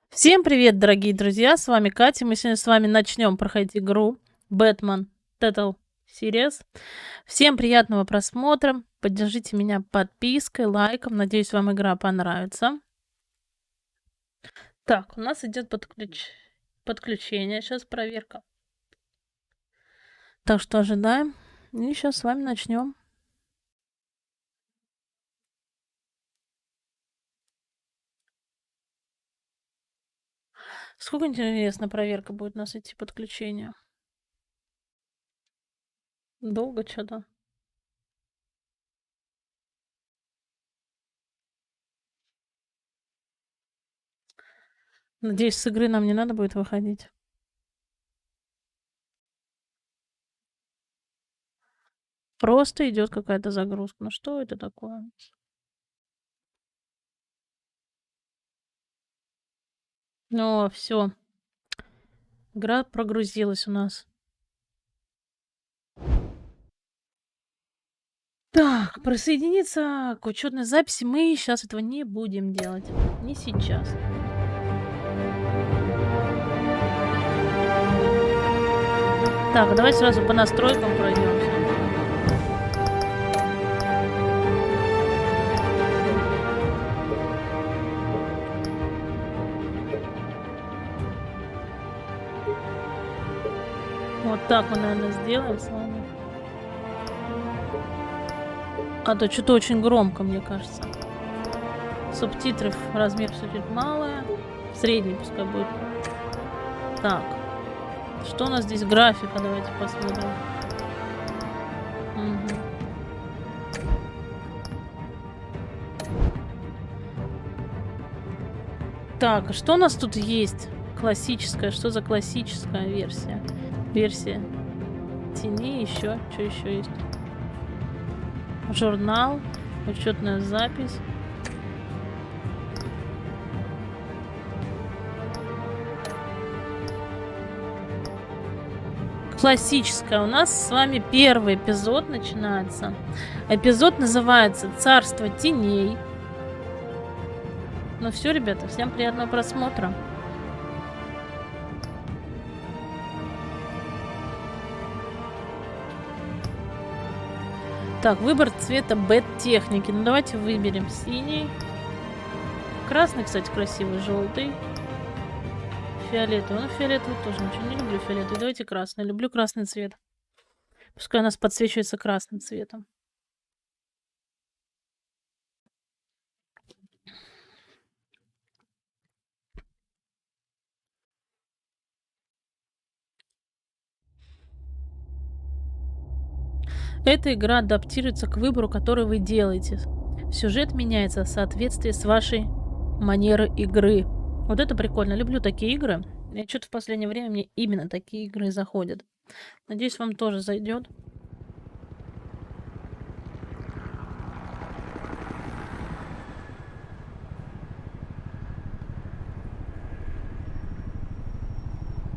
Всем привет, дорогие друзья! С вами Катя. Мы сегодня с вами начнем проходить игру Batman The Telltale Series. Всем приятного просмотра. Поддержите меня подпиской, лайком. Надеюсь, вам игра понравится. Так, у нас идет подключение. Сейчас проверка. Так что ожидаем. И сейчас с вами начнем. Сколько, интересно, проверка будет у нас идти подключение? Долго что-то. Надеюсь, с игры нам не надо будет выходить. Просто идет какая-то загрузка. Ну что это такое? Ну, все. Игра прогрузилась у нас. Так, присоединиться к учетной записи мы сейчас этого не будем делать. Не сейчас. Так, давай сразу по настройкам пройдемся. Вот так мы, наверное, сделаем с вами. А то что-то очень громко, мне кажется. Субтитров размер все-таки малое. Средний пускай будет. Так. Что у нас здесь графика? Давайте посмотрим. Угу. Так, а что у нас тут есть? Классическая. Что за классическая версия? Версия тени еще. Что еще есть? Журнал. Учетная запись. Классическая. У нас с вами первый эпизод начинается. Эпизод называется «Царство теней». Ну все, ребята, всем приятного просмотра. Так, выбор цвета бэт-техники. Ну давайте выберем синий. Красный, кстати, красивый, желтый. Фиолетовый. Ну, фиолетовый тоже ничего. Не люблю фиолетовый. Давайте красный. Люблю красный цвет. Пускай у нас подсвечивается красным цветом. Эта игра адаптируется к выбору, который вы делаете. Сюжет меняется в соответствии с вашей манерой игры. Вот это прикольно. Люблю такие игры. И что-то в последнее время мне именно такие игры заходят. Надеюсь, вам тоже зайдет.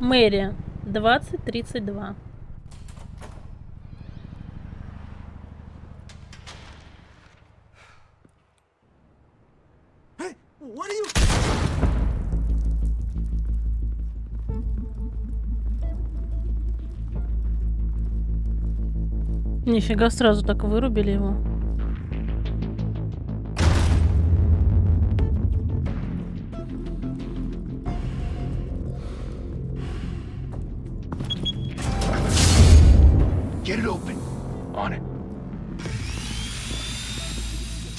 Мэрия 2032. Нифига, сразу так вырубили его. Get it open. On it.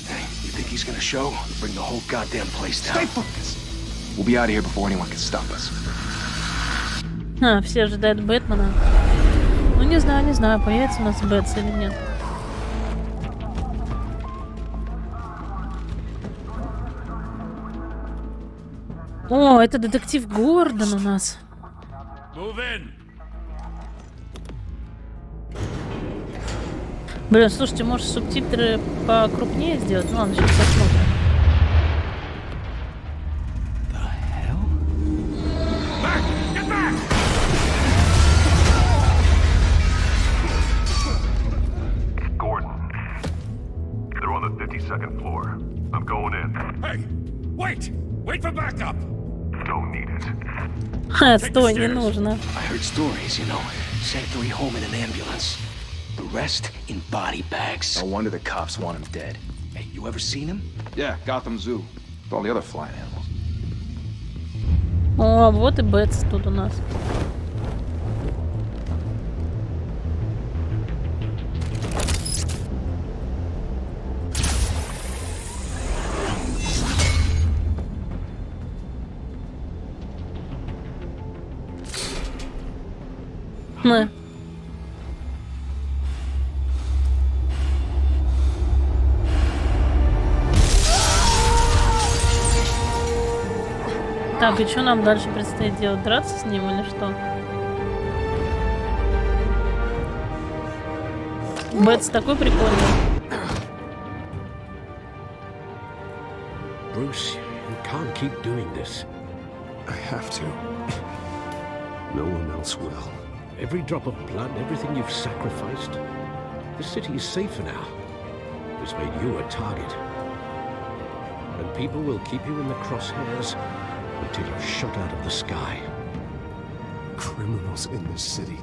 Hey, you think he's gonna show? Bring the whole goddamn place down. Stay focused. We'll be out of here before anyone can stop us. Все ожидают Бэтмена. Ну, не знаю, появится у нас Бэтс или нет. О, это детектив Гордон у нас. Блин, слушайте, может субтитры покрупнее сделать? Ну ладно, сейчас посмотрим. Second floor. I'm going in. Hey! Wait! Wait for backup! Ха, стой, не нужно. I heard stories, you know. Sent 3 home in an ambulance. The rest in body bags. No wonder the cops want him dead. Hey, you ever seen him? Yeah, Gotham Zoo. With all the other flying animals. О, вот и Бэтс тут у нас. На. Так, и что нам дальше предстоит делать? Драться с ним или что? Бэтс такой прикольный. Bruce, you can't keep doing this. I have to. No one else will. Every drop of blood, everything you've sacrificed. The city is safer now. It's made you a target. And people will keep you in the crosshairs until you're shot out of the sky. Criminals in this city.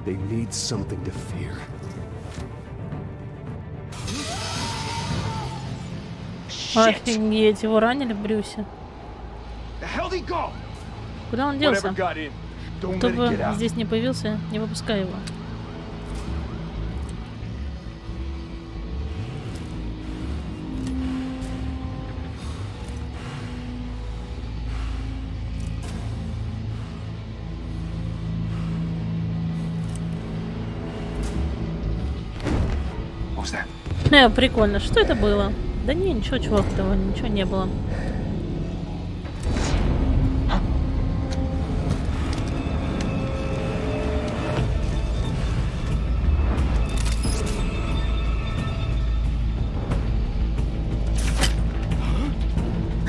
They need something to fear. Офигеть, его ранили в Брюсе. The hell did he go? Куда он Whatever делся? got in. Don't Кто let it бы get out. здесь не появился, не выпускай его. What was that? Прикольно. Что это было? Да не, ничего, чувак, этого ничего не было.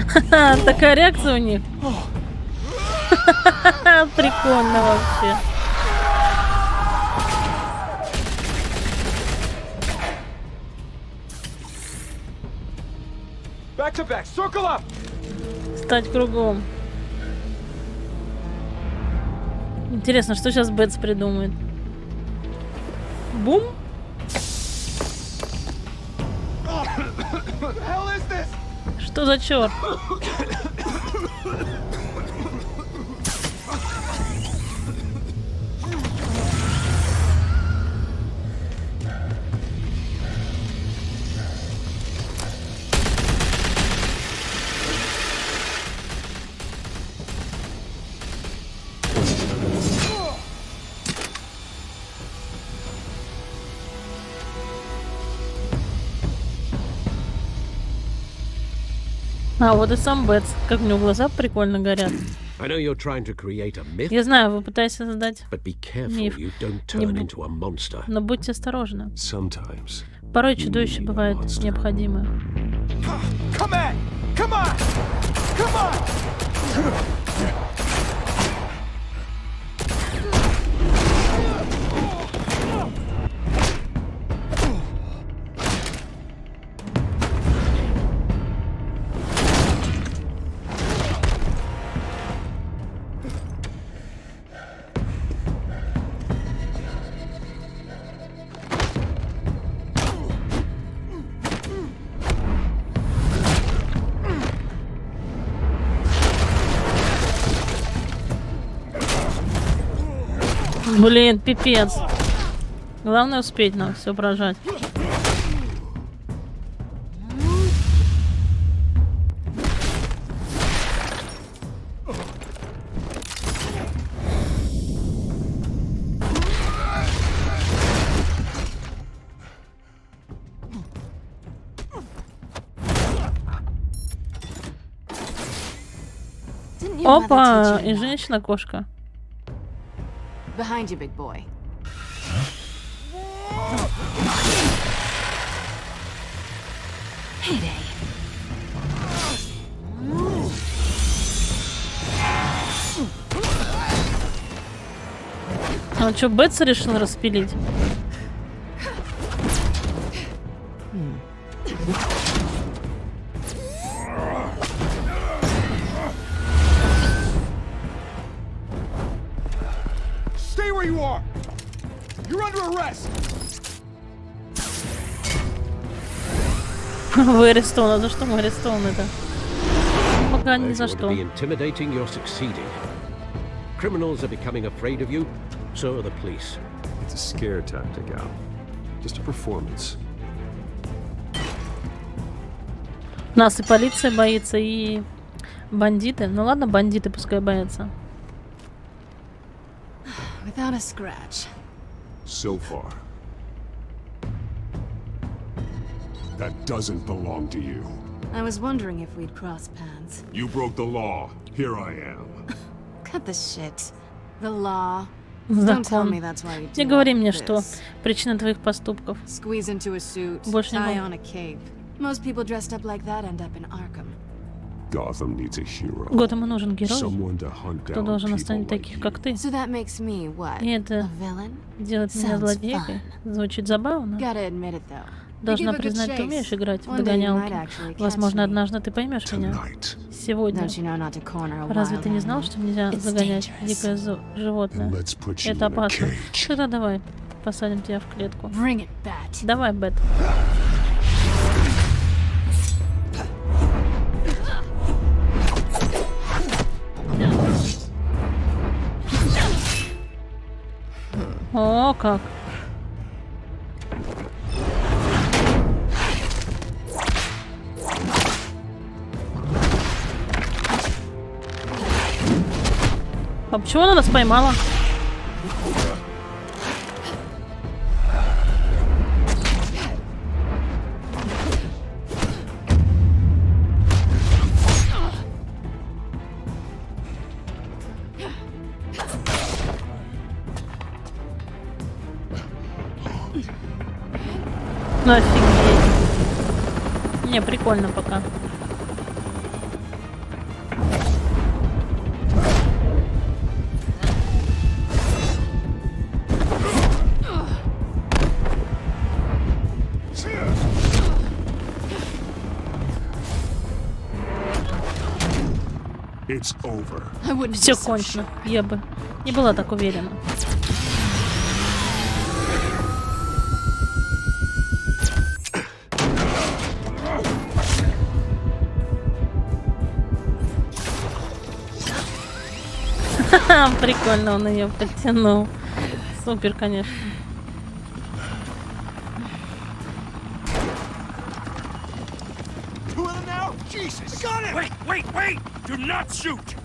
Ха-ха, такая реакция у них. Прикольно вообще. Back to back. Circle up. Стать кругом. Интересно, что сейчас Бэтс придумает? Бум? What the hell is this? Что за черт? А, вот и сам Бэтс. Как у него глаза прикольно горят. I know you're trying to create a myth, Я знаю, вы пытаетесь создать but be careful миф. you don't Не turn бу- into a monster. Но будьте осторожны. Sometimes. Порой чудовище бывает необходимо. Come on. Come on. Come on. Блин, пипец. Главное успеть нам все прожать. Didn't your mother Опа, teach you и that? женщина-кошка. Behind you, big boy. Heyday. А он что, Бэтса решил распилить? Вы арестованы. За что мы арестованы-то? Пока ни If за you want to что. be intimidating, you're succeeding. Criminals are becoming afraid of you, so are the police. It's a scare tactic, Al. Just a performance. Нас и полиция боится, и бандиты. Ну ладно, бандиты пускай боятся. Without a scratch. So far. That doesn't belong to you. I was wondering if we'd cross paths. You broke the law. Here I am. Cut the shit. The law. Don't tell Закон. me that's why you Не do говори all мне, this. что причина твоих поступков. Squeeze into a suit, Больше не tie буду. on a cape. Most people dressed up like that end up in Arkham. Gotham needs a hero. Готэму нужен герой, Someone to hunt кто down должен people остановить like таких, you. как ты. So that makes me what? И A это villain? делает меня Sounds злодейкой. Звучит забавно. Gotta admit it though. Должна You give a good признать, ты chase. умеешь играть в One day you might догонялки. actually catch Возможно, me. однажды ты поймешь меня. Tonight. Сегодня. Don't you know not to corner a Разве wild ты не знал, animal? что нельзя It's загонять dangerous. дикое животное? Then let's put you Это in a опасно. cage. Тогда давай, посадим тебя в клетку. Bring it, Bat. Давай, Бэт. О, как. А почему она нас поймала? Ну офигеть. Не, прикольно пока. It's over. I wouldn't be Все so кончено. sure. Я бы не была так уверена. Ха-ха, прикольно он ее подтянул. Супер, конечно. Two of them now? Jesus! Got it! Wait! Do not shoot!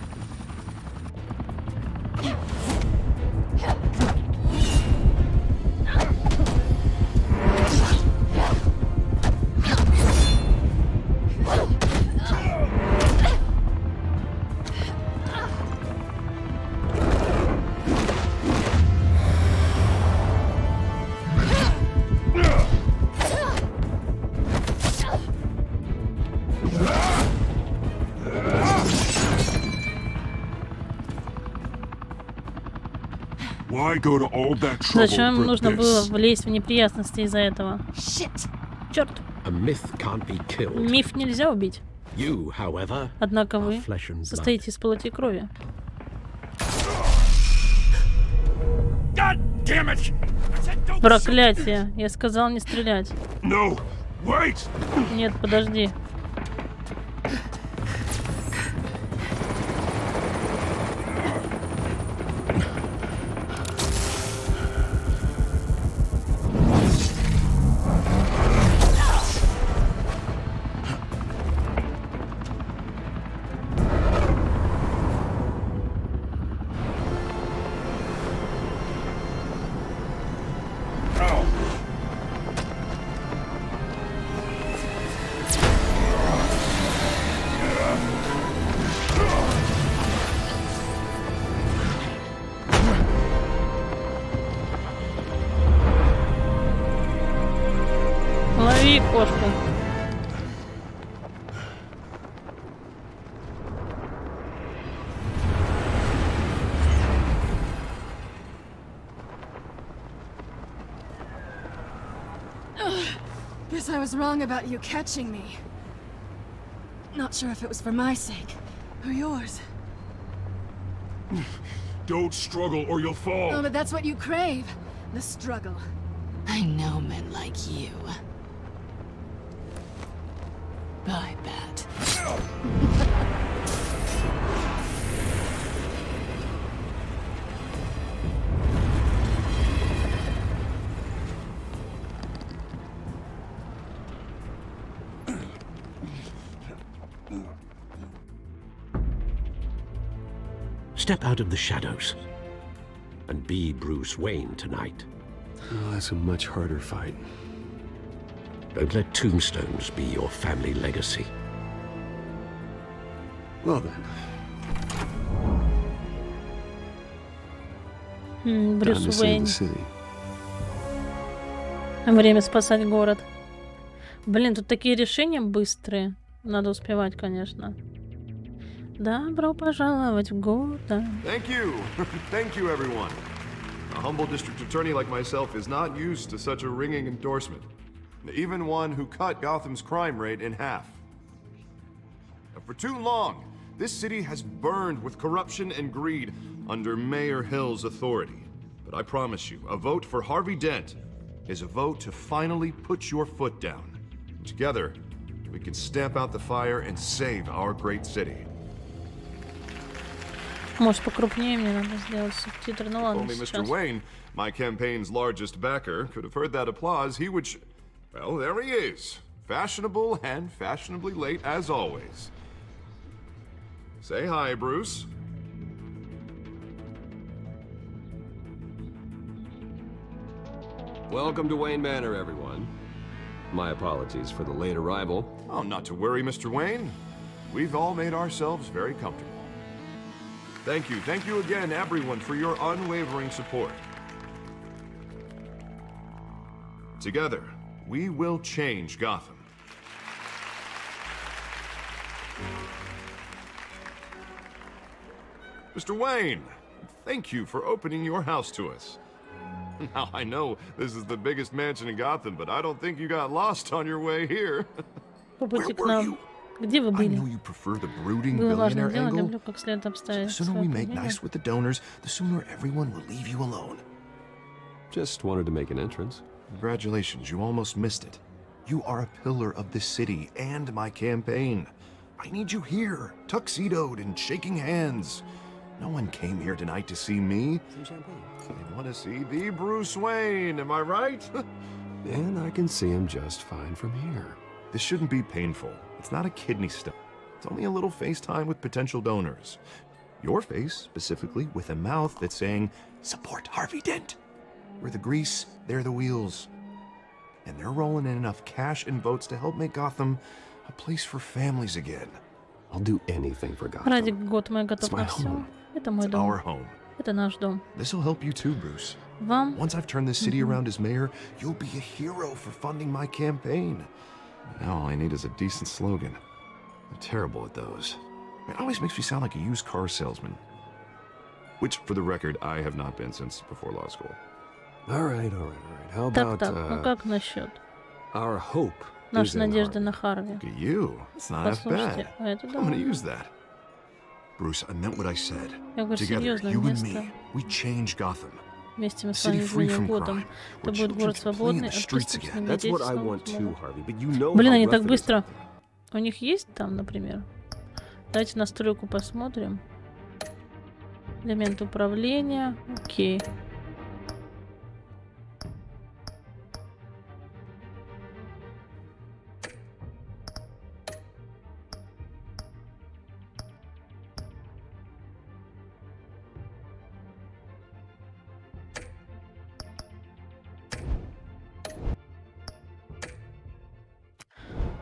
Why go to all that trouble Зачем for нужно было this? влезть в неприятности из-за этого? Shit. Черт, A myth can't be killed. миф нельзя убить. You, however, Однако вы are flesh and blood. состоите из плоти и крови. God damn it! I said don't shoot! Проклятие! Я сказал не стрелять. No! Wait! Нет, подожди. Лови кошку. Guess I was wrong about you catching me. Not sure if it was for my sake or yours. Don't struggle or you'll fall. Oh, but that's what you crave. The struggle. I know men like you. Step out of the shadows and be Bruce Wayne tonight. Well, that's a much harder fight. Don't let tombstones be your family legacy. Well then. Time to Брюс save Уэйн. the city. Время спасать город. Блин, тут такие решения быстрые. Надо успевать, конечно. Добро пожаловать в Готэм. Thank you. Thank you, everyone. A humble district attorney like myself is not used to such a ringing endorsement. Even one who cut Gotham's crime rate in half. For too long, this city has burned with corruption and greed under Mayor Hill's authority. But I promise you, a vote for Harvey Dent is a vote to finally put your foot down. Together, we can stamp out the fire and save our great city. Может, покрупнее мне надо сделать субтитры. Ну ладно, Only Mr. сейчас. Wayne, my campaign's largest backer, could have heard that applause, he would well, there he is. Fashionable and fashionably late as always. Say hi, Bruce. Welcome to Wayne Manor, everyone. My apologies for the late arrival. Oh, not to worry, Mr. Wayne. We've all made ourselves very comfortable. Thank you again, everyone, for your unwavering support. Together, we will change Gotham. Mr. Wayne, thank you for opening your house to us. Now, I know this is the biggest mansion in Gotham, but I don't think you got lost on your way here. По пути Where к were нам. you? Где вы I были? know you prefer the brooding Было важное billionaire дело, angle. люблю как следует The обставить sooner свое we make поведение. nice with the donors, the sooner everyone will leave you alone. Just wanted to make an entrance. Congratulations, you almost missed it. You are a pillar of this city and my campaign. I need you here, tuxedoed and shaking hands. No one came here tonight to see me. They want to see the Bruce Wayne, am I right? And I can see him just fine from here. This shouldn't be painful. It's not a kidney stone. It's only a little FaceTime with potential donors. Your face, specifically, with a mouth that's saying, support Harvey Dent. We're the grease, they're the wheels. And they're rolling in enough cash and votes to help make Gotham a place for families again. I'll do anything for Gotham. Ради Готэма я готов It's my на все. home. Это мой It's our дом. home. Это наш дом. This'll help you too, Bruce. Вам Once I've turned this city around as mayor, you'll be a hero for funding my campaign. Now all I need is a decent slogan. I'm terrible at those. It always makes me sound like a used car salesman. Which, for the record, I have not been since before law school. All right. How Так, about так, ну как насчет? our hope is Наша in надежда Harvey? на Харви. Look at you. It's not half Послушайте, bad. а это I'm да. gonna use that. Bruce, I meant what I said. Я говорю Together, серьезно, you and вместо me, we change Gotham. вместе мы с City вами free изменим from Готэм. crime, Это where будет children город can play in свободный the от streets преступных again. That's детей what I снова want too, смогут. Harvey. But you know Блин, how они rough так it is быстро. out there. У них есть там, например? Давайте настройку посмотрим. Элемент управления. Окей.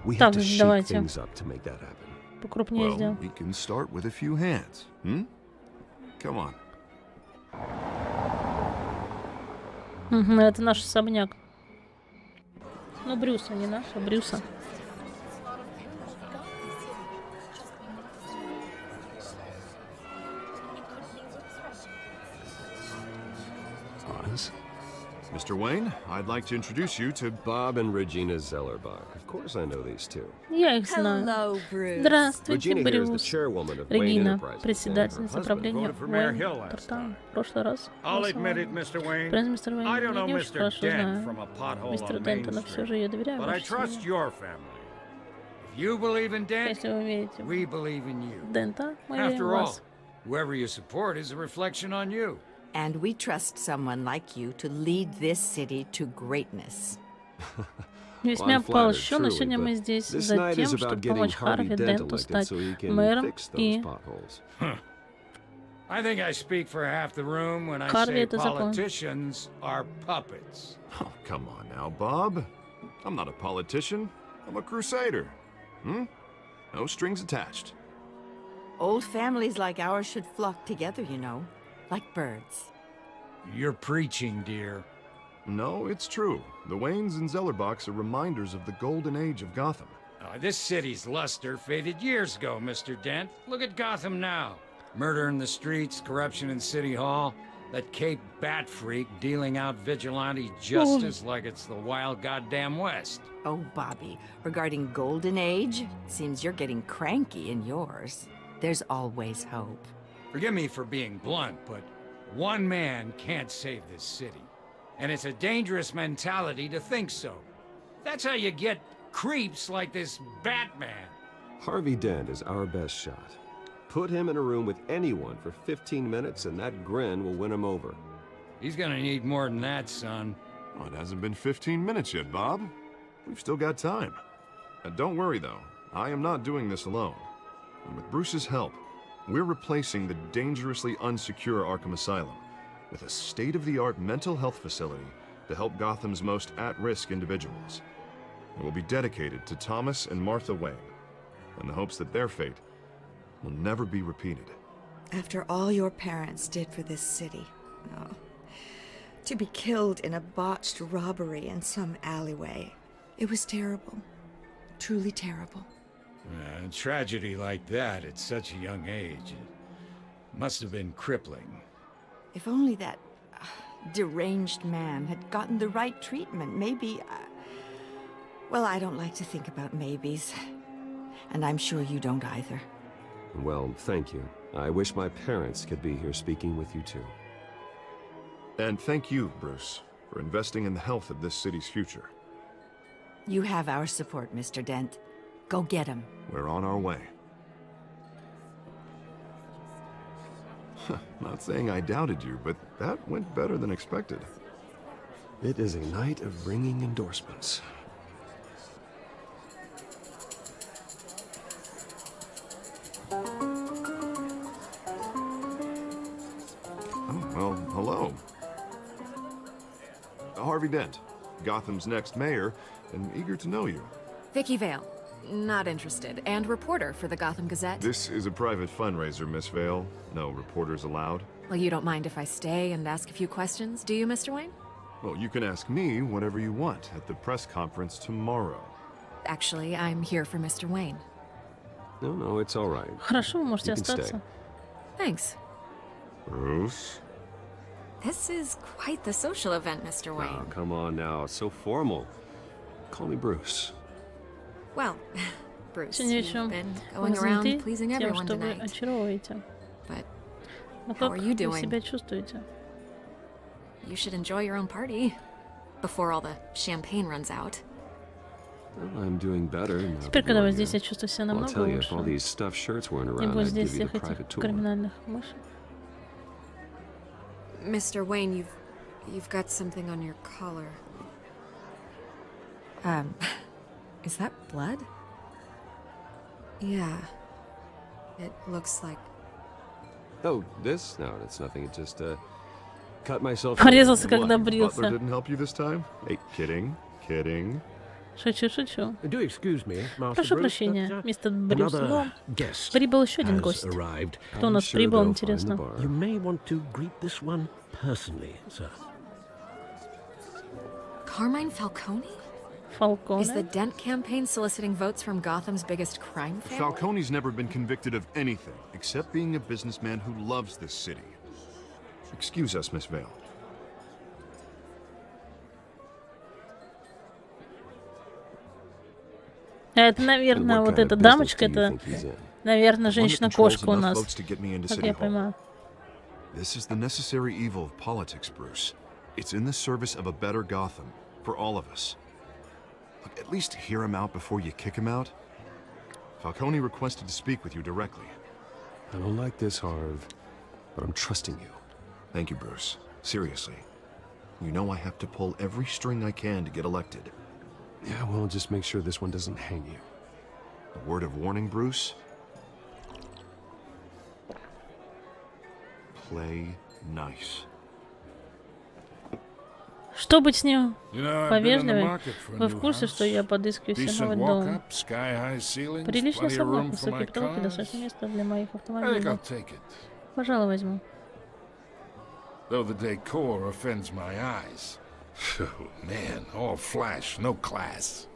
We Так, have to shake давайте. things up to make that happen. Покрупнее Well, сделаем. we can start with a few hands. Come on. Мгм, это наш особняк. Ну, Брюса, не наш, а Брюса. Oz? Mr. Wayne, I'd like to introduce you to Bob and Regina Zellerbach. Of course I know these two. Я их знаю. Hello, Bruce. Здравствуйте, Regina here is the Брюс. chairwoman of Wayne Регина, Enterprises, and her председательница husband правления voted for Mayor Wayne Hill last Entertainment. В прошлый раз. I'll голосовала. admit it, Mr. Wayne. Признаюсь, мистер Уэйн, I я don't know не очень Mr. хорошо Dent знаю from a pothole мистера on Дента, Main но все Street. же я доверяю But I вашей trust семье. your family. If you believe in Dent, Если вы верите we believe in you. в Дента, мы верим в After all, вас. whoever you support is a reflection on you. And we trust someone like you to lead this city to greatness. Весьма I'm flattered, польщен, но truly, сегодня мы but здесь this за night тем, is чтобы about getting помочь Harvey Харви Dent Денту elected стать so he can мэром fix those и potholes. I think I speak for half the room when I Harvey, say это закон. politicians are puppets. Oh, come on now, Bob. I'm not a politician. I'm a crusader. No strings attached. Old families like ours should flock together, you know, like birds. You're preaching, dear. No, it's true. The Waynes and Zellerbachs are reminders of the golden age of Gotham. This city's luster faded years ago, Mr. Dent. Look at Gotham now. Murder in the streets, corruption in City Hall, that Cape Bat freak dealing out vigilante justice like it's the wild goddamn West. Oh, Bobby, regarding Golden Age, seems you're getting cranky in yours. There's always hope. Forgive me for being blunt, but one man can't save this city. And it's a dangerous mentality to think so. That's how you get creeps like this Batman. Harvey Dent is our best shot. Put him in a room with anyone for 15 minutes and that grin will win him over. He's gonna need more than that, son. Oh, it hasn't been 15 minutes yet, Bob. We've still got time. Don't worry, though. I am not doing this alone. And with Bruce's help, we're replacing the dangerously unsecure Arkham Asylum with a state-of-the-art mental health facility to help Gotham's most at-risk individuals. It will be dedicated to Thomas and Martha Wayne, in the hopes that their fate will never be repeated. After all your parents did for this city, to be killed in a botched robbery in some alleyway, it was terrible. Truly terrible. A tragedy like that at such a young age, it must have been crippling. If only that deranged man had gotten the right treatment, maybe... well, I don't like to think about maybes. And I'm sure you don't either. Well, thank you. I wish my parents could be here speaking with you too. And thank you, Bruce, for investing in the health of this city's future. You have our support, Mr. Dent. Go get him. We're on our way. Not saying I doubted you, but that went better than expected. It is a night of ringing endorsements. Oh, well, hello. Harvey Dent, Gotham's next mayor, and eager to know you. Vicky Vale. Not interested. And reporter for the Gotham Gazette. This is a private fundraiser, Miss Vale. No reporters allowed. Well, you don't mind if I stay and ask a few questions, do you, Mr. Wayne? Well, you can ask me whatever you want at the press conference tomorrow. Actually, I'm here for Mr. Wayne. No, it's all right. Хорошо, вы можете You can stay. остаться. Thanks. Bruce? This is quite the social event, Mr. Wayne. Oh, come on now. It's so formal. Call me Bruce. Well, Bruce, Сегодня you've вечером been вы going around заняты pleasing тем, everyone что вы tonight. очаровываете. But Но how как are you вы doing? себя чувствуете? You should enjoy your own party before all the champagne runs out. Well, I'm doing better now. Теперь, that когда you're вы here. здесь, я чувствую себя Well, I'll намного tell you, if all лучше. these stuffed shirts weren't Не around, будет I'd здесь give you всех the этих private tour. криминальных мышей. Mr. Wayne, you've got something on your collar. Is that blood? Yeah. It looks like... Oh, this? No, it's nothing. It just, cut myself. Порезался, What, когда Butler брился. didn't help you this time? Hey, kidding. Шучу, шучу. Do excuse me, Master Прошу Bruce, прощения, but, мистер Брюс, но another guest прибыл еще один has гость. arrived. Кто у нас sure прибыл, they'll find the интересно? bar. You may want to greet this one personally, sir. Carmine Falcone? Is the Фалконе. Dent campaign soliciting votes from Gotham's biggest crime family? Falcone's never been convicted of anything except being a businessman who loves this city. Excuse us, Miss Vale. Это, And наверное, what вот kind эта of business дамочка, do you это, think he's in? наверное, One that controls женщина-кошка у enough нас. votes to get me into Как City я Hall. понимаю. This is the necessary evil of politics, Bruce. It's in the service of a better Gotham, for all of us. Look, at least hear him out before you kick him out. Falcone requested to speak with you directly. I don't like this, Harv, but I'm trusting you. Thank you, Bruce. Seriously. You know I have to pull every string I can to get elected. Yeah, well, just make sure this one doesn't hang you. A word of warning, Bruce? Play nice. Что быть с ним повежливее? Вы в курсе, что я подыскиваю себе новый дом? Приличный особняк, высокие потолки, достаточно места для моих автомобилей. Пожалуй, возьму. Though the decor offends my eyes. Oh, man, all flash, no class.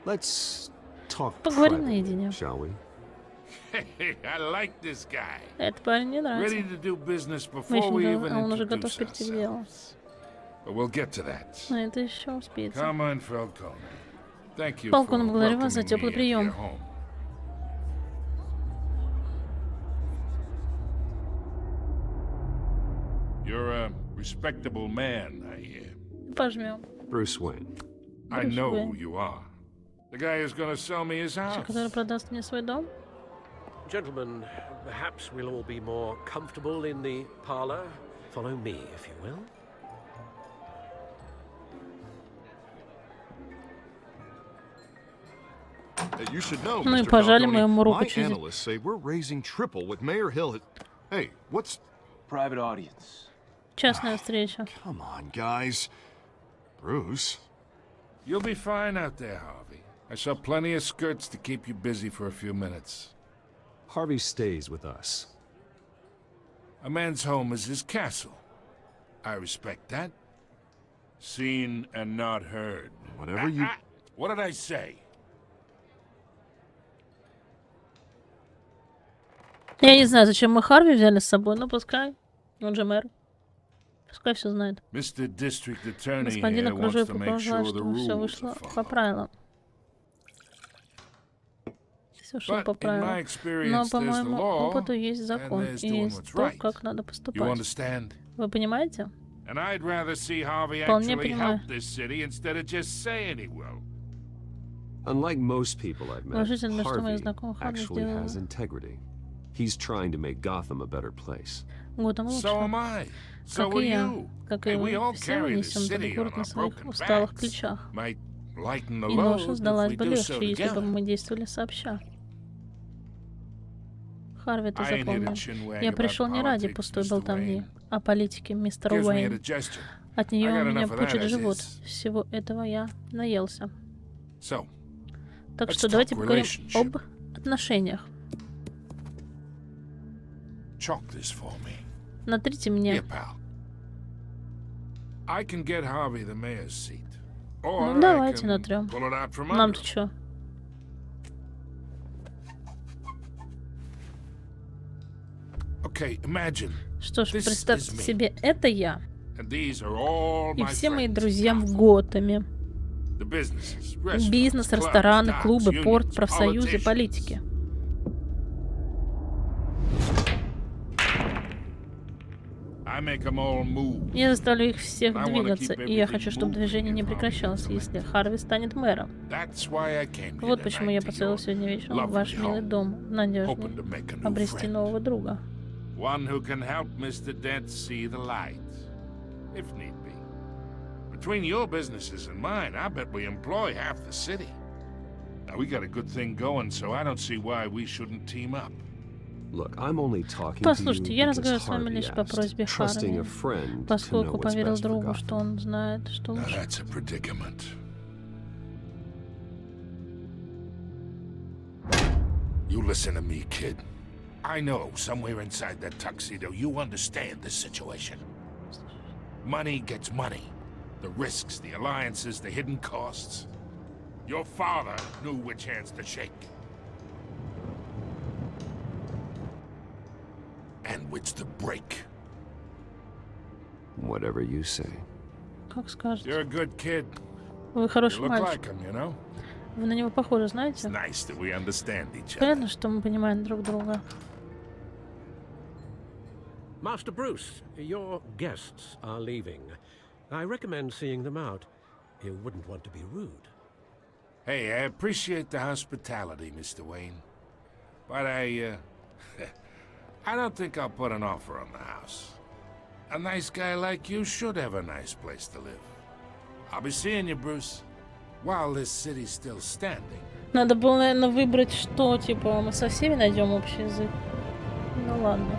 Let's talk Поговорим privately, наедине. shall we? Hey, I like this guy. Этот парень мне нравится. Ready to do business before we even Он уже готов introduce перейти к делу. ourselves. But we'll get to that. Но это еще успеется. Come on, Falcone. Thank you Фалкон, for благодарю вас за welcoming теплый me into прием. your home. You're a respectable man, I hear. Пожмем. Bruce Wayne. I know who you are. The guy who's going to sell me his house. Который продаст мне свой дом? Gentlemen, perhaps we'll all be more comfortable in the parlor. Follow me, if you will. You should know, Ну и Mr. пожали мы Falcone, ему руку my через... analysts say we're raising triple what Mayor Hill has... Hey, what's... Private audience. Частная встреча. Come on, guys. Bruce. You'll be fine out there, Harvey. I saw plenty of skirts to keep you busy for a few minutes. Harvey stays with us. A man's home is his castle. I respect that. Seen and not heard. Whatever you... What did I say? Я не знаю, зачем мы Харви взяли с собой, но пускай. Он же мэр. Пускай все знает. Господин окружной прокурор желает, чтобы все вышло по правилам. Все шло по правилам. Но, по моему опыту, есть закон и есть то, как надо поступать. Вы понимаете? Вполне понимаю. Unlike most people I've met, Положительно, что мои Harvey знакомые Харви actually has сделали integrity. He's trying to make Gotham a better place. Готэм лучше. Как и я, как и вы. Все мы несем этот город на своих усталых плечах. И ноша сдалась бы легче, если бы мы действовали сообща. Харви, ты запомнил. Я пришел не ради пустой болтовни о политике, мистер Уэйн. От нее у меня пучит живот. Всего этого я наелся. Так что давайте поговорим об отношениях. Натрите мне. Ну, давайте натрем. Нам-то что? Что ж, представьте себе, это я. И все мои друзья в Готэме. Бизнес, рестораны, клубы, порт, профсоюзы, политики. Я заставлю их всех двигаться, и я хочу, чтобы движение не прекращалось, если Харви станет мэром. Вот почему я поцеловал сегодня вечером в ваш милый дом, в надежде обрести нового друга. Between your businesses and mine, I bet we employ half the city. Now, we got a good thing going, so I don't see why we shouldn't team up. Послушайте, я разговариваю с вами лишь по просьбе Харви, поскольку поверил другу, что он знает, что лучше. You listen to me, kid. I know somewhere inside that tuxedo you understand the situation. Money gets money. The risks, the alliances, the hidden costs. Your father knew which hands to shake. And which to break. Whatever you say. Как скажете. You're a good kid. Вы хороший мальчик. Like him, you know? Вы на него похожи, знаете? Nice that we understand each other. Понятно, что мы понимаем друг друга. Master Bruce, your guests are leaving. I recommend seeing them out. You wouldn't want to be rude. Hey, I appreciate the hospitality, Mr. Wayne. But I don't think I'll put an offer on the house. A nice guy like you should have a nice place to live. I'll be seeing you, Bruce, while this city's still standing. Надо было, наверное, выбрать, что, типа, мы со всеми найдем общий язык. Ну ладно.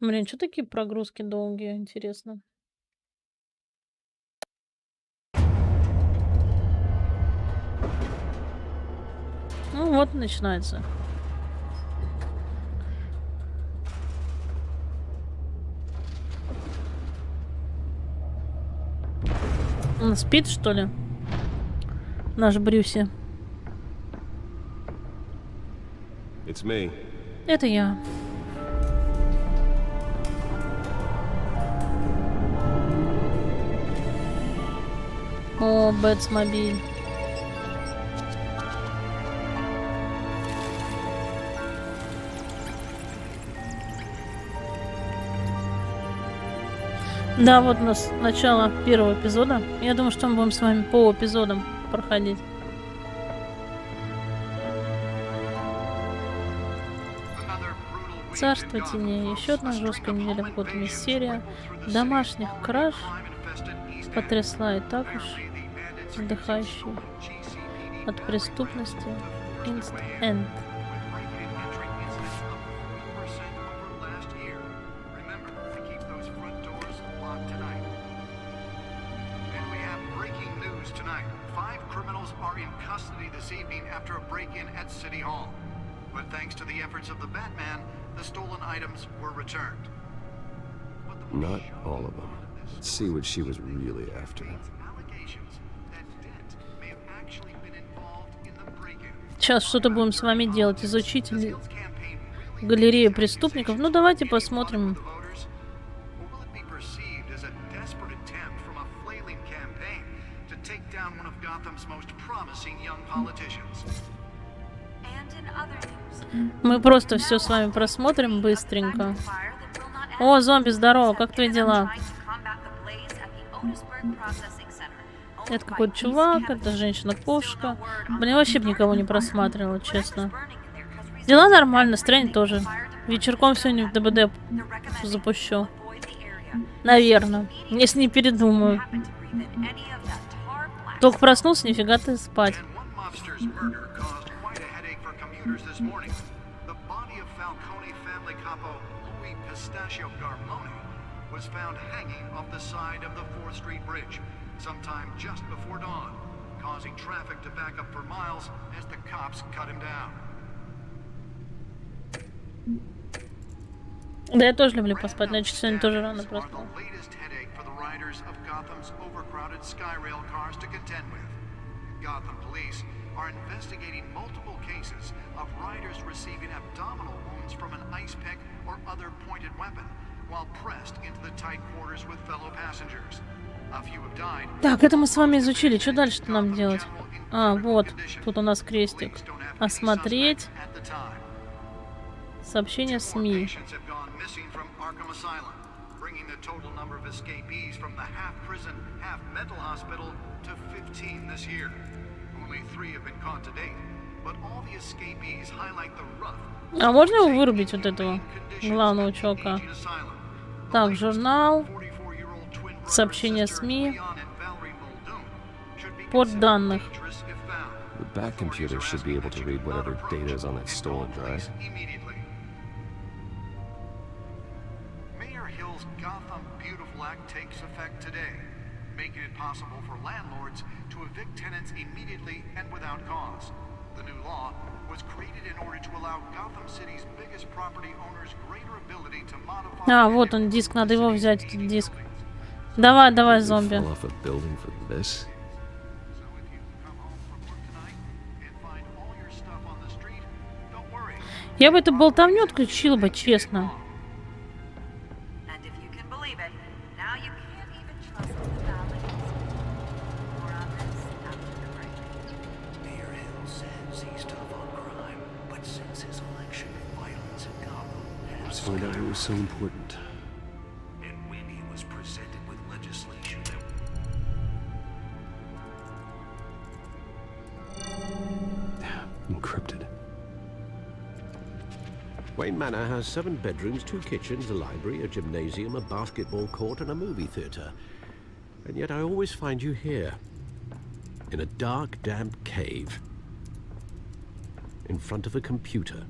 Блин, что такие прогрузки долгие, интересно. Ну вот, начинается. Он спит, что ли? Наш Брюси. It's me. Это я. О, Бэтсмобиль. Да, вот у нас начало первого эпизода. Я думаю, что мы будем с вами по эпизодам проходить. Царство теней. Еще одна жесткая неделя в Готэме. Серия домашних краж потрясла и так уж отдыхающий от преступности Инст-Энд. But thanks to the efforts of the Batman, the stolen items were returned. Not all of them. Let's see what she was really after. Сейчас что-то будем с вами делать. Изучить галерею преступников. Ну, давайте посмотрим. Мы просто все с вами просмотрим быстренько. О, зомби, здорово, как твои дела? Это какой-то чувак, это женщина-кошка. Блин, вообще бы никого не просматривала, честно. Дела нормально, настроение тоже. Вечерком сегодня в ДБД запущу. Наверное, если не передумаю. Только проснулся, нифига ты спать. Was found hanging off the side of the 4th Street Bridge sometime just before dawn, causing traffic to back up for miles as the cops cut him down. Да, я тоже люблю поспать, значит, сегодня тоже рано проспал. Gotham police are investigating multiple cases of riders receiving abdominal wounds from an ice pick or other pointed weapon while pressed into the tight quarters with fellow passengers. A few have died. Так, это мы с вами изучили. Что дальше-то нам делать? А, вот. Тут у нас крестик. Осмотреть. Сообщение СМИ. Bringing the total number of escapees from the half-prison, half-mental hospital to 15 this year. Only 3 have been caught to date, but all the escapees highlight the rough. А можно его вырубить, вот этого главного чувака? Так, журнал. Сообщение СМИ. Порт данных. The back computer should be able to read whatever data is on that stolen drive. Gotham Beautiful Act takes effect today, making it possible for landlords to evict tenants immediately and without cause. The new law was created in order to allow Gotham City's biggest property owners greater ability to modify. А, вот он, диск, надо его взять, этот диск. Давай, давай, зомби. Я бы эту болтовню отключила бы, честно. Find out it was so important. And when he was presented with legislation Encrypted. Wayne Manor has 7 bedrooms, 2 kitchens, a library, a gymnasium, a basketball court, and a movie theater. And yet I always find you here, in a dark, damp cave, in front of a computer.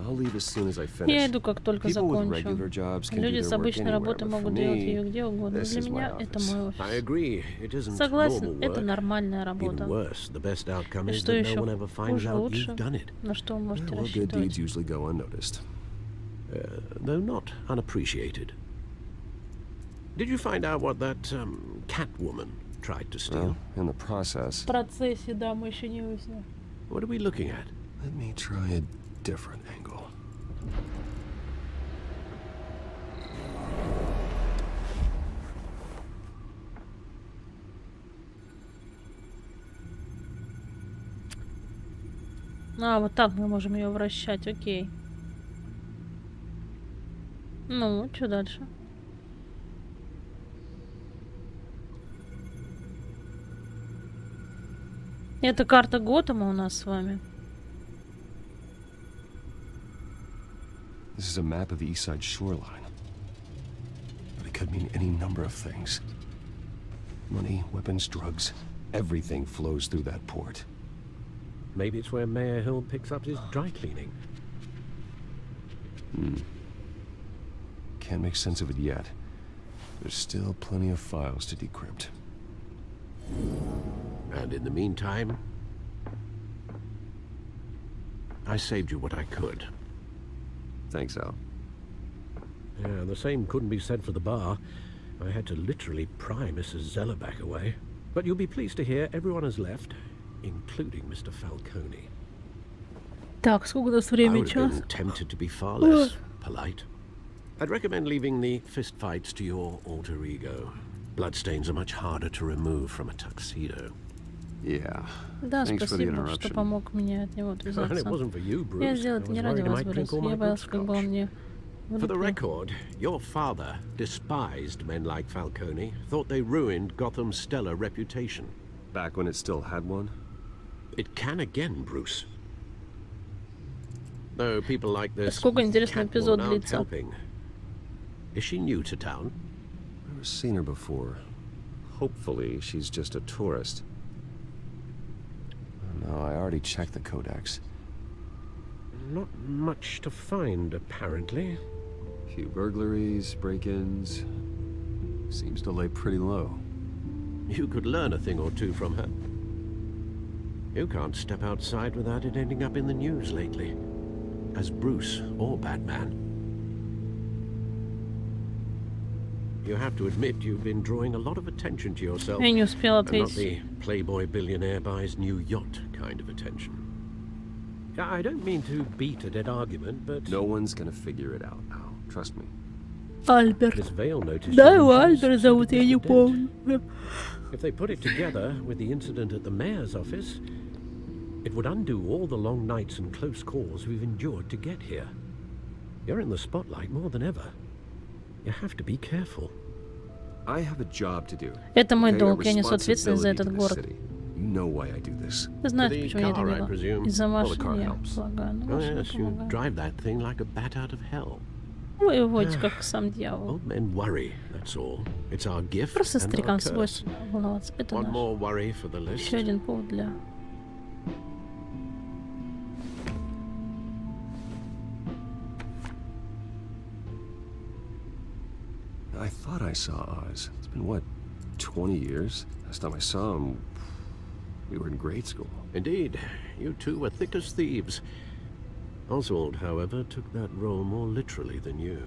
I'll leave as soon as I Я finish. иду, как только People with закончу. regular jobs can do Люди their с work обычной anywhere, работой but могут for делать me, ее где угодно. this Для is my меня это office. мой I офис. agree. It isn't Согласен, normal это work. нормальная Even работа. worse, the best outcome И is что that no еще one ever finds хуже, out лучше, you've done it. на что вы можете Well, good deeds рассчитывать. usually go unnoticed. Though not unappreciated. Did you find out what that cat woman tried to steal? Well, in the process. В процессе, да, мы еще не выяснили. What are we looking at? Let me try a different angle. А, вот так мы можем ее вращать, окей. Ну, что дальше? Это карта Готэма у нас с вами. This is a map of the east side shoreline. But it could mean any number of things. Money, weapons, drugs, everything flows through that port. Maybe it's where Mayor Hill picks up his dry cleaning. Can't make sense of it yet. There's still plenty of files to decrypt. And in the meantime, I saved you what I could. Thanks, Al. Yeah, the same couldn't be said for the bar. I had to literally pry Mrs. Zellerback away. But you'll be pleased to hear everyone has left, including Mr. Falcone. Так, сколько у нас I времени? would have Час? been tempted to be far less polite. I'd recommend leaving the fistfights to your alter ego. Bloodstains are much harder to remove from a tuxedo. Yeah. Да, Thanks for the спасибо, что interruption. помог мне от него And it отвязаться. wasn't for you, Я Bruce. сделал I это was не ради worried I вас, might Брюс. drink all Я my боялся, как бы он butterscotch. мне For the влепил. record, your father despised men like Falcone, thought they ruined Gotham's stellar reputation. Back when it still had one? It can again, Bruce. Though people like this Сколько интересный cat эпизод woman aren't длится? helping. Is she new to town? Never seen her before. Hopefully, she's just a tourist. No, I already checked the codex. Not much to find, apparently. Few burglaries, break-ins. Seems to lay pretty low. You could learn a thing or two from her. You can't step outside without it ending up in the news lately. As Bruce or Batman. You have to admit you've been drawing a lot of attention to yourself. Я не успела And not ответить. the playboy billionaire buys new yacht kind of attention. I don't mean to beat a dead argument, but... No one's gonna figure it out now. Trust me. Альберт. This veil notice Да, you его mentioned Альберт said зовут, it я was не a dent. помню. If they put it together with the incident at the mayor's office, it would undo all the long nights and close calls we've endured to get here. You're in the spotlight more than ever. You have to be careful. I have a job to do. Это мой Okay, a долг, я несу ответственность за responsibility этот to the город. city. You know why I do this. Ты знаешь, The почему я это car, I делаю? presume. Из-за Well, the машины, car я helps. полагаю. Ну, Oh машина yes, you помогает. drive that thing like a bat out of hell. Вы водите, как сам дьявол. Old men worry, that's all. It's our gift Просто and our старикам curse. свойственно волноваться. Это One наш. more worry for the list. Еще один повод для... I thought I saw Oz. It's been, what, 20 years? Last time I saw him, we were in grade school. Indeed, you two were thick as thieves. Oswald, however, took that role more literally than you.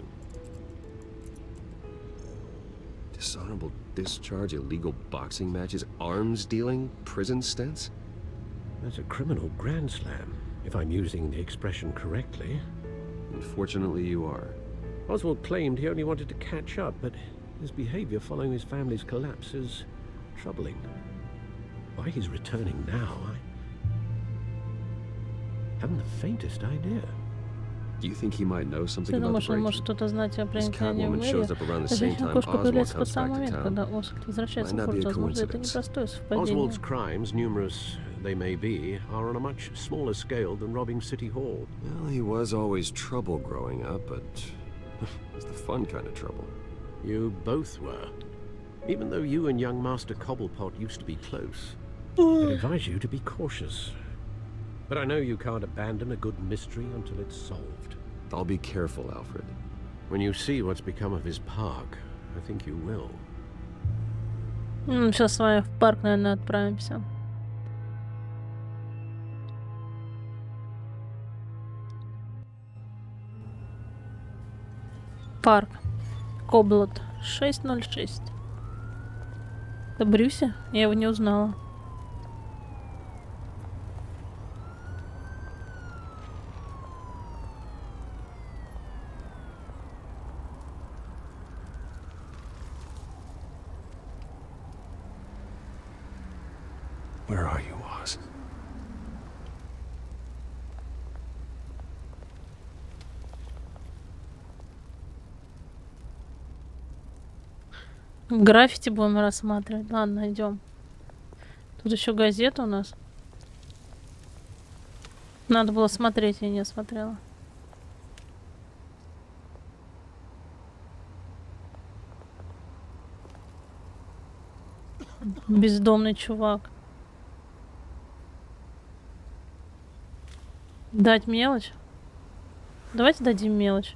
Dishonorable discharge, illegal boxing matches, arms dealing, prison stints? That's a criminal grand slam, if I'm using the expression correctly. Unfortunately, you are. Oswald claimed he only wanted to catch up, but his behavior following his family's collapse is troubling. Why he's returning now, I haven't the faintest idea. Do you think he might know something Ты about думаешь, the он break? может что-то знать о This проникновении в Catwoman мэрию? shows up around the same time Женщина-кошка Oswald появляется в тот comes самый back to момент, town. когда Освальд возвращается в Might not город. be a Возможно, это coincidence. непростое совпадение. Oswald's crimes, numerous they may be, are on a much smaller scale than robbing City Hall. Well, he was always trouble growing up, but it's the fun kind of trouble. You both were. Even though you and young Master Cobblepot used to be close, I'd advise you to be cautious. But I know you can't abandon a good mystery until it's solved. I'll be careful, Alfred. When you see what's become of his park, I think you will. Сейчас с вами в парк, наверное, отправимся. Парк. Коблот 606. Это Брюси? Я его не узнала. Where are you, Oz? Граффити будем рассматривать. Ладно, идем. Тут еще газета у нас. Надо было смотреть, я не смотрела. Бездомный чувак. Дать мелочь? Давайте дадим мелочь.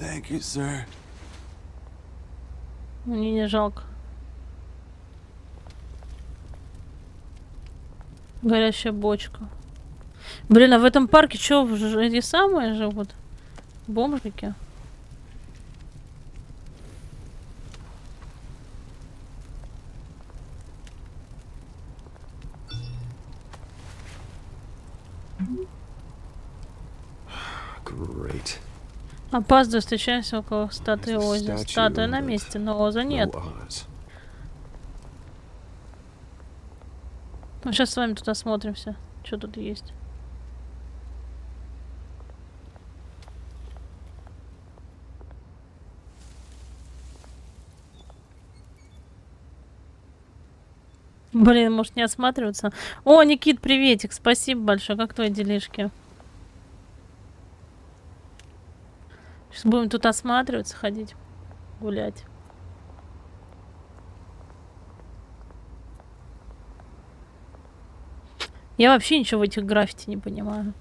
Thank you, sir. Мне не жалко. Горящая бочка. Блин, а в этом парке что, эти самые живут? Бомжики? Great. Опаздываю, встречаемся около статуи Ози. Статуя на месте, но Оза нет. Ну, сейчас с вами тут осмотримся, что тут есть. Блин, может не осматриваться. О, Никит, приветик, спасибо большое. Как твои делишки? Сейчас будем тут осматриваться, ходить, гулять. Я вообще ничего в этих граффити не понимаю.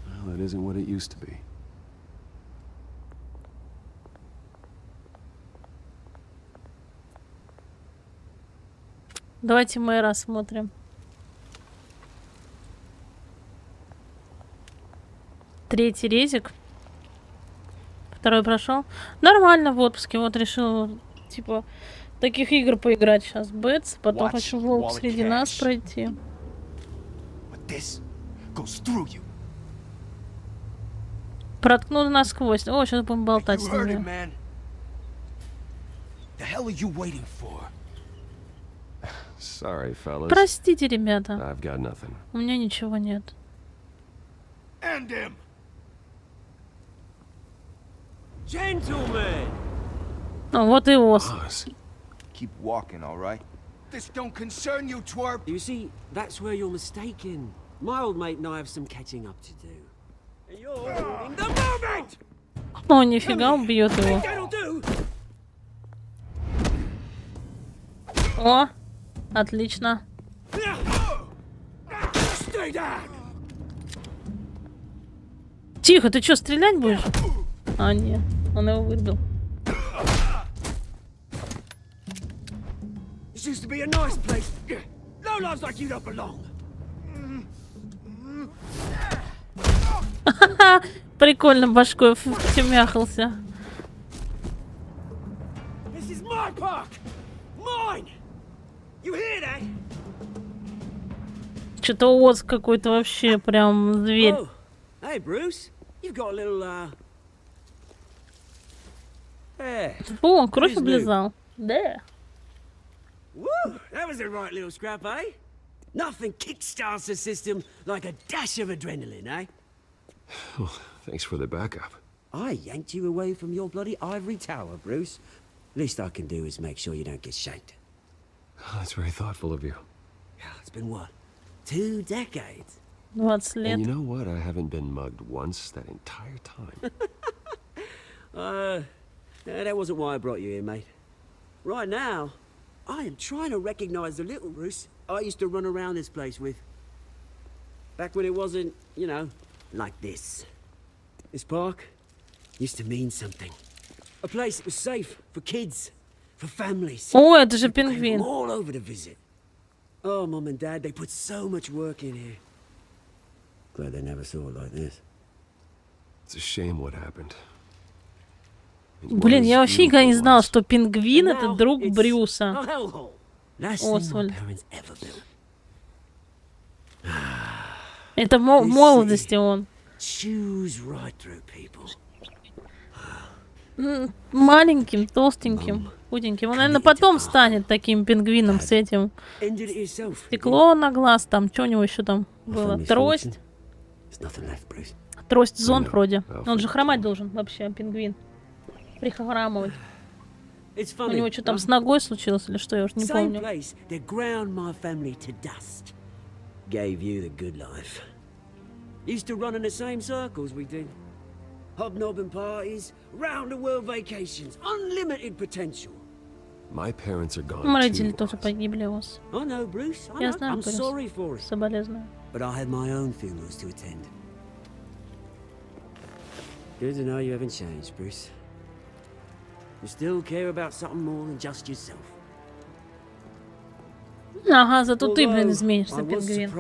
Well, that isn't what it used to be. Давайте мы рассмотрим. Третий резик. Второй прошел. Нормально в отпуске. Вот решил, типа, таких игр поиграть сейчас. Бэтс. Потом хочу волк среди нас пройти. Проткнул насквозь. О, сейчас будем болтать с ними. Sorry, fellas. Простите, ребята. I've got nothing. У меня ничего нет. Gentlemen. Ну, вот и Оз. Keep walking, all right? This don't concern you, twerp. You see, that's where you're mistaken. My old mate and I have some catching up to do. And you're ruining the moment. О, нифига, он бьет его. О, отлично. Тихо, ты что, стрелять будешь? А, нет, он его вырубил. This used to be a nice place. No lives like you don't belong. Прикольно башкой втемяхался. This is my park. Mine. You hear that? Что-то Оз какой-то вообще прям зверь. Oh, hey Bruce, you've got a little О, кровь облизал. Да. Woo, that was a right little scrap, eh? Nothing kickstarts the system like a dash of adrenaline, eh? Well, thanks for the backup. I yanked you away from your bloody ivory tower, Bruce. Least I can do is make sure you don't get shanked. Oh, that's very thoughtful of you. Yeah, it's been what? 2 decades? 20 лет. And you know what? I haven't been mugged once that entire time. That wasn't why I brought you here, mate. Right now, I am trying to recognize the little Bruce I used to run around this place with. Back when it wasn't, you know, like this. This park used to mean something. A place that was safe for kids, for families. О, это же пингвин. All over to visit. Oh, Mum and Dad, they put so much work in here. Glad they never saw it like this. It's a shame what happened. Блин, я вообще никогда не знала, что пингвин — это друг Брюса. Освальд. Это в молодости он. Маленьким, толстеньким, худеньким. Он, наверное, потом станет таким пингвином с этим. Стекло на глаз, там, что у него еще там было? Трость. Трость зонт вроде. Он же хромать должен вообще, пингвин. Прихрамывать. У него что там с ногой случилось или что, я уже не помню. Gave you the good life. Used to run in the same circles we did. Hobnobbing parties, round the world vacations, unlimited potential. My parents are gone. Родители тоже погибли у вас. I know, Bruce. I Я know. знаю, I'm sorry for it. Соболезную. But I had my own funerals to attend. Good to know you haven't changed, Bruce. You still care about something more than just yourself. Ага, зато ты, блин, изменишься, пингвин.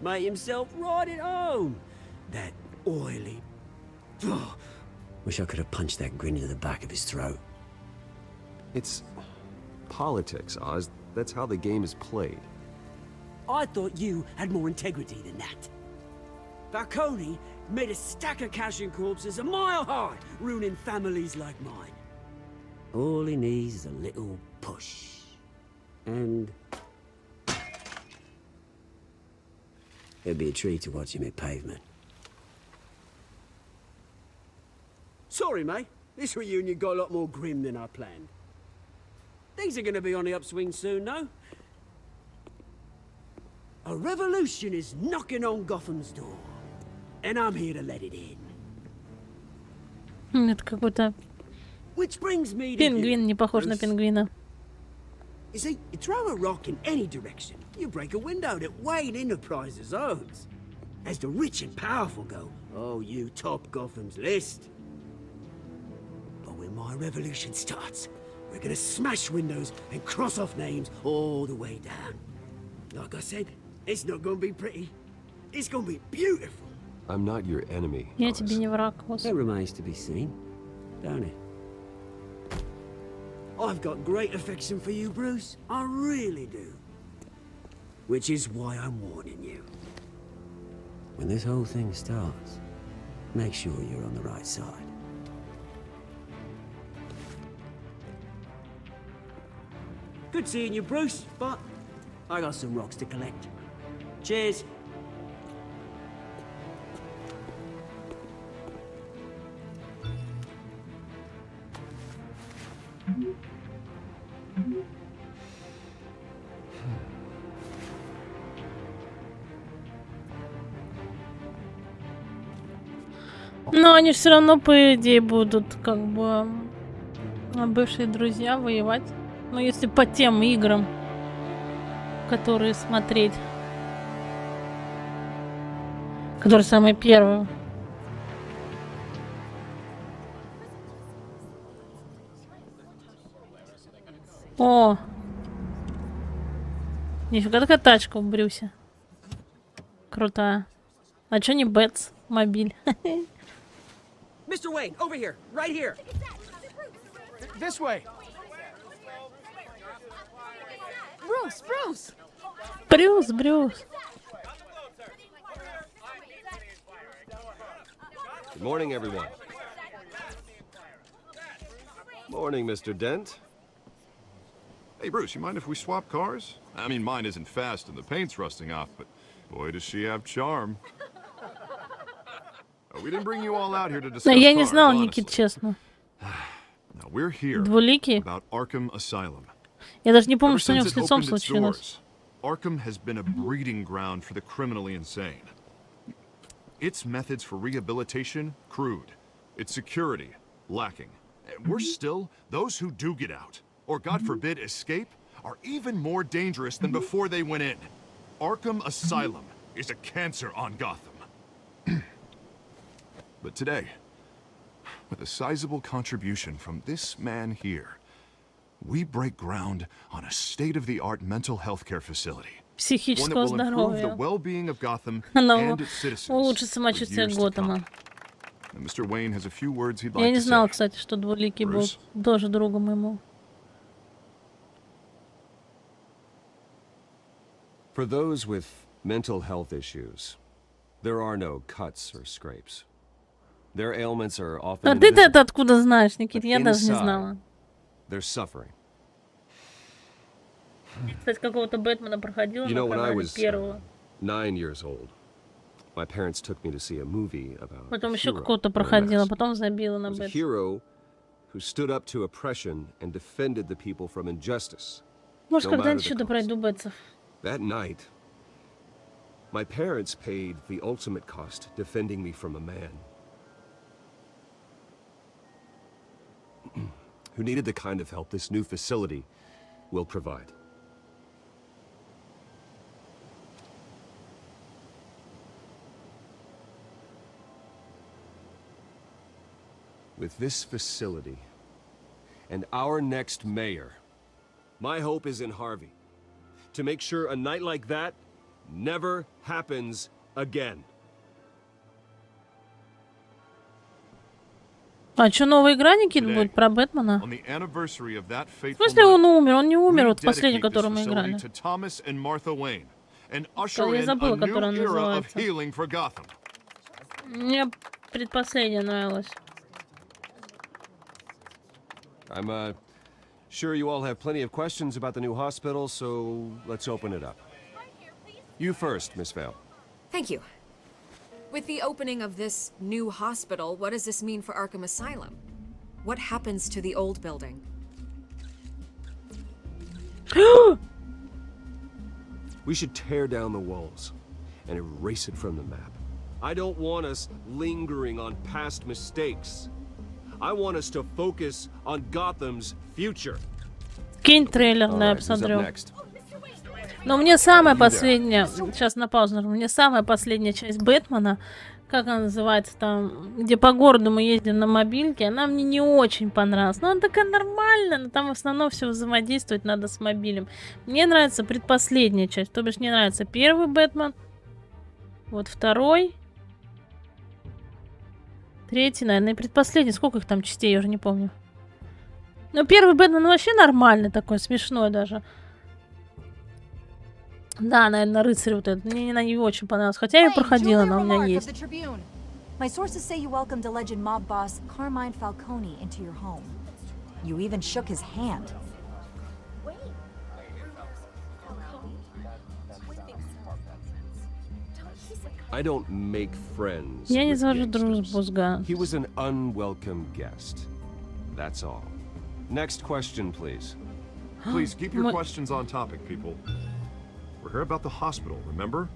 Made himself right at home. That oily. Wish I could have punched that grin into the back of his throat. It's politics, Oz. That's how the game is played. I thought you had more integrity than that. Falcone made a stack of cash and corpses a mile high, ruining families like mine. All he needs is a little push. And it'd be a treat to watch him hit pavement. Sorry, mate. This reunion got a lot more grim than I planned. Things are gonna be on the upswing soon, no? A revolution is knocking on Gotham's door. And I'm here to let it in. Это какой-то пингвин, не похож на пингвина. You see, you throw a rock in any direction, you break a window that Wayne Enterprises owns. As the rich and powerful go, oh, you top Gotham's list. But when my revolution starts, we're gonna smash windows and cross off names all the way down. Like I said, it's not gonna be pretty. It's gonna be beautiful. I'm not your enemy. Я тебе не враг, That remains to be seen, don't it? I've got great affection for you, Bruce. I really do. Which is why I'm warning you. When this whole thing starts, make sure you're on the right side. Good seeing you, Bruce, but I got some rocks to collect. Cheers. Но они все равно, по идее, будут как бы бывшие друзья воевать. Ну, если по тем играм, которые смотреть. Которые самые первые. О! Нифига такая тачка в Брюсе. Крутая. А чё не Бэтс мобиль? Mr. Wayne, over here, right here. This way. Bruce, Bruce. Брюс. Good morning, everyone. Morning, Mr. Dent. Hey, Bruce, you mind if we swap cars? I mean, mine isn't fast and the paint's rusting off, but boy, does she have charm. We didn't bring you all out here to discuss Я не cars, знал, honestly. Никит, честно. Now, we're here Двуликий. about Arkham Asylum. Я даже не помню, Ever что у него since с it лицом opened its случилось. doors, Arkham has been a breeding ground for the criminally insane. Its methods for rehabilitation, crude. Its security, lacking. And worse still, those who do get out, or God forbid escape, are even more dangerous than before they went in. Arkham Asylum is a cancer on Gotham. But today, with a sizable contribution from this man here, we break ground on a state-of-the-art mental health care facility. One that will improve the well-being of Gotham and its citizens for years to come. And Mr. Wayne has a few words he'd like to say. Я не знала, кстати, что Двуликий был тоже другом ему. For those with mental health issues, there are no cuts or scrapes. Their ailments are often А ты-то это откуда знаешь, Никит? Я даже не знала. They're suffering. Кстати, какого-то Бэтмена проходила на канале первого. 9 years old, my parents took me to see a movie about Потом еще какого-то проходила, потом забила на Бэтмена. Hero who stood up to oppression and defended the people from injustice. Может, когда-нибудь сюда пройду Бэтсов. That night, my parents paid the ultimate cost defending me from a man who needed the kind of help this new facility will provide. With this facility and our next mayor, my hope is in Harvey. To make sure a night like that never happens again. А что, новая игра, Никит, будет про Бэтмена? В смысле он умер? Он не умер, вот последний, который мы играли. Я забыла, который он называется. Мне предпоследняя нравилась. I'm sure you all have plenty of questions about the new hospital, so let's open it up. You first, Miss Vale. Thank you. With the opening of this new hospital, what does this mean for Arkham Asylum? What happens to the old building? We should tear down the walls and erase it from the map. I don't want us lingering on past mistakes. I want us to focus on Gotham's future. Кинь трейлер, да, я посмотрю. Но мне самая последняя, сейчас на паузу, мне самая последняя часть Бэтмена, как она называется там, где по городу мы ездим на мобильке, она мне не очень понравилась. Но она такая нормальная, но там в основном все взаимодействовать надо с мобилем. Мне нравится предпоследняя часть, то бишь мне нравится первый Бэтмен, вот второй, третий, наверное, и предпоследний. Сколько их там частей, я уже не помню. Но первый Бэтмен вообще нормальный такой, смешной даже. Да, наверное, рыцарь вот этот. Мне не очень понравилось. Хотя я проходила, но у меня есть. My sources say you welcomed alleged mob boss Carmine Falcone into your home. You even shook his hand. I don't make friends. Я не завожу дружбу с Ганом. He was an unwelcome guest. That's all. Next question, please. Please keep your questions on topic, people. We're here about the hospital, remember?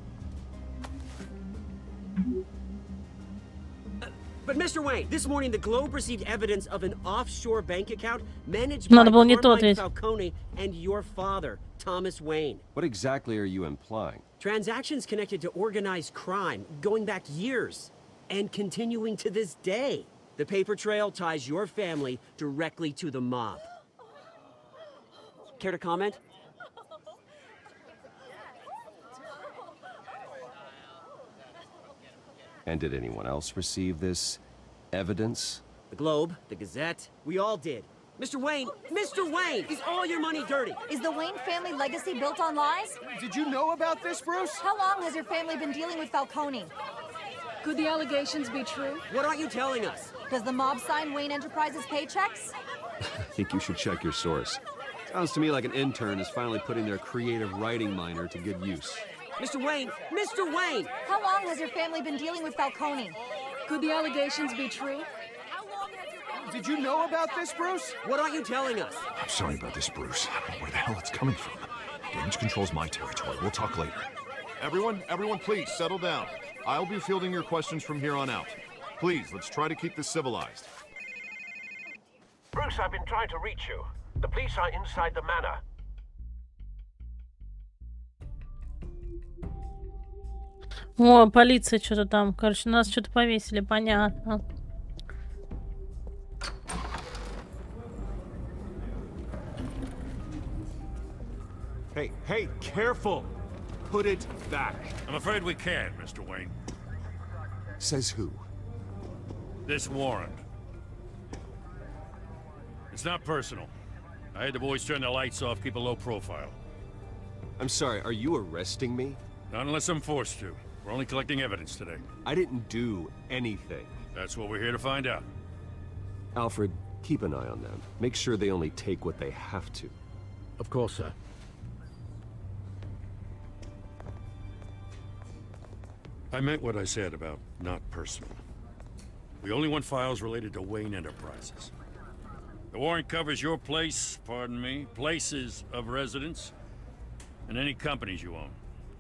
But Mr. Wayne, this morning the Globe received evidence of an offshore bank account managed by Carmine Falcone and your father, Thomas Wayne. What exactly are you implying? Transactions connected to organized crime, going back years, and continuing to this day. The paper trail ties your family directly to the mob. Care to comment? And did anyone else receive this evidence? The Globe, the Gazette, we all did. Mr. Wayne, is all your money dirty? Is the Wayne family legacy built on lies? Did you know about this, Bruce? How long has your family been dealing with Falcone? Could the allegations be true? What aren't you telling us? Does the mob sign Wayne Enterprises paychecks? I think you should check your source. Sounds to me like an intern is finally putting their creative writing minor to good use. Mr. Wayne! How long has your family been dealing with Falcone? Could the allegations be true? Did you know about this, Bruce? What aren't you telling us? I'm sorry about this, Bruce. I don't know where the hell it's coming from. Damage control's my territory. We'll talk later. Everyone, please, settle down. I'll be fielding your questions from here on out. Please, let's try to keep this civilized. Bruce, I've been trying to reach you. The police are inside the manor. О, полиция что-то там. Короче, нас что-то повесили, понятно. Hey, careful! Put it back. I'm afraid we can't, Mr. Wayne. Says who? This warrant. It's not personal. I had the boys turn the lights off, keep a low profile. I'm sorry, are you arresting me? Not unless I'm forced to. We're only collecting evidence today. I didn't do anything. That's what we're here to find out. Alfred, keep an eye on them. Make sure they only take what they have to. Of course, sir. I meant what I said about not personal. We only want files related to Wayne Enterprises. The warrant covers your place, pardon me, places of residence, and any companies you own.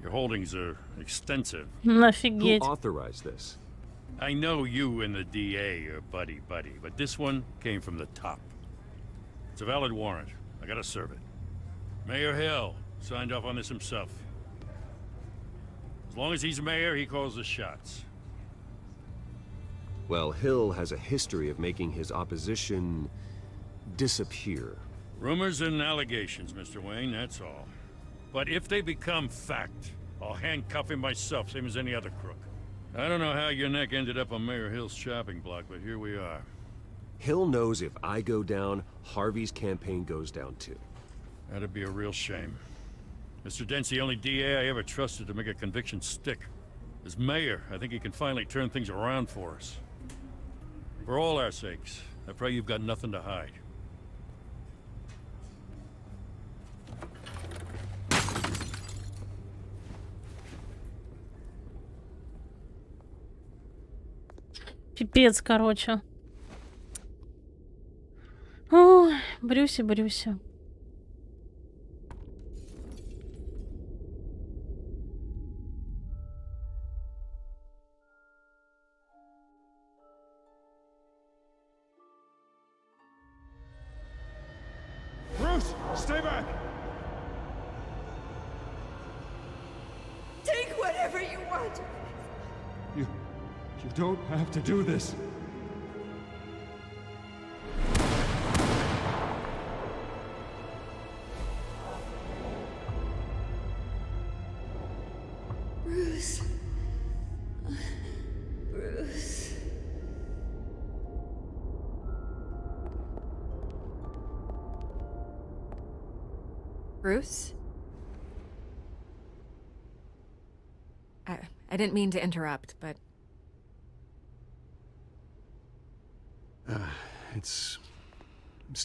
Your holdings are extensive. Офигеть. Who authorized this? I know you and the DA are buddy-buddy, but this one came from the top. It's a valid warrant. I gotta serve it. Mayor Hill signed off on this himself. As long as he's mayor, he calls the shots. Well, Hill has a history of making his opposition disappear. Rumors and allegations, Mr. Wayne, that's all. But if they become fact, I'll handcuff him myself, same as any other crook. I don't know how your neck ended up on Mayor Hill's chopping block, but here we are. Hill knows if I go down, Harvey's campaign goes down too. That'd be a real shame. Mr. Dent's the only DA I ever trusted to make a conviction stick. As mayor, I think he can finally turn things around for us. For all our sakes, I pray you've got nothing to hide. Пипец, короче. Ой, Брюся. Bruce, stay back! Take whatever you want. You don't have to do this. Bruce. Bruce. Bruce? I didn't mean to interrupt, but... It's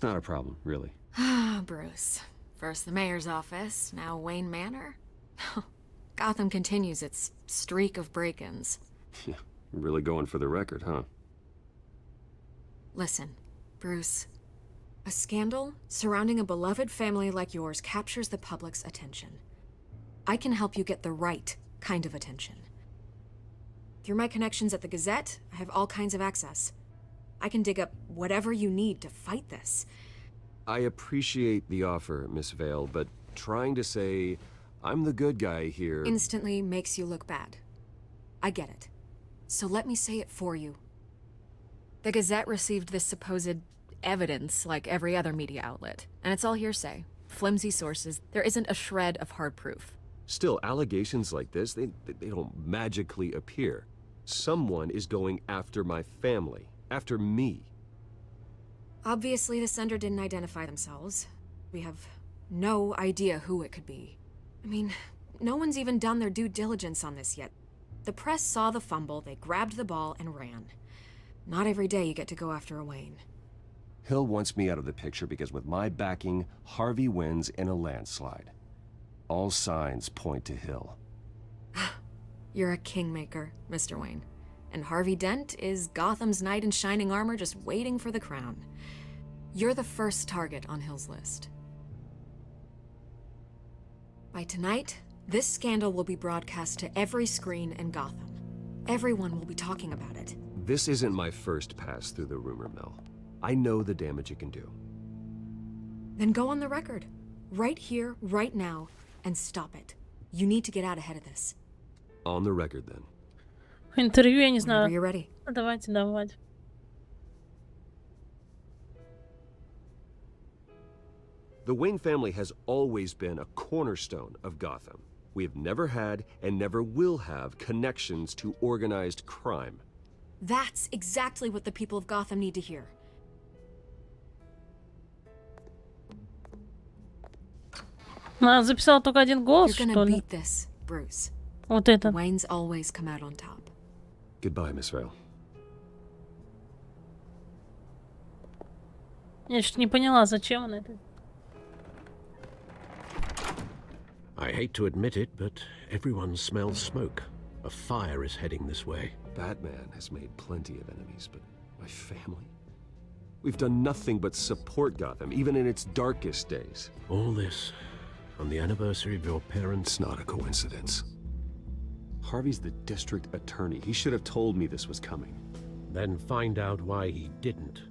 not a problem, really. Ah, Bruce. First the mayor's office, now Wayne Manor. Gotham continues its streak of break-ins. Yeah, really going for the record, huh? Listen, Bruce. A scandal surrounding a beloved family like yours captures the public's attention. I can help you get the right kind of attention. Through my connections at the Gazette, I have all kinds of access. I can dig up whatever you need to fight this. I appreciate the offer, Miss Vale, but trying to say I'm the good guy here... Instantly makes you look bad. I get it. So let me say it for you. The Gazette received this supposed evidence like every other media outlet, and it's all hearsay. Flimsy sources. There isn't a shred of hard proof. Still, allegations like this, they don't magically appear. Someone is going after my family. After me. Obviously, the sender didn't identify themselves. We have no idea who it could be. I mean, no one's even done their due diligence on this yet. The press saw the fumble, they grabbed the ball and ran. Not every day you get to go after a Wayne. Hill wants me out of the picture because with my backing, Harvey wins in a landslide. All signs point to Hill. You're a kingmaker, Mr. Wayne. And Harvey Dent is Gotham's knight in shining armor just waiting for the crown. You're the first target on Hill's list. By tonight, this scandal will be broadcast to every screen in Gotham. Everyone will be talking about it. This isn't my first pass through the rumor mill. I know the damage it can do. Then go on the record. Right here, right now, and stop it. You need to get out ahead of this. On the record, then. Интервью, я не знаю. You're ready. Давайте, давайте. The Wayne family has always been a cornerstone of Gotham. We have never had and never will have connections to organized crime. That's exactly what the people of Gotham need to hear. Она записала только один голос, You're что gonna ли? beat this, Bruce. Вот это. Wayne's always come out on top. Goodbye, Miss Vale. Я что-то не поняла, зачем она это. I hate to admit it, but everyone smells smoke. A fire is heading this way. Batman has made plenty of enemies, but my family? We've done nothing but support Gotham, even in its darkest days. All this on the anniversary of your parents' It's not a coincidence. Harvey's the district attorney. He should have told me this was coming. Then find out why he didn't.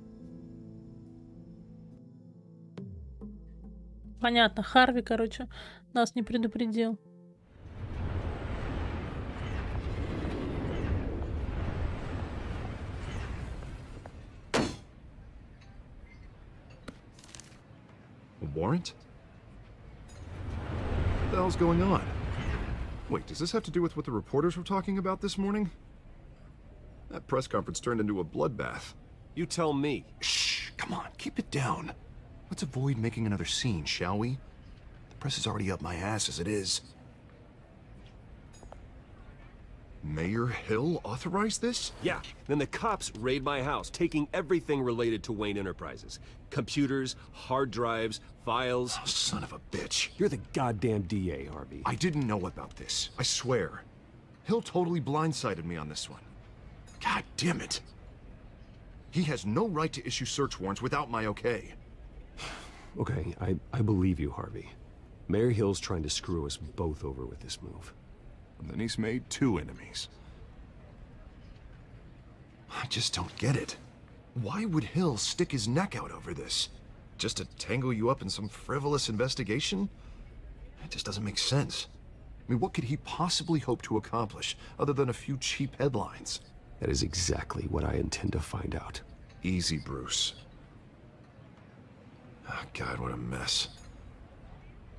Понятно, Харви, короче, нас не предупредил. A warrant? What the hell's going on? Wait, does this have to do with what the reporters were talking about this morning? That press conference turned into a bloodbath. You tell me. Shh, come on, keep it down. Let's avoid making another scene, shall we? The press is already up my ass as it is. Mayor Hill authorized this? Yeah, then the cops raid my house, taking everything related to Wayne Enterprises. Computers, hard drives, files. Oh, son of a bitch. You're the goddamn DA, Harvey. I didn't know about this, I swear. Hill totally blindsided me on this one. God damn it. He has no right to issue search warrants without my okay. Okay, I believe you, Harvey. Mayor Hill's trying to screw us both over with this move. And then he's made two enemies. I just don't get it. Why would Hill stick his neck out over this? Just to tangle you up in some frivolous investigation? It just doesn't make sense. I mean, what could he possibly hope to accomplish other than a few cheap headlines? That is exactly what I intend to find out. Easy, Bruce. Oh, God, what a mess.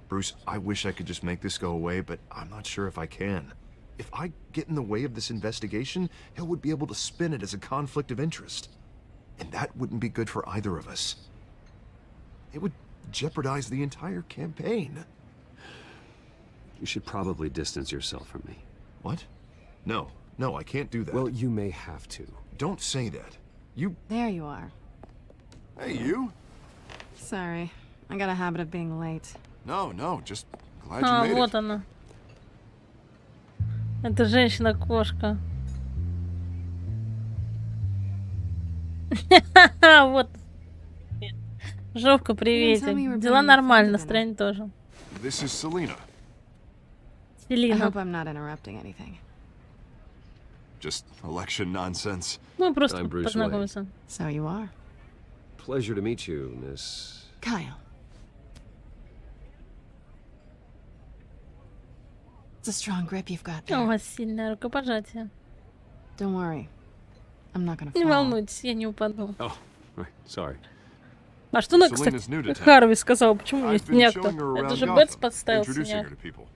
Bruce, I wish I could just make this go away, but I'm not sure if I can. If I get in the way of this investigation, Hill would be able to spin it as a conflict of interest. And that wouldn't be good for either of us. It would jeopardize the entire campaign. You should probably distance yourself from me. What? No, I can't do that. Well, you may have to. Don't say that. You... There you are. Hey, you? Sorry, I got a habit of being late. No, just glad you made вот it. она. Это женщина-кошка. Вот. Жовка, приветик. Дела нормально, настроение тоже. This is Selena. I Селина. hope I'm not interrupting anything. Just election nonsense. Ну, просто I'm Bruce познакомиться. So you are. Pleasure to meet you, Miss... Kyle. It's a strong grip you've got У there. вас сильное рукопожатие. Don't worry. I'm not gonna Не fall. волнуйтесь, я не упаду. Oh, right, sorry. А что она, Selena's new to кстати, town. Харви сказал, почему у меня I've been синяк-то? showing her Это around же Gotham, Бэтс подставил introducing her синяк. to people.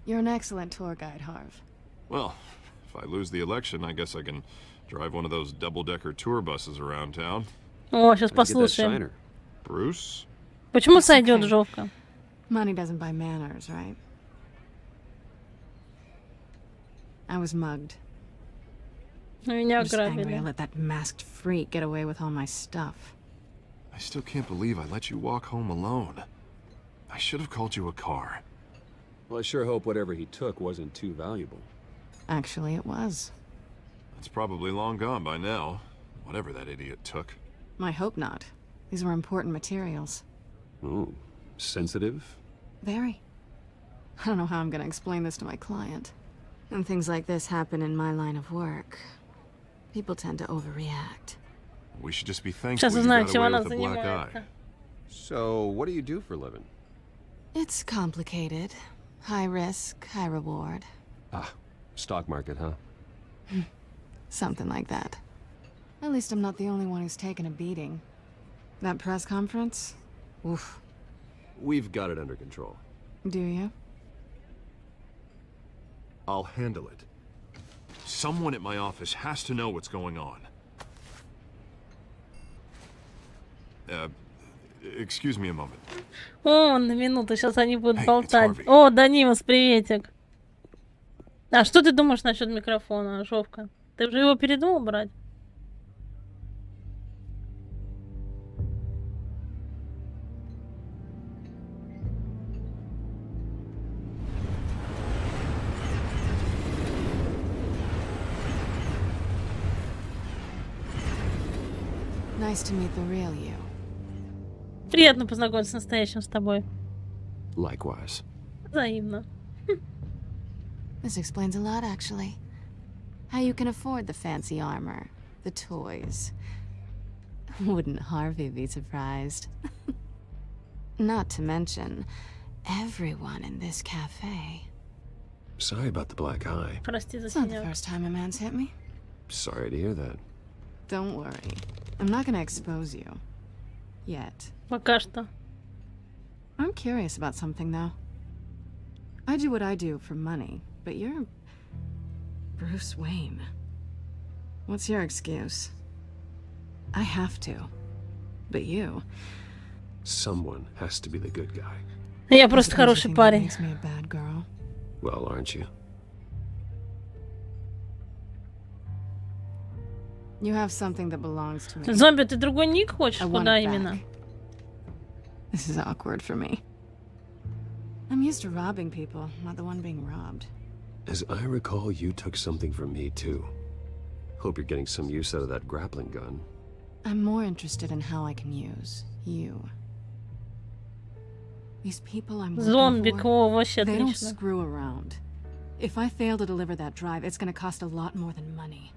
You're an excellent tour guide, Harv. Well, if I lose the election, I guess I can drive one of those double-decker tour buses around town. О, сейчас How'd you get that послушаем. shiner? Bruce? Почему It's сойдет okay. Жовка? Money doesn't buy manners, right? I was mugged. Меня I'm just angry I ограбили. let that masked freak get away with all my stuff. I still can't believe I let you walk home alone. I should have called you a car. Well, I sure hope whatever he took wasn't too valuable. Actually, it was. It's probably long gone by now, whatever that idiot took. I hope not. These were important materials. Oh, sensitive? Very. I don't know how I'm gonna explain this to my client. When things like this happen in my line of work, people tend to overreact. We should just be thankful Сейчас you узнаем, got чем away она with a black занимается. eye. So, what do you do for a living? It's complicated. High risk, high reward. Ah, stock market, huh? Something like that. At least I'm not the only one who's taken a beating. That press conference? Oof. We've got it under control. Do you? I'll handle it. Someone at my office has to know what's going on. Excuse me a moment. О, на минуту, сейчас они будут болтать. О, Данимас, приветик. А что ты думаешь насчет микрофона, Жовка? Ты уже его передумал брать? Nice to meet the real you. Приятно познакомиться с настоящим с тобой. Likewise. Взаимно. This explains a lot, actually. How you can afford the fancy armor, the toys. Wouldn't Harvey be surprised? Not to mention, everyone in this cafe. Sorry about the black eye. Прости за It's not the синяк. first time a man's hit me. Sorry to hear that. Don't worry. I'm not gonna expose you. Yet. Пока что. I'm curious about something, though. I do what I do for money, but you're Bruce Wayne. What's your excuse? I have to. But you... Someone has to be the good guy. Я просто хороший парень. Makes me a bad girl. Well, aren't you? You have something that belongs to me. Зомби, ты другой ник хочешь? I want Куда it именно? back. This is awkward for me. I'm used to robbing people, not the one being robbed. As I recall, you took something from me, too. Hope you're getting some use out of that grappling gun. I'm more interested in how I can use you. These people I'm Зомбик, working о, for, вообще they don't отлично. screw around. If I fail to deliver that drive, it's gonna cost a lot more than money.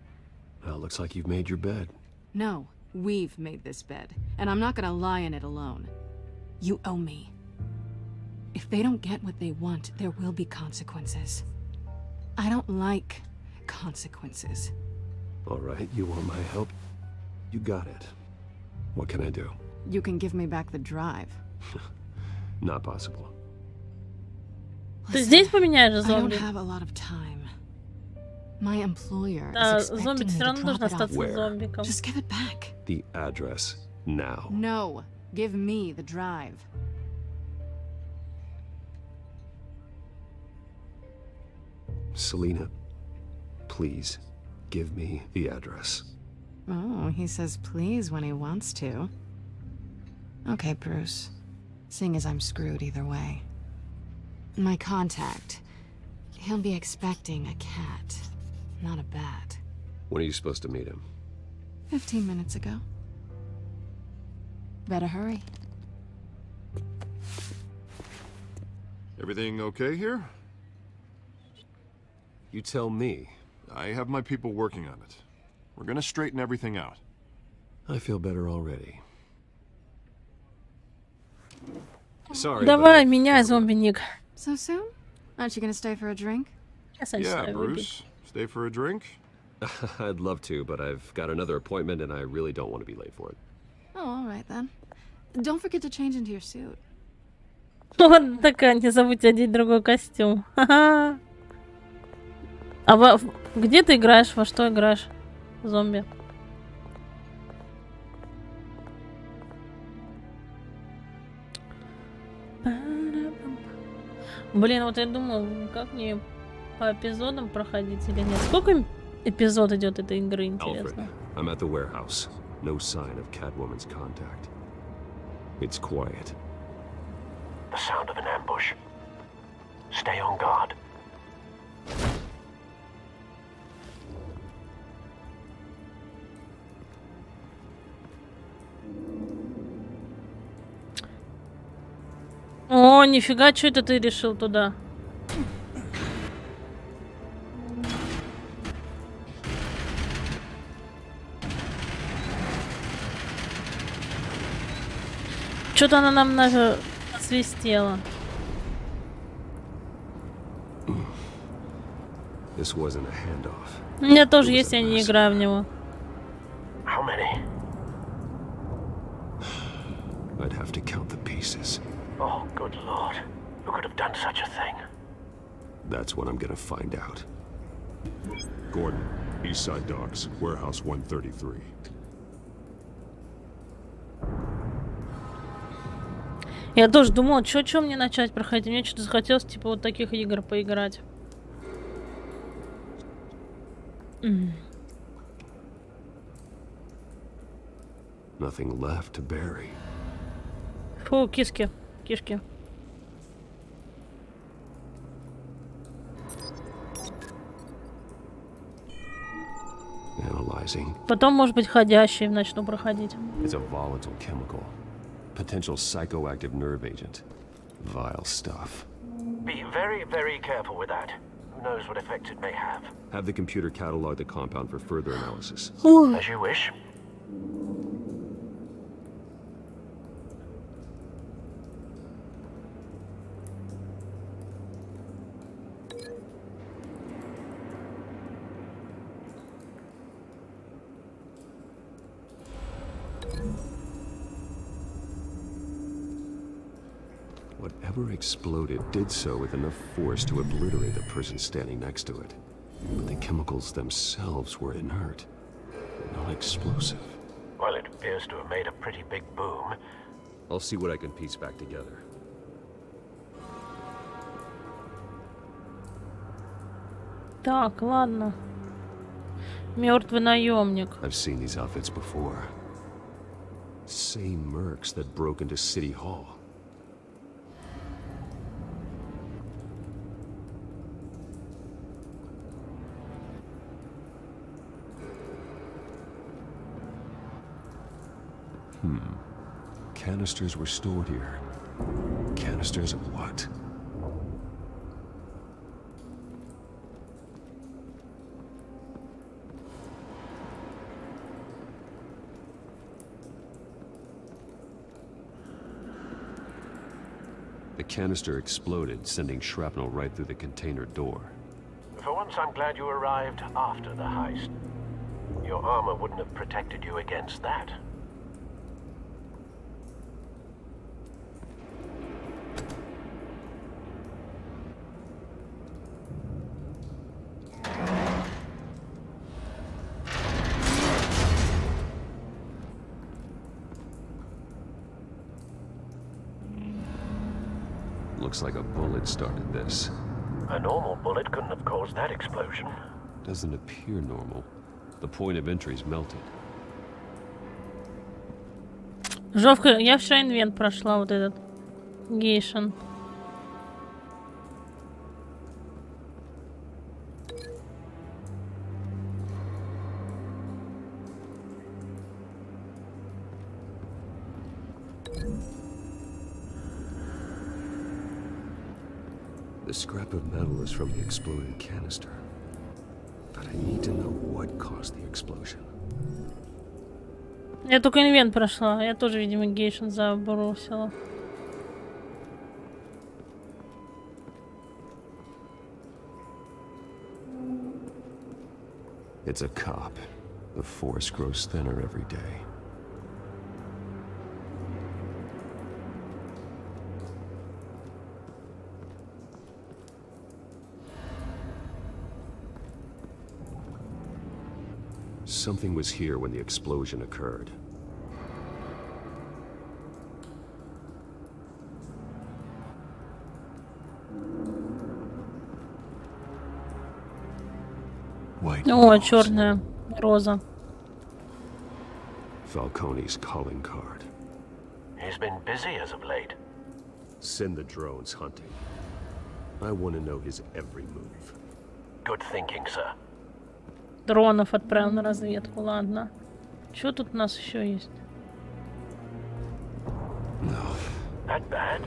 Well, looks like you've made your bed. No, we've made this bed, and I'm not gonna lie in it alone. You owe me. If they don't get what they want, there will be consequences. I don't like consequences. All right, you want my help? You got it. What can I do? You can give me back the drive. Not possible. Ты здесь поменяешь I don't зомби? have a lot of time. My employer Да, is зомби, expecting ты me все to равно drop должна it off. остаться Where? зомбиком. Just give it back. The address, now. No, give me the drive. Selena, please, give me the address. Oh, he says please when he wants to. Okay, Bruce. Seeing as I'm screwed either way. My contact. He'll be expecting a cat, not a bat. When are you supposed to meet him? 15 minutes ago. Better hurry. Everything okay here? You tell me. I have my people working on it. We're gonna straighten everything out. I feel better already. Sorry. Давай, меняй зомби-ник. So soon? Aren't you gonna stay for a drink? Сейчас я Yeah, начинаю Bruce. выпить. Stay for a drink? I'd love to, but I've got another appointment and I really don't want to be late for it. Oh, all right then. Don't forget to change into your suit. Вот такая, не забудьте одеть другой костюм. Ха-ха. А где ты играешь? Во что играешь? Зомби. Блин, вот я думаю, как мне по эпизодам проходить или нет. Сколько эпизод идет этой игры, Alfred, интересно? I'm at the warehouse. No sign of Catwoman's contact. It's quiet. The sound of an ambush. Stay on guard. О, нифига, что это ты решил туда? что-то она нам насвистела. This wasn't a handoff. У меня тоже есть, я не играю в него. How many? I'd have to count the pieces. Oh, good lord. Who could have done such a thing? That's what I'm gonna find out. Gordon, Eastside Docks, Warehouse 133. Я тоже думала, что мне начать проходить. Мне что-то захотелось, типа, вот таких игр поиграть. Nothing left to bury. Фу, кишки. Analyzing. Потом, может быть, ходящие начну проходить. It's a volatile chemical. Potential psychoactive nerve agent. Vile stuff. Be very, very careful with that. Who knows what effect it may have? Have the computer catalog the compound for further analysis. As you wish. Whatever exploded did so with enough force to obliterate the person standing next to it. But the chemicals themselves were inert, not explosive. Well, it appears to have made a pretty big boom. I'll see what I can piece back together. Так, ладно. Мертвый наемник. I've seen these outfits before. Same mercs that broke into City Hall. Canisters were stored here. Canisters of what? The canister exploded, sending shrapnel right through the container door. For once, I'm glad you arrived after the heist. Your armor wouldn't have protected you against that. Looks like a bullet started this. A normal bullet couldn't have caused that explosion. Doesn't appear normal. The point of entry's melted. Жовка, я вчера инвент прошла, вот этот. Гейшен. The scrap of metal is from the exploded canister. But I need to know what caused the explosion. Я только инвент прошла. Я тоже, видимо, гейшен забросила. It's a cop. The force grows thinner every day. Something was here when the explosion occurred. White О, черная роза. Falcone's calling card. He's been busy as of late. Send the drones hunting. I want to know his every move. Good thinking, sir. Дронов отправил на разведку, ладно. Что тут у нас еще есть? That bad?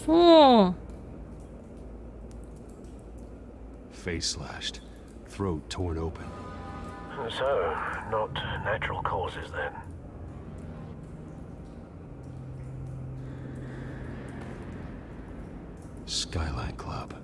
Фу! Face slashed. Throat torn open. So, not natural causes then. Skyline Club.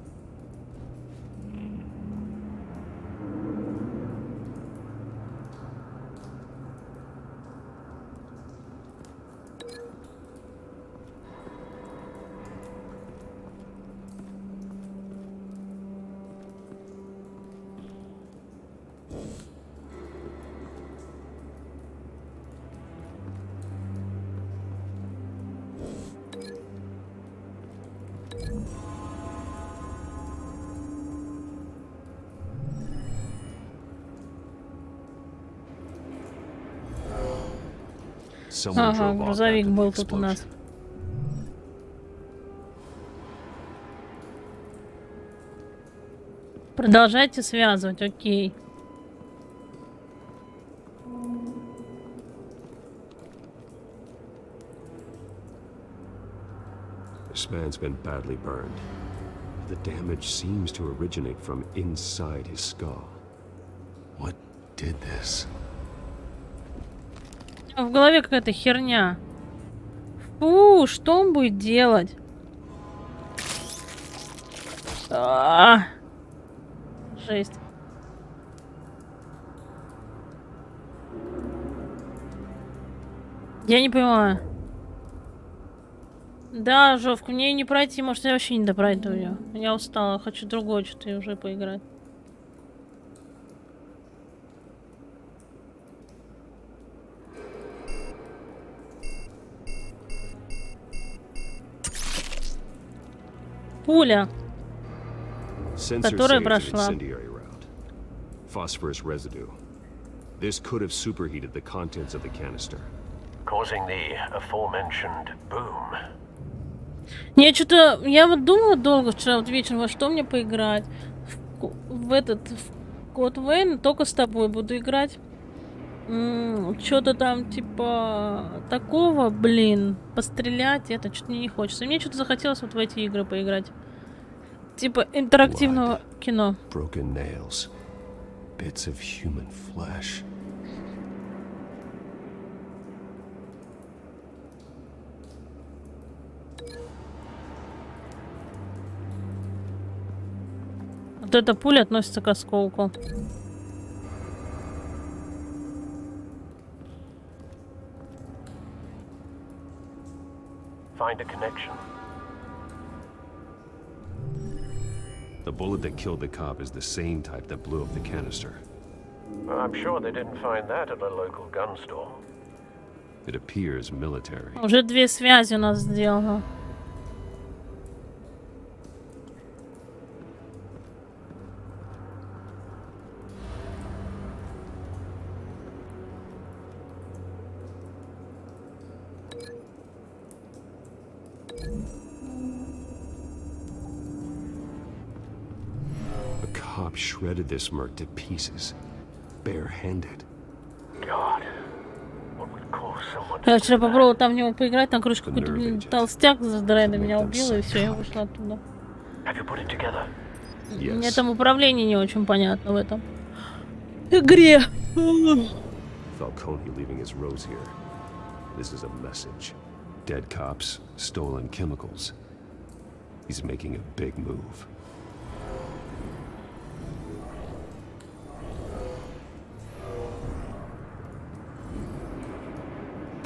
Ага, грузовик был тут у нас. Продолжайте связывать, окей. This man's been badly burned. The damage seems to originate from inside his skull. What did this? В голове какая-то херня. Фу, что он будет делать? Жесть. Я не понимаю. Да, Жовка, мне не пройти, может, я вообще не допройду ее. Я устала, хочу другое что-то уже поиграть. Пуля, которая прошла. Phosphorus residue. This could have superheated the contents of the canister, causing the aforementioned boom. Я что-то, я вот думала долго вчера вот вечером, во что мне поиграть. В этот Код Вейн только с тобой буду играть. Что-то там типа такого, блин, пострелять, это что-то мне не хочется. Мне что-то захотелось вот в эти игры поиграть. Типа интерактивного кино. Broken nails, bits of human flesh. Вот эта пуля относится к осколку. Find a connection. The bullet that killed the cop is the same type that blew up the canister. I'm sure they didn't find that at a local gun store. It appears military. Уже две связи у нас сделано. Shredded this merc to pieces, barehanded. God, what would cause someone? Я вчера попробовала там в него поиграть, там, короче, какой-то, блин, толстяк за драйда меня убил, и все, я вышла оттуда. Мне там управление не очень понятно в этом игре. Falcone leaving his rose here. This is a message. Dead cops, stolen chemicals. He's making a big move.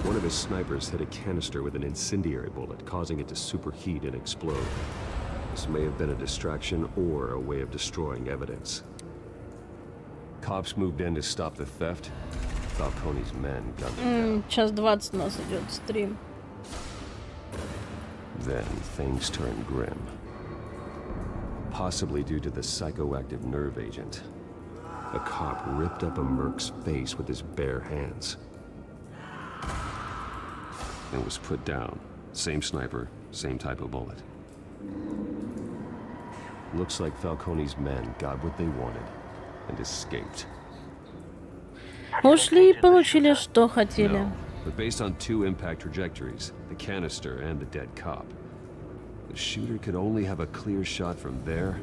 One of his snipers hit a canister with an incendiary bullet, causing it to superheat and explode. This may have been a distraction or a way of destroying evidence. Cops moved in to stop the theft. Falcone's men gunned him down. Час 20 у нас идет стрим. Then things turned grim. Possibly due to the psychoactive nerve agent. A cop ripped up a merc's face with his bare hands. And was put down. Same sniper, same type of bullet. Looks like Falcone's men got what they wanted and escaped. Ушли и получили, что хотели. No, but based on two impact trajectories, the canister and the dead cop, the shooter could only have a clear shot from there,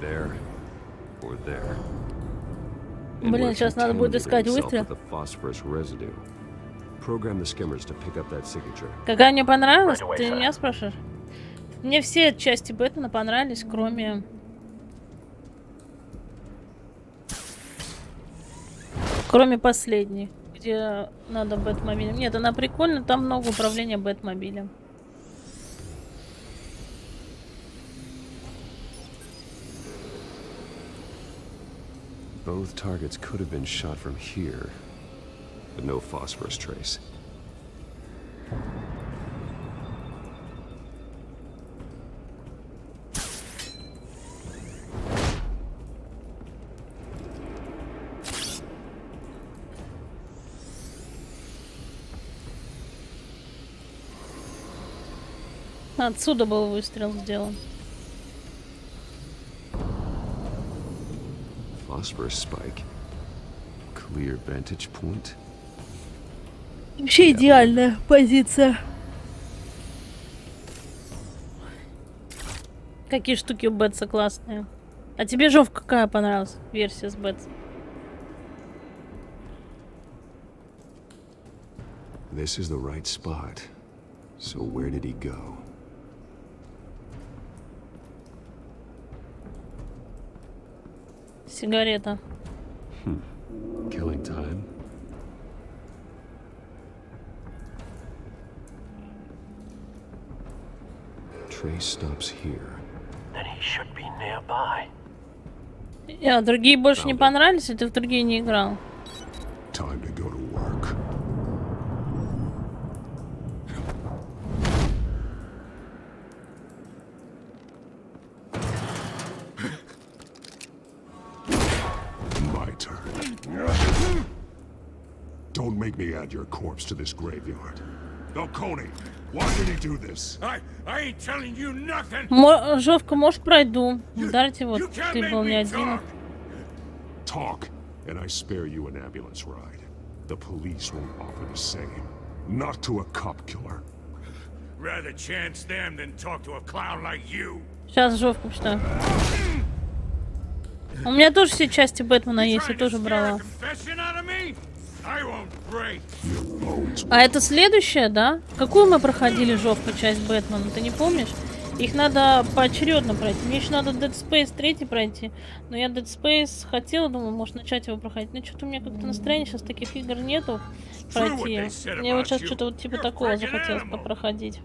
there, or there. Блин, сейчас надо будет искать выстрел. Program the skimmers to pick up that signature. Какая мне понравилась? Ты меня спрашиваешь? Мне все части Бэтмена понравились, кроме... Кроме последней, где надо Бэтмобилем. Нет, она прикольная, там много управления Бэтмобилем. Both targets could have been shot from here, but no phosphorus trace. Отсюда был выстрел сделан. Phosphorus spike. Clear vantage point. Вообще идеальная позиция. Какие штуки у Бэтса классные. А тебе, Жов, какая понравилась версия с Бэтсом? This is the right spot. So where did he go? Сигарета. Killing time. Trace stops here. Then he should be nearby. А другие больше не понравились, и ты в другие не играл? Time to go to work. Don't make me add your corpse to this graveyard. Falcone, why did he do this? I ain't telling you nothing. Жовка, может, пройду. Ударьте вот, ты был не один. Talk, and I spare you an ambulance ride. The police won't offer the same. Not to a cop killer. Rather chance them than talk to a clown like you. Сейчас Жовку читаю. У меня тоже все части Бэтмена есть, я тоже брала. А это следующая, да? Какую мы проходили, Жовка, часть Бэтмена? Ты не помнишь? Их надо поочередно пройти. Мне еще надо Dead Space 3 пройти. Но я Dead Space хотела, думаю, может начать его проходить. Но что-то у меня как-то настроения сейчас таких игр нету пройти. Мне вот сейчас что-то вот типа такого захотелось попроходить.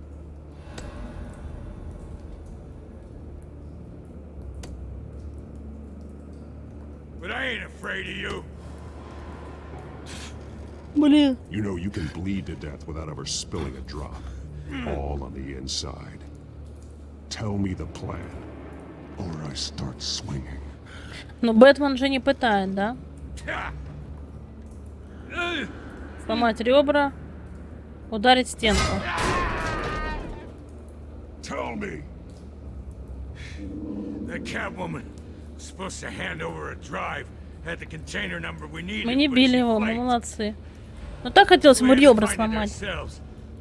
But I ain't afraid of you. Блин. You know you can bleed to death without ever spilling a drop. All on the inside. Tell me the plan, or I start swinging. Ну, Бэтмен же не пытает, да? Сломать ребра, ударить стенку. Tell me. The Catwoman was supposed to hand over a drive. Had the container number we needed. Мы не били его, мы молодцы. Ну так хотелось ему ребра сломать.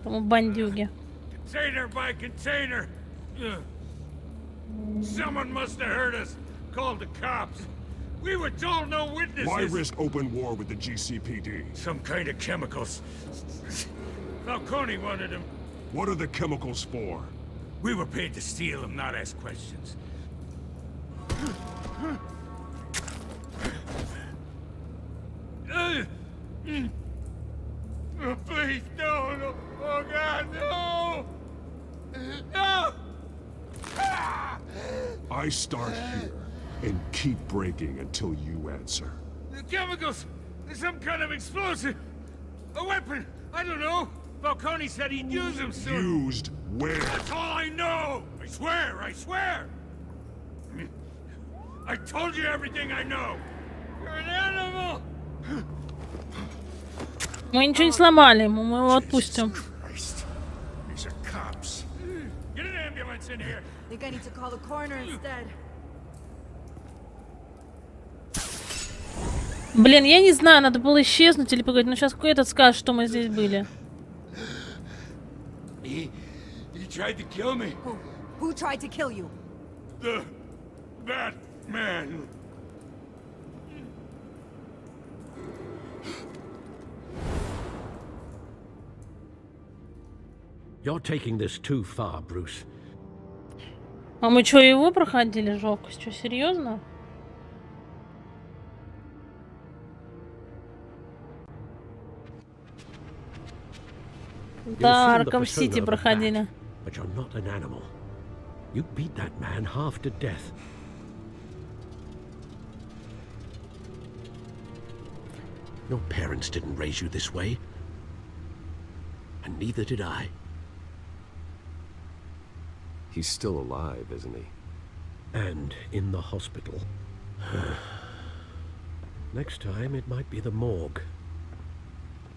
Тому бандюге. Container by container. Someone must have heard us. Called the cops. We were told no witnesses. Why risk open war with the GCPD? Some kind of chemicals. Falcone wanted them. What are the chemicals for? We were paid to steal them, not ask questions. Oh, please, no, no. Oh, God, no! No! I start here and keep breaking until you answer. The chemicals! There's some kind of explosive! A weapon! I don't know! Falcone said he'd use them soon. Used where? That's all I know! I swear, I swear! I told you everything I know! You're an animal! Мы ничего не сломали ему, мы его отпустим. These are cops. Get an ambulance in here! I think I need to call the coroner instead. Блин, я не знаю, надо было исчезнуть или поговорить, но сейчас какой этот скажет, что мы здесь были. He tried to kill me. Who tried to kill you? The Batman. You're taking this too far, Bruce. А мы что, его проходили жёлкость? Что, серьезно? Да, Арком Сити проходили. But you're not an animal. You beat that man half to death. Your parents didn't raise you this way. And neither did I. He's still alive, isn't he? And in the hospital. Next time, it might be the morgue.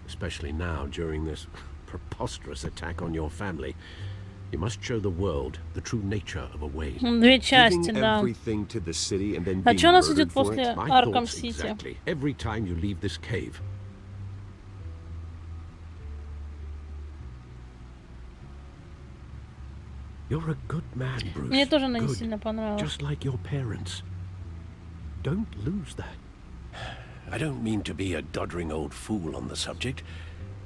Especially now, during this preposterous attack on your family. You must show the world the true nature of a Wayne. Две части, Giving да. everything to the city and then А being что у нас murdered идет for после it? My Арком thoughts Сити? exactly. Every time you leave this cave. You're a good man, Bruce. Мне тоже она не Good. сильно понравилась. Just like your parents. Don't lose that. I don't mean to be a doddering old fool on the subject,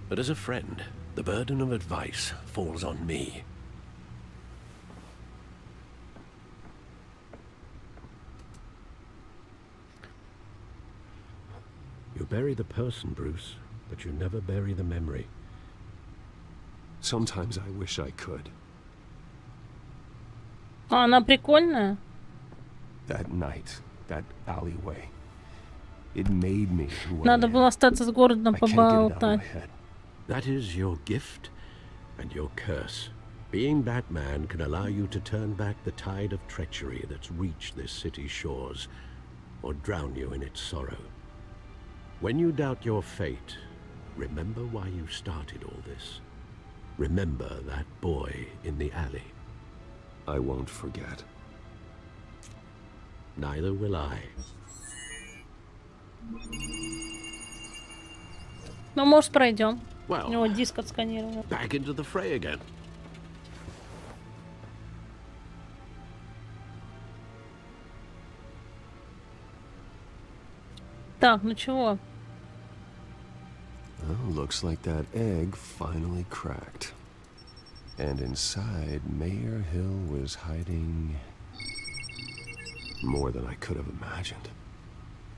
but as a friend, the burden of advice falls on me. You bury the person, Bruce, but you never bury the memory. Sometimes I wish I could. А она прикольная. That night, that alleyway, it made me who I Надо am. было остаться с городом I can't get it out of my поболтать. head. That is your gift and your curse. Being Batman can allow you to turn back the tide of treachery that's reached this city's shores, or drown you in its sorrow. When you doubt your fate, remember why you started all this. Remember that boy in the alley. I won't forget. Neither will I. Ну, может, пройдем. Well, У него диск отсканировал. back into the fray again. Так, ну чего? Well, looks like that egg finally cracked. And inside, Mayor Hill was hiding more than I could have imagined.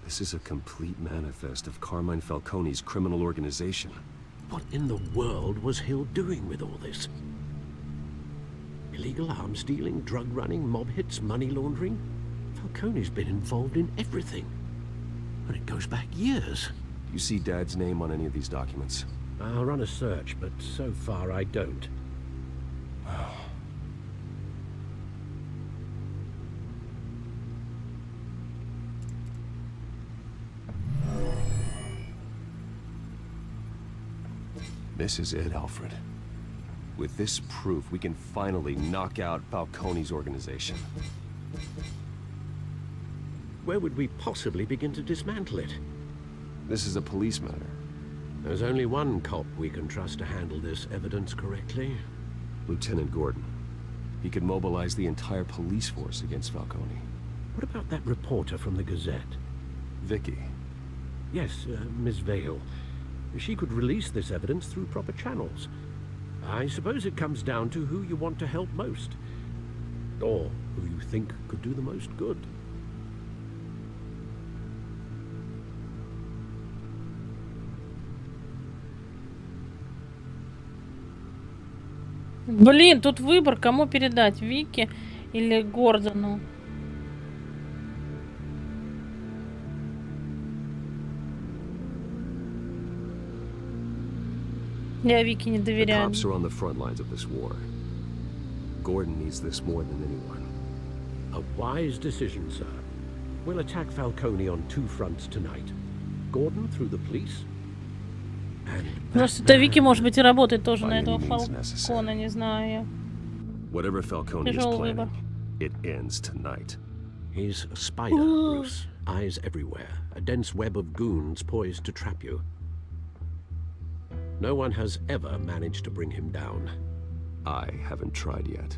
This is a complete manifest of Carmine Falcone's criminal organization. What in the world was Hill doing with all this? Illegal arms dealing, drug running, mob hits, money laundering? Falcone's been involved in everything. And it goes back years. Do you see Dad's name on any of these documents? I'll run a search, but so far I don't. This is it, Alfred. With this proof, we can finally knock out Falcone's organization. Where would we possibly begin to dismantle it? This is a police matter. There's only one cop we can trust to handle this evidence correctly. Lieutenant Gordon. He could mobilize the entire police force against Falcone. What about that reporter from the Gazette? Vicky. Yes, Miss Vale. She could release this evidence through proper channels. I suppose it comes down to who you want to help most. Or who you think could do the most good. Блин, тут выбор, кому передать, Вике или Гордону. Я Вике не The доверяю. cops are on the front lines of this war. Gordon needs this more than anyone. A wise decision, sir. We'll attack Falcone on two fronts tonight. Gordon through the police. Просто это Вики, может быть, и работает тоже By на этого any means Фалкона, не знаю я. Whatever Falcone is Тяжелый выбор. planning, it ends tonight. He's a spider, Bruce. Eyes everywhere. A dense web of goons poised to trap you. No one has ever managed to bring him down. I haven't tried yet.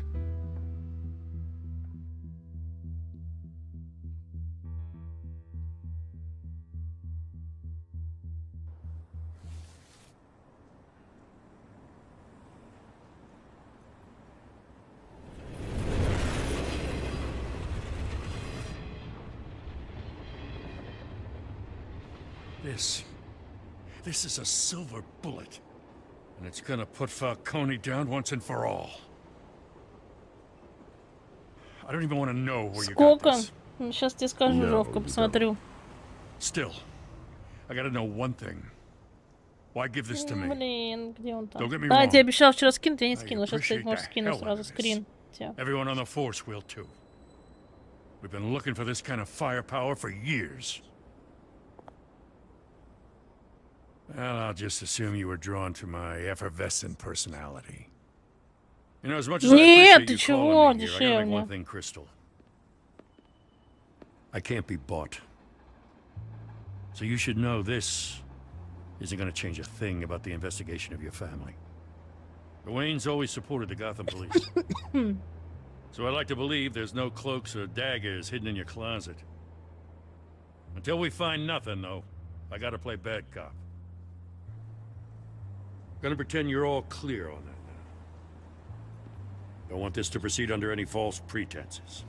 This is a silver bullet. And it's gonna put Falcone down once and for all. I don't even want to know where you got Сколько? this. Сейчас тебе скажу, Жовка, посмотрю. Still, I gotta know one thing. Why give this to me? Блин, где он там? Don't get me А, я wrong. тебе обещал вчера скинуть, я не I скинул. Сейчас ты appreciate можешь the скинуть hell сразу out of скрин. this. Everyone on the force will too. We've been looking for this kind of firepower for years. Well, I'll just assume you were drawn to my effervescent personality. You know, as much as I Нет, appreciate ты you чего, calling me here, I gotta make дешевле. one thing crystal. I can't be bought. So you should know this isn't gonna change a thing about the investigation of your family. The Waynes always supported the Gotham police. So I like to believe there's no cloaks or daggers hidden in your closet. Until we find nothing, though, I gotta play bad cop. Gonna pretend you're all clear on that now. Don't want this to proceed under any false pretenses.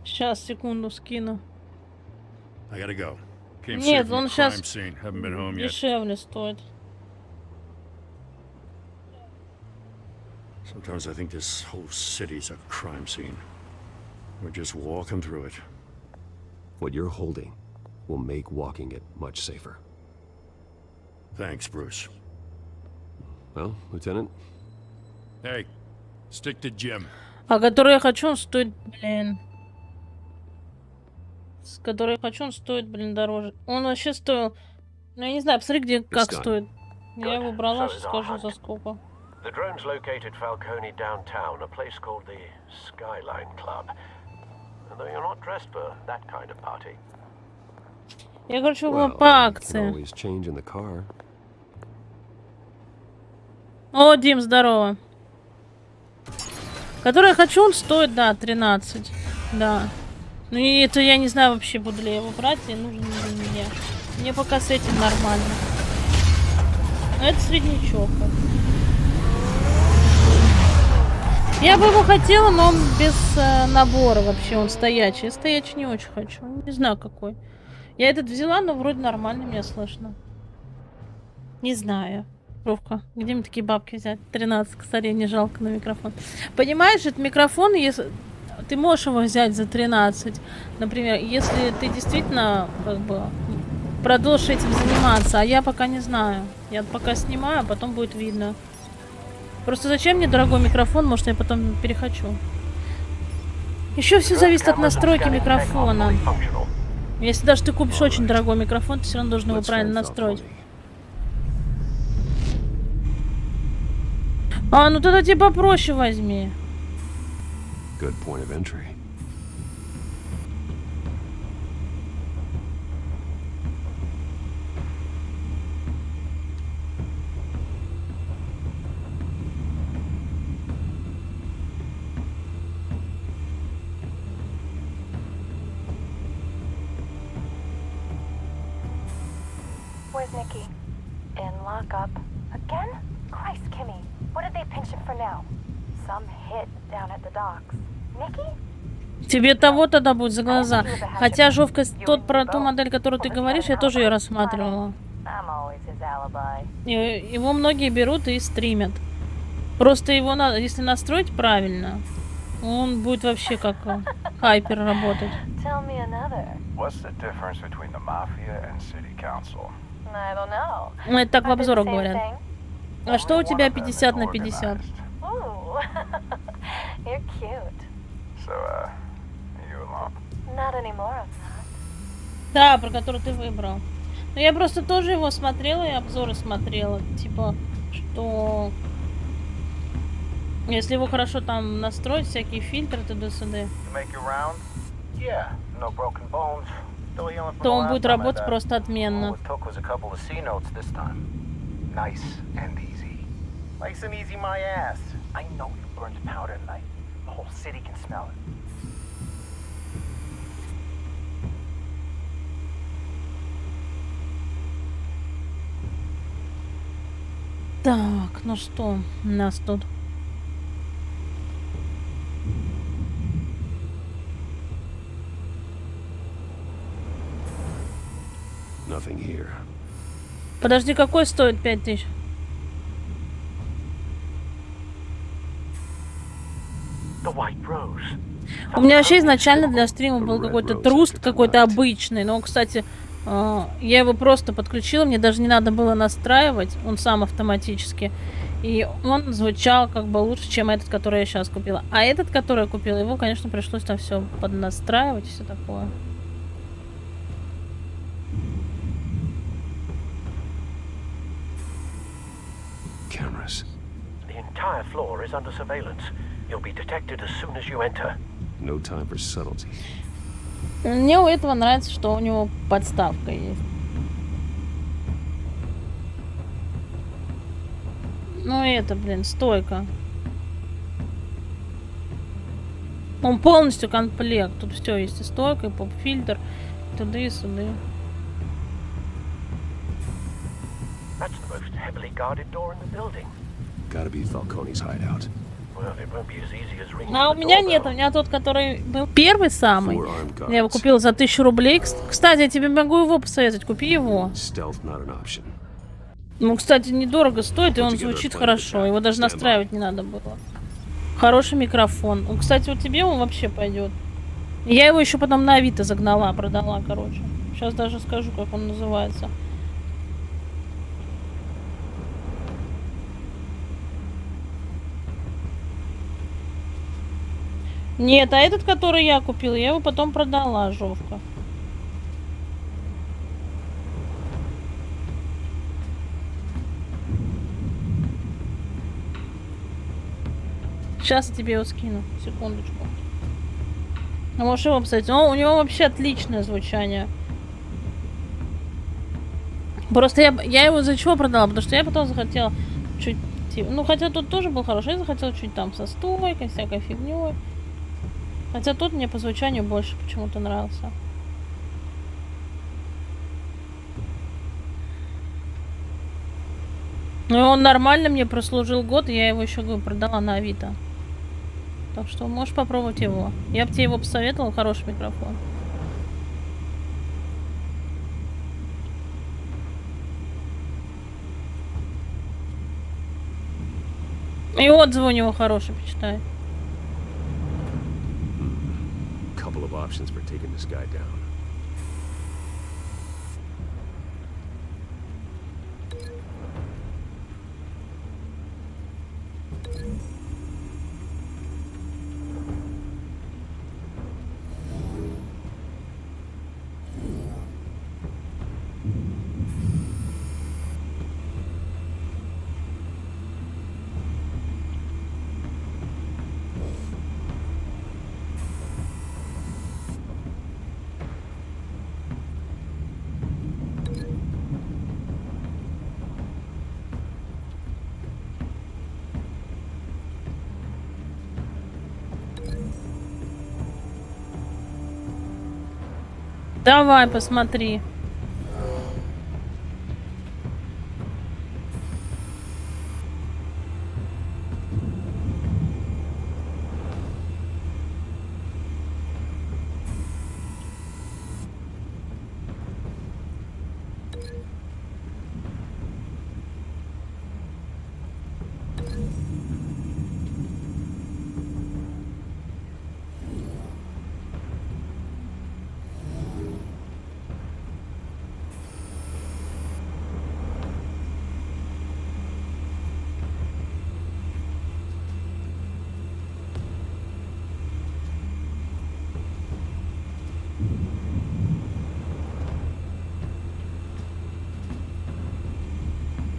Сейчас, секунду, скину. I gotta go. Came Нет, straight from он the сейчас crime scene. Haven't been home yet. дешевле стоит. Sometimes I think this whole city's a crime scene. We're just walking through it. What you're holding will make walking it much safer. Thanks, Bruce. Well, Lieutenant? Hey, stick to Jim. А который я хочу, он стоит, блин. С который я хочу, он стоит, блин, дороже. Он вообще стоил... Ну, я не знаю, посмотри, где, как стоит. Я его брала, сейчас скажу, за сколько. The drones located Falcone downtown, a place called the Skyline Club. Though you're not dressed for that kind of party. Я, короче, его Well, по you can акции. always change in the car. О, Дим, здорово. Который я хочу, он стоит, да, 13. Да. Ну и это я не знаю вообще, буду ли я его брать, и нужен ли мне. Мне пока с этим нормально. Но это среднячок. Я бы его хотела, но он без набора вообще, он стоячий. Я стоячий не очень хочу. Не знаю какой. Я этот взяла, но вроде нормально меня слышно. Не знаю. Ровка, где мне такие бабки взять? 13, кстати, не жалко на микрофон. Понимаешь, этот микрофон, если ты можешь его взять за 13, например, если ты действительно как бы продолжишь этим заниматься, а я пока не знаю. Я пока снимаю, а потом будет видно. Просто зачем мне дорогой микрофон, может я потом перехочу. Еще все зависит от настройки микрофона. Если даже ты купишь очень дорогой микрофон, ты все равно должен его правильно настроить. А, ну тогда тебе попроще возьми. Good point of entry. Where's Nikki? In lockup. Again? Christ, Kimmy. What did they pinch him for now? Some hit down at the docks. Nikki? Тебе того тогда будет за глаза. Хотя, Жовка, про ту модель, которую ты говоришь, я тоже ее рассматривала. Его многие берут и стримят. Просто его надо, если настроить правильно, он будет вообще как хайпер работать. Ну, это так в обзорах говорят. А что у тебя 50 на 50? Да, про который ты выбрал. Но я просто тоже его смотрела и обзоры смотрела. Типа, что если его хорошо там настроить, всякие фильтры, т.д. то он будет работать просто отменно. Так, ну что у нас тут? nothing here. Подожди, какой стоит 5000? У меня вообще изначально для стрима был какой-то труст, какой-то обычный. Но, кстати, я его просто подключила, мне даже не надо было настраивать, он сам автоматически. И он звучал как бы лучше, чем этот, который я сейчас купила. А этот, который я купила, его, конечно, пришлось там все поднастраивать и все такое. Cameras. The entire floor is under surveillance. You'll be detected as soon as you enter. No time for subtlety. Мне у этого нравится, что у него подставка есть. Ну это, блин, стойка. Он полностью комплект. Тут все есть, и стойка, и поп-фильтр, туда и сюда. That's the most heavily guarded door in the building. Gotta be Falcone's hideout. Well, it won't be as easy as ringing А у меня нет, у меня тот, который был первый самый. Я его купила за 1000 рублей. Кстати, я тебе могу его посоветовать, купи его. Ну, кстати, недорого стоит, и он звучит хорошо. Его даже настраивать не надо было. Хороший микрофон. Ну, кстати, вот тебе он вообще пойдет. Я его еще потом на Авито загнала, продала, короче. Сейчас даже скажу, как он называется. Нет, а этот, который я купила, я его потом продала, жовка. Сейчас я тебе его скину. Секундочку. А можешь его посмотреть. У него вообще отличное звучание. Просто я его за чего продала? Потому что я потом захотела чуть... Ну, хотя тут тоже был хороший. Я захотела чуть там со стойкой, всякой фигней. Хотя тут мне по звучанию больше почему-то нравился. Ну, он нормально мне прослужил год, и я его еще, говорю, продала на Авито. Так что можешь попробовать его. Я бы тебе его посоветовала, хороший микрофон. И отзывы у него хорошие, почитай. Couple of options for taking this guy down. Давай, посмотри.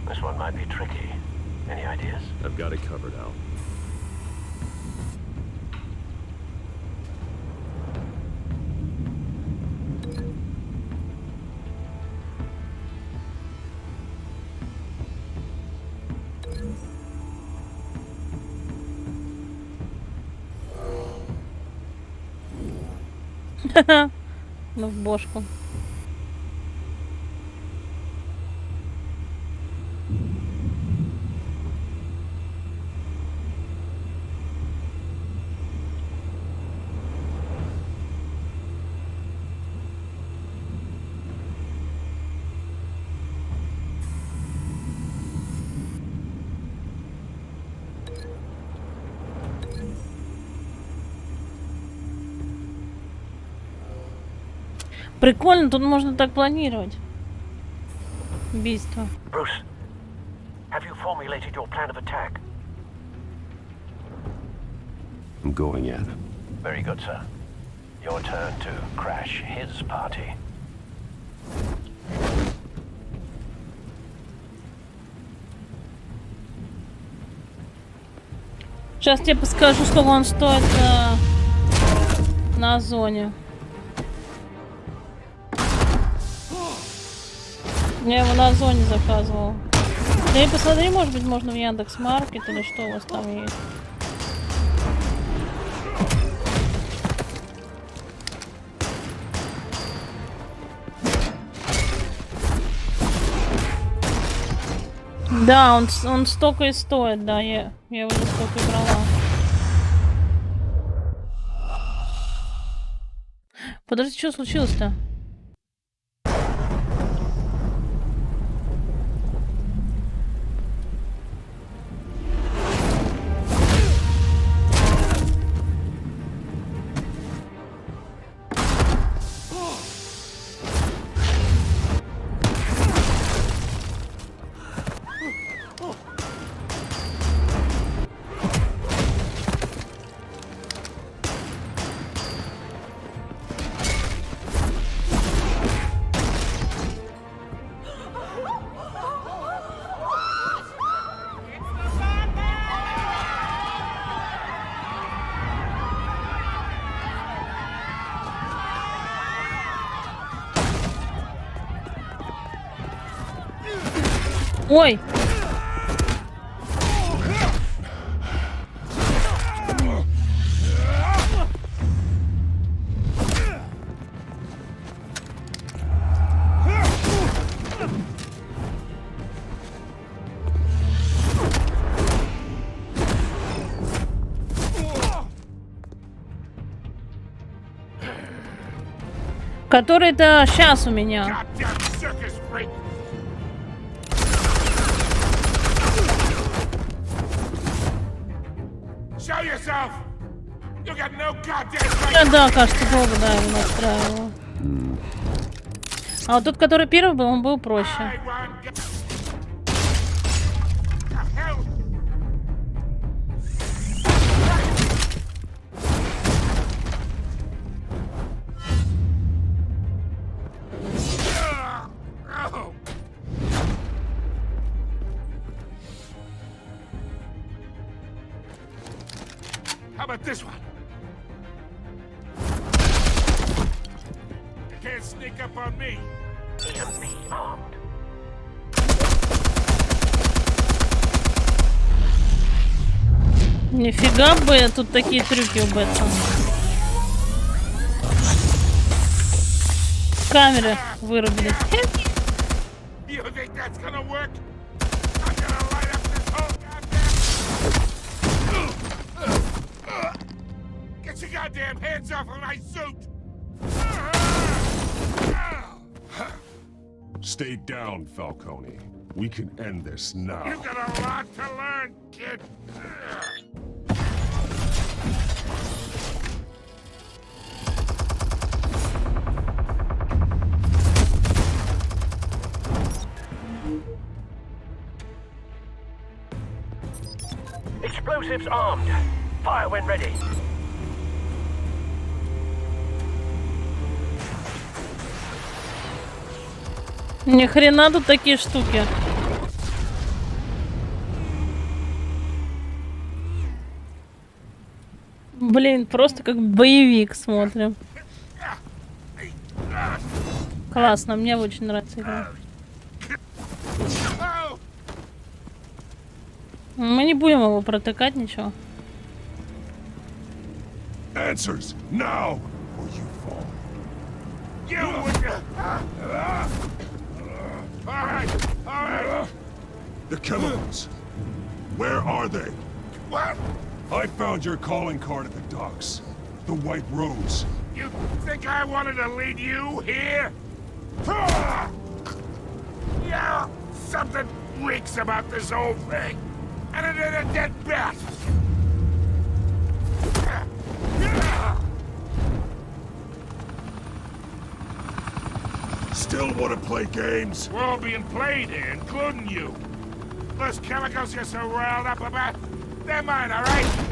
This one might be tricky. Any ideas? I've got it covered, Al. Ну, в бошку. Прикольно, тут можно так планировать. Убийство. Bruce, have you formulated your plan of attack? I'm going in. Very good, sir. Your turn to crash his party. Сейчас тебе подскажу, сколько он стоит на Озоне. Я его на Озоне заказывал. Да и посмотри, может быть, можно в Яндекс.Маркет или что у вас там есть. Да, он столько и стоит, да, я его за столько и брала. Подожди, что случилось-то? Ой! Который-то сейчас у меня. Да, кажется, долго, да, его настраивала. А вот тот, который первый был, он был проще. How about this one? You can't sneak up on me. AMD armed. Нифига бы, тут такие трюки у Бэтмена. Камеры вырубили. You think that's gonna work? I'm gonna light up this whole goddamn... Get your goddamn hands off of my suit! Stay down, Falcone. We can end this now. You've got a lot to learn, kid. Explosives armed. Fire when ready. Ни хрена тут такие штуки. Блин, просто как боевик смотрим. Классно, мне очень нравится игра. Мы не будем его протыкать, ничего. Answers now, or you fall. All right. The chemicals. Where are they? What? I found your calling card at the docks. The White Rose. You think I wanted to lead you here? Yeah, something reeks about this whole thing. And it ain't a dead bat. still want to play games? We're all being played here, including you. Those chemicals you're so riled up about, they're mine, all right?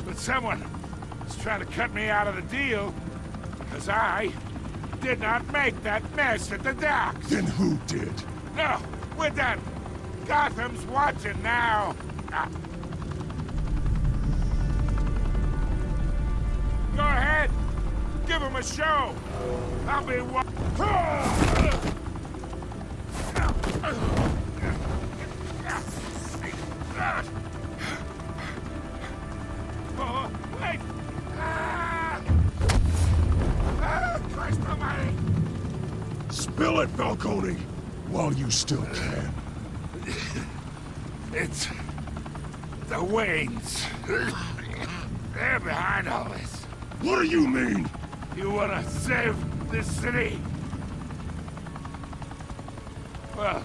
But someone is trying to cut me out of the deal because I did not make that mess at the docks. Then who did? No, we're done. Gotham's watching now. Go ahead. Give him a show. I'll be Oh, wait. Christ almighty. Spill it, Falcone, while you still can. It's the Waynes. They're behind all this. What do you mean? You wanna save this city? Well,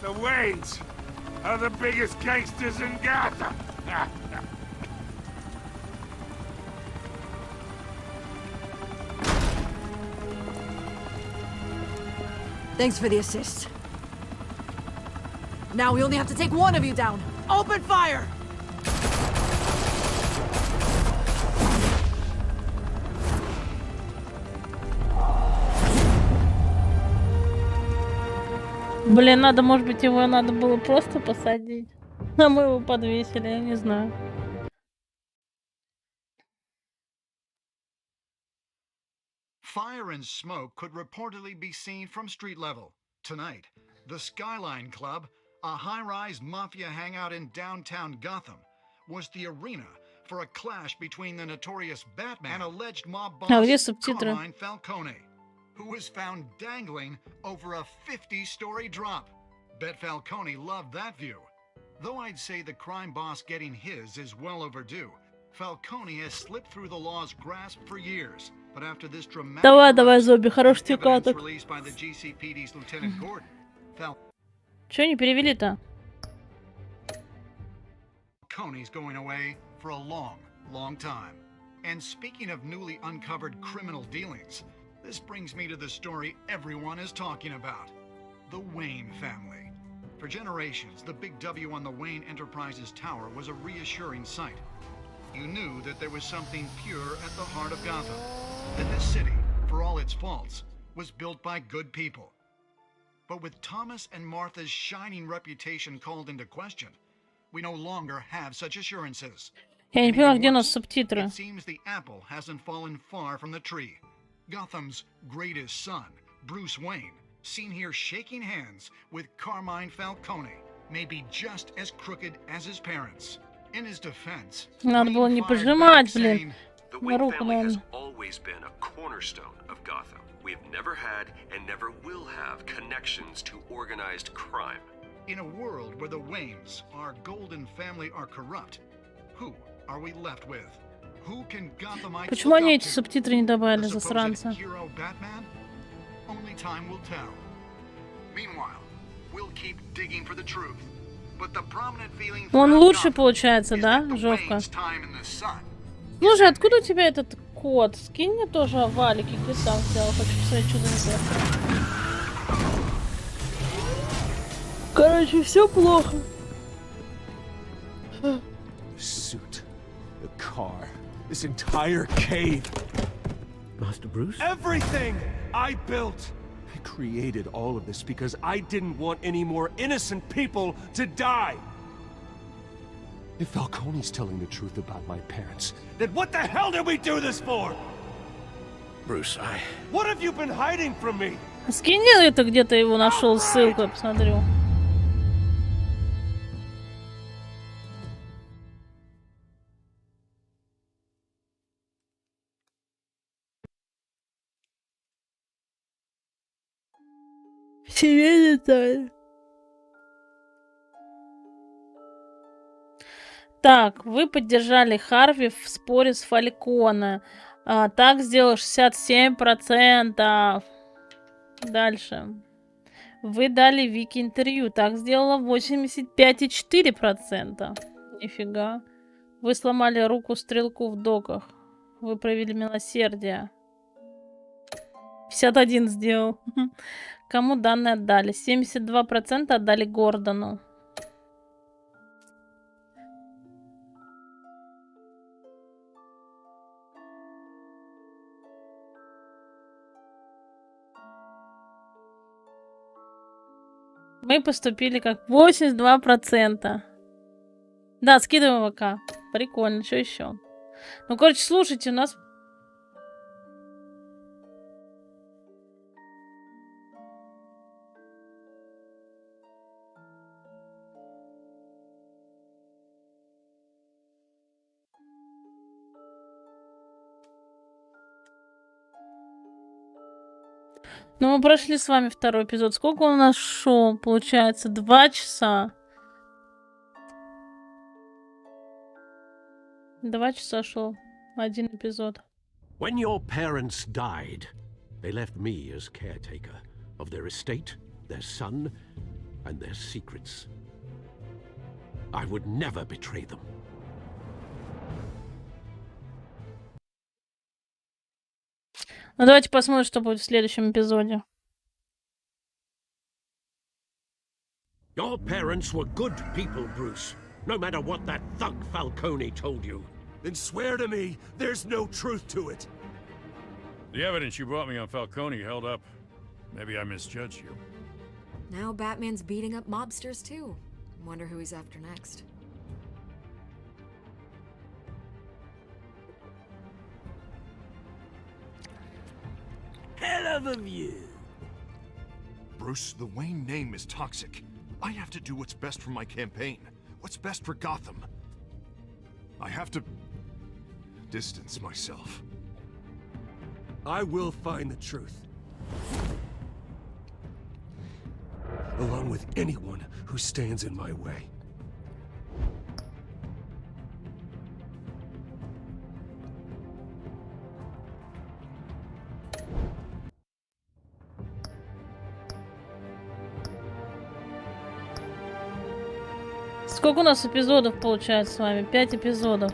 the Waynes are the biggest gangsters in Gotham. Thanks for the assist. Now we only have to take one of you down. Open fire! Блин, надо, может быть, его надо было просто посадить. А мы его подвесили, я не знаю. Fire and smoke could reportedly be seen from street level. Tonight, the Skyline Club, a high-rise mafia hangout in downtown Gotham, was the arena for a clash between the notorious Batman and alleged mob boss Carmine Falcone, who was found dangling over a 50-story drop. Bet Falcone loved that view. Though I'd say the crime boss getting his is well overdue, Falcone has slipped through the law's grasp for years. But after this dramatic Давай, зомби, хорош тикаток. released by the GCPD's Lieutenant Gordon, Чё не перевели-то? Falcone's going away for a long, long time. And speaking of newly uncovered criminal dealings, this brings me to the story everyone is talking about. The Wayne family. For generations, the big W on the Wayne Enterprises tower was a reassuring sight. You knew that there was something pure at the heart of Gotham. That this city, for all its faults, was built by good people. But with Thomas and Martha's shining reputation called into question, we no longer have such assurances. Я не поняла, где у нас субтитры. It seems the apple hasn't fallen far from the tree. Gotham's greatest son, Bruce Wayne, seen here shaking hands with Carmine Falcone, may be just as crooked as his parents. In his defense, Надо было не пожимать, блин. The На Wayne руку, family has наверное. always been a cornerstone of Gotham. We have never had and never will have connections to organized crime. In a world where the Waynes, our golden family, are corrupt, who are we left with? Who can Gothamites Почему look они up эти to? субтитры не добавили, The supposed засранцы? hero Batman? Only time will tell. Meanwhile, we'll keep digging for the truth. But the prominent feeling Он throughout лучше Gotham получается, is да, that the Жовка? Waynes' time in the sun. Слушай, откуда у тебя этот код? Скинь мне тоже валики, где там взял. Хочу посмотреть, что за это. Короче, все плохо. The suit, the car, this entire cave. Master Bruce? Everything I built. I created all of this because I didn't want any more innocent people to die. If Falcone's telling the truth about my parents, then what the hell did we do this for? Bruce, What have you been hiding from me? Скинь это, где-то его нашел, ссылку, я посмотрю. Себе детали. Так, вы поддержали Харви в споре с Фальконе. Так сделал 67%. Дальше. Вы дали Вике интервью. Так сделала 85,4%. Нифига. Вы сломали руку стрелку в доках. вы проявили милосердие. 51 сделал. Кому данные отдали? 72% отдали Гордону. Мы поступили как 82%. Да, скидываем ВК. Прикольно, что еще? Ну, короче, слушайте, у нас... Ну, мы прошли с вами второй эпизод. Сколько у нас шоу? Получается, 2 часа. 2 часа шел. Один эпизод. When your parents died, they left me as caretaker of their estate, their son, and their secrets. I would never betray them. Ну, давайте посмотрим, что будет в следующем эпизоде. Your parents were good people, Bruce. No matter what that thug Falcone told you. Then swear to me there's no truth to it. The evidence you brought me on Falcone held up. Maybe I misjudged you. Now Batman's beating up mobsters too. Wonder who he's after next. Hell of a view. Bruce, the Wayne name is toxic. I have to do what's best for my campaign. What's best for Gotham. I have to distance myself. I will find the truth. Along with anyone who stands in my way. Сколько у нас эпизодов получается с вами? 5 эпизодов.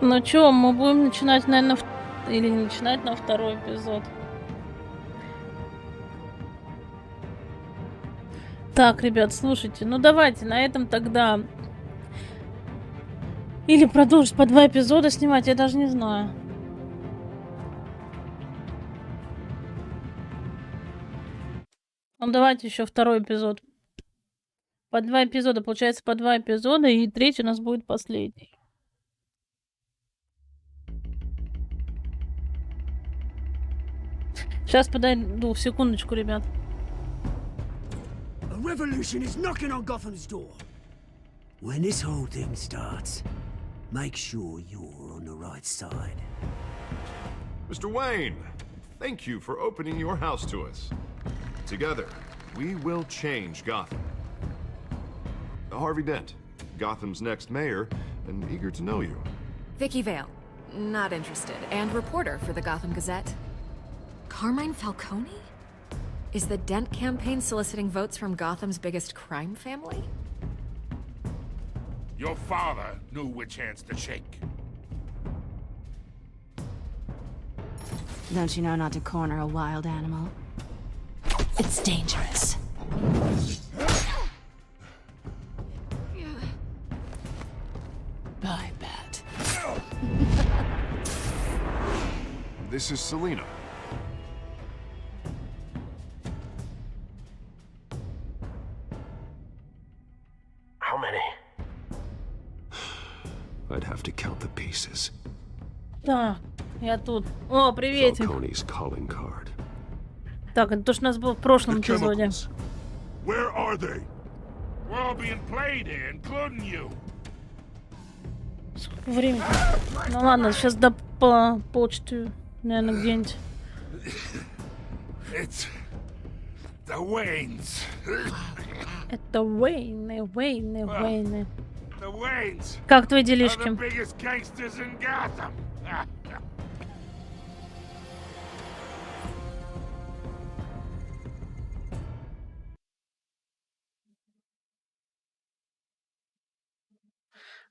Ну чё, мы будем начинать, наверное, или не начинать на второй эпизод. Так, ребят, слушайте, ну давайте на этом тогда... Или продолжить по 2 эпизода снимать, я даже не знаю. Ну давайте еще второй эпизод. По 2 эпизода, получается по 2 эпизода, и третий у нас будет последний. Сейчас подойду, секундочку, ребят. A revolution is knocking on Gotham's door. When this whole thing starts, make sure you're on the right side. Mr. Wayne, thank you for opening your house to us. Together, we will change Gotham. Harvey Dent, Gotham's next mayor, and eager to know you. Vicky Vale, not interested, and reporter for the Gotham Gazette. Carmine Falcone? Is the Dent campaign soliciting votes from Gotham's biggest crime family? Your father knew which hands to shake. Don't you know not to corner a wild animal? It's dangerous. Bye, Bat. This is Selina. How many? I'd have to count the pieces. Так, я тут. О, приветик. Falcone's calling card. Так, это то, что у нас было в прошлом эпизоде. Where are they? We're all being played here, including you. Сколько времени? Ну ладно, сейчас до почты, наверное, где-нибудь. It's The Waynes. Это Уэйны, Уэйны, Уэйны. The Waynes. Как твои Are делишки? the biggest gangsters in Gotham.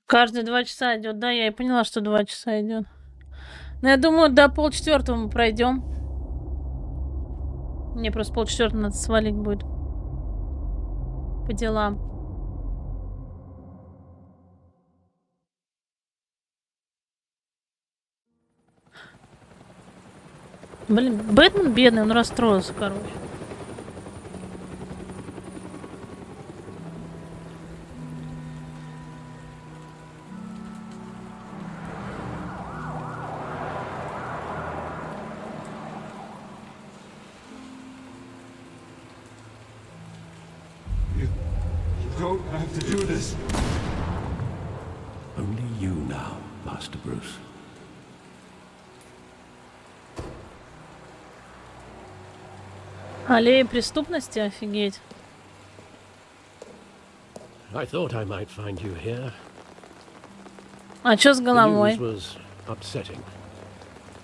Каждые 2 часа идет. Да, я и поняла, что 2 часа идет. Но я думаю, до 3:30 мы пройдем. Мне просто 3:30 надо свалить будет. По делам. Блин, Бэтмен бедный, он расстроился, короче. Don't have to do this. Only you now, Master Bruce. Аллея преступности, офигеть. I thought I might find you here. А чё с The головой? news was upsetting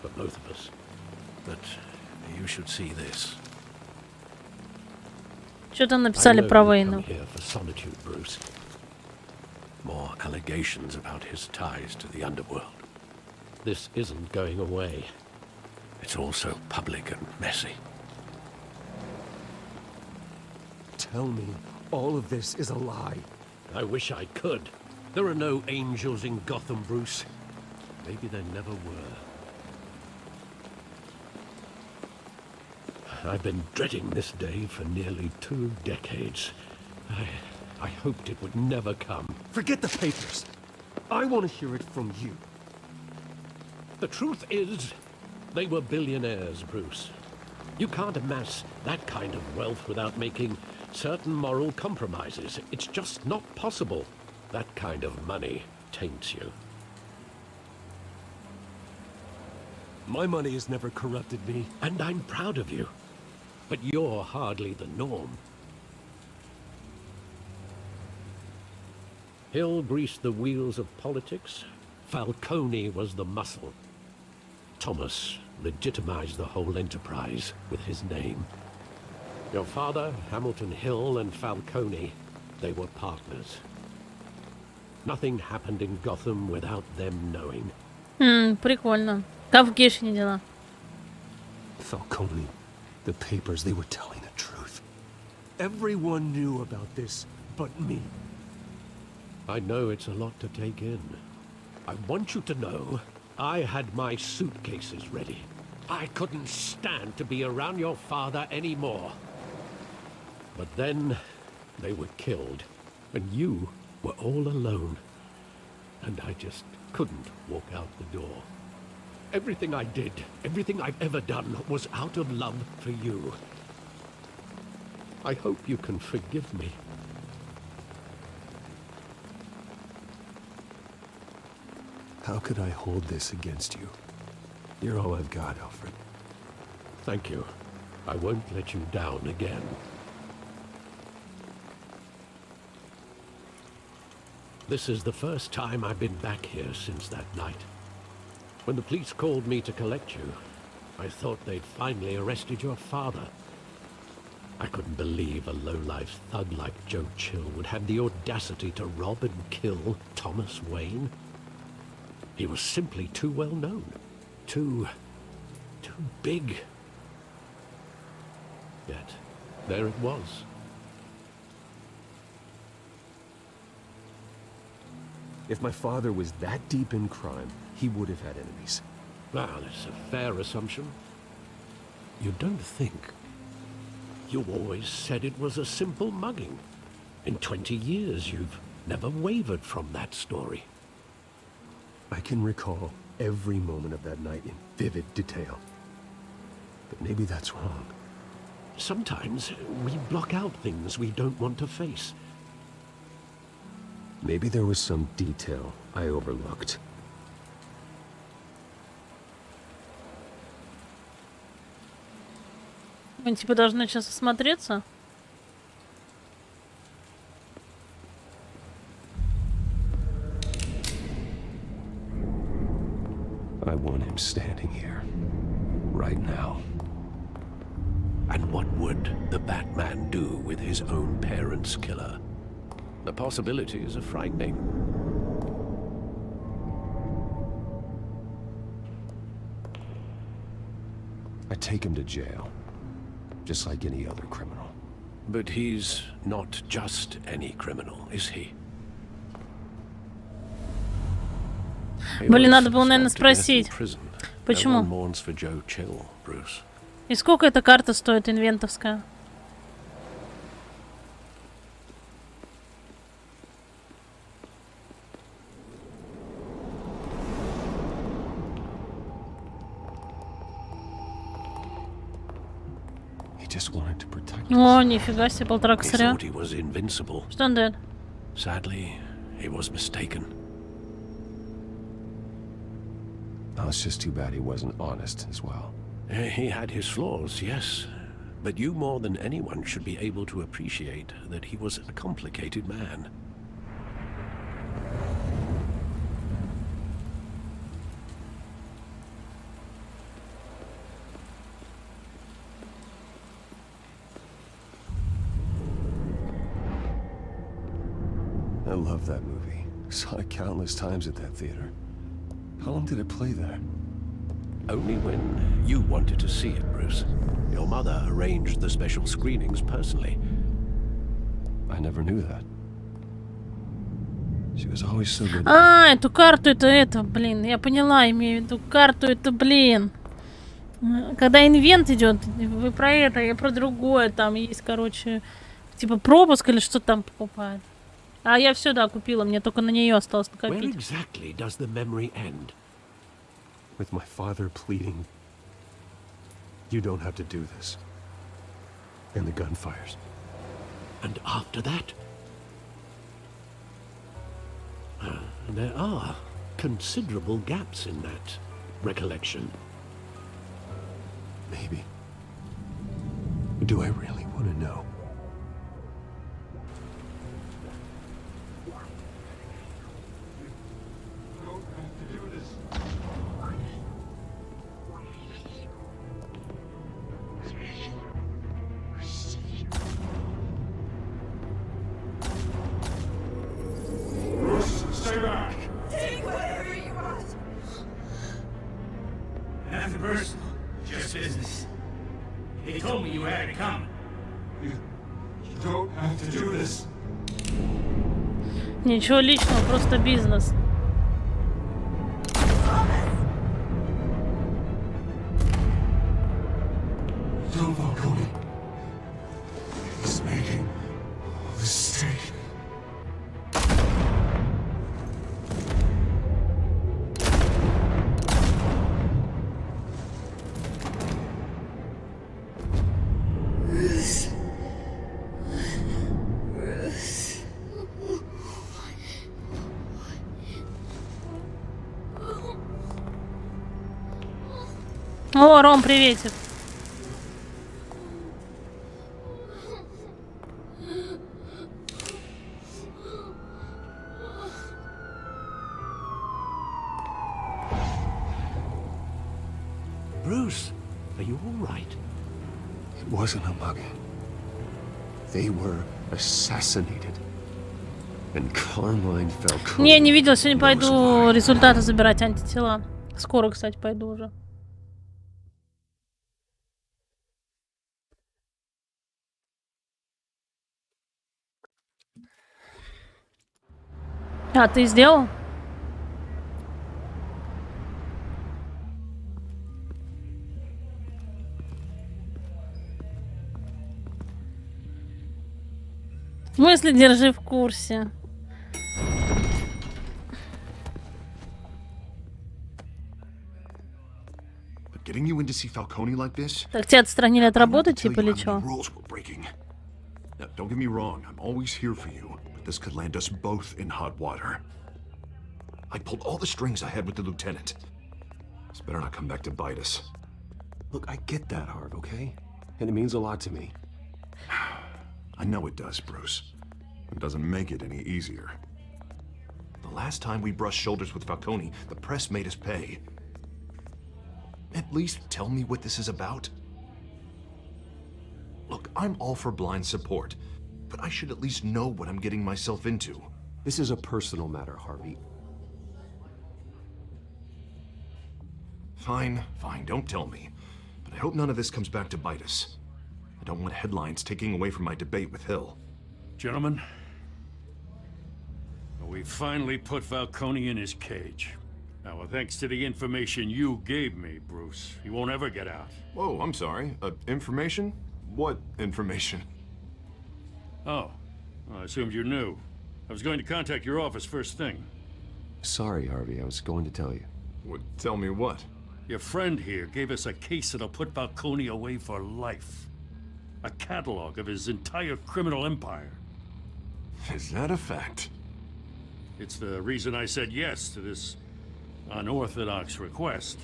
for both of us. But you should see this. Что там I написали know про you Уэйна? come here for solitude, Bruce. More allegations about his ties to the underworld. This isn't going away. It's all so public and messy. Tell me all of this is a lie. I wish I could. There are no angels in Gotham, Bruce. Maybe there never were. I've been dreading this day for nearly 2 decades. I hoped it would never come. Forget the papers. I want to hear it from you. The truth is, they were billionaires, Bruce. You can't amass that kind of wealth without making certain moral compromises. It's just not possible. That kind of money taints you. My money has never corrupted me. And I'm proud of you. But you're hardly the norm. Hill greased the wheels of politics. Falcone was the muscle. Thomas legitimized the whole enterprise with his name. Your father, Hamilton Hill, and Falcone, they were partners. Nothing happened in Gotham without them knowing. Прикольно. Как в Гешине дела? Falcone, the papers, they were telling the truth. Everyone knew about this but me. I know it's a lot to take in. I want you to know I had my suitcases ready. I couldn't stand to be around your father anymore. But then they were killed, and you were all alone. And I just couldn't walk out the door. Everything I did, everything I've ever done, was out of love for you. I hope you can forgive me. How could I hold this against you? You're all I've got, Alfred. Thank you. I won't let you down again. This is the first time I've been back here since that night. When the police called me to collect you, I thought they'd finally arrested your father. I couldn't believe a low-life thug like Joe Chill would have the audacity to rob and kill Thomas Wayne. He was simply too well known. Too big. Yet, there it was. If my father was that deep in crime, he would have had enemies. Well, it's a fair assumption. You don't think? You always said it was a simple mugging. In 20 years, you've never wavered from that story. I can recall every moment of that night in vivid detail. But maybe that's wrong. Sometimes we block out things we don't want to face. Maybe there was some detail I overlooked. Мы типа должны сейчас осмотреться. I want him standing here, right now. And what would the Batman do with his own parents' killer? The possibilities are frightening. I take him to jail, just like any other criminal. But he's not just any criminal, is he? Блин, надо было, наверное, спросить. Почему? И сколько эта карта стоит, инвентовская? О, нифига себе, 1,5 косаря. Что он дает? Oh, it's just too bad he wasn't honest as well. He had his flaws, yes. But you more than anyone should be able to appreciate that he was a complicated man. I love that movie. Saw it countless times at that theater. How long did it play there? Only when you wanted to see it, Bruce. Your mother arranged the special screenings personally. I never knew that. She was always so good. А, эту карту это, блин, я поняла, имею в виду карту, это, блин. Когда инвент идет, вы про это, я про другое, там есть, короче, типа пропуск или что там покупает. А я все, да, купила, мне только на нее осталось накопить. Where exactly does the memory end? With my father pleading, you don't have to do this. And the gunfires. And after that? There are considerable gaps in that recollection. Maybe. Do I really want to know? Stay back! Take whatever you want! Nothing personal, just business. They told me you had it coming. You don't have to do this. Ничего личного, просто бизнес. Don't walk away. He's making a mistake. О, Ром, приветик. Bruce, are you all right? It wasn't a mug. They were assassinated. And Carmine Falcone. Не видел, сегодня пойду результаты забирать, антитела. Скоро, кстати, пойду уже. А, ты сделал? В смысле, держи в курсе? Getting you in to see Falcone like this? Так тебя отстранили от работы, типа, или чё? Now, don't get me wrong, I'm always here for you, but this could land us both in hot water. I pulled all the strings I had with the lieutenant. This better not come back to bite us. Look, I get that, Harv, okay? and it means a lot to me. I know it does, Bruce. It doesn't make it any easier. The last time we brushed shoulders with Falcone, the press made us pay. At least tell me what this is about. Look, I'm all for blind support, but I should at least know what I'm getting myself into. This is a personal matter, Harvey. Fine, don't tell me. But I hope none of this comes back to bite us. I don't want headlines taking away from my debate with Hill. Gentlemen, we finally put Falcone in his cage. Now, thanks to the information you gave me, Bruce, he won't ever get out. Whoa, I'm sorry. Information? What information? Oh, well, I assumed you knew. I was going to contact your office first thing. Sorry, Harvey, I was going to tell you. Tell me what? Your friend here gave us a case that'll put Falcone away for life. A catalog of his entire criminal empire. Is that a fact? It's the reason I said yes to this unorthodox request.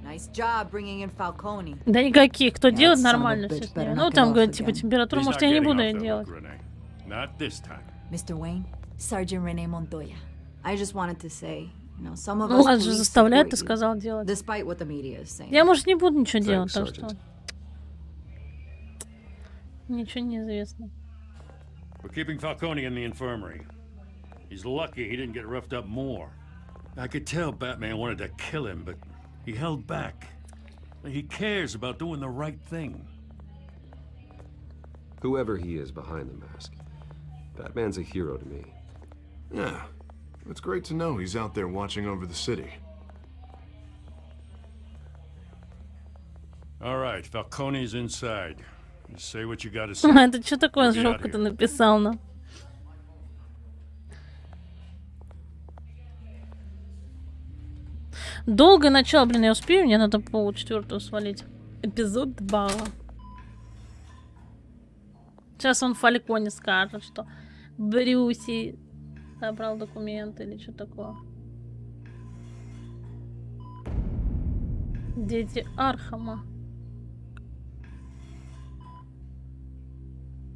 Nice job bringing in Falcone. Да никаких, кто делает нормально все с ней. Ну, там, говорит, типа, температуру, может, я не буду ее делать. Not this time. Mr. Wayne, Sergeant Renee Montoya. I just wanted to say, you know, some of Ну, us вас же police заставляют, support ты you, сказал делать. despite what the media is saying. Я, может, не буду ничего делать, так Sergeant. что... Ничего не известно. We're keeping Falcone in the infirmary. He's lucky he didn't get roughed up more. I could tell Batman wanted to kill him, but he held back. He cares about doing the right thing. Whoever he is behind the mask, Batman's a hero to me. Yeah, it's great to know he's out there watching over the city. All right, Falcone's inside. You say what you gotta say. Это что такое, We'll get out жопка of ты here. написал нам? Долгое начало, блин, я успею? Мне надо пол-четвертого свалить. Эпизод 2. Сейчас он Фальконе скажет, что Брюси собрал документы или что такое. Дети Архама.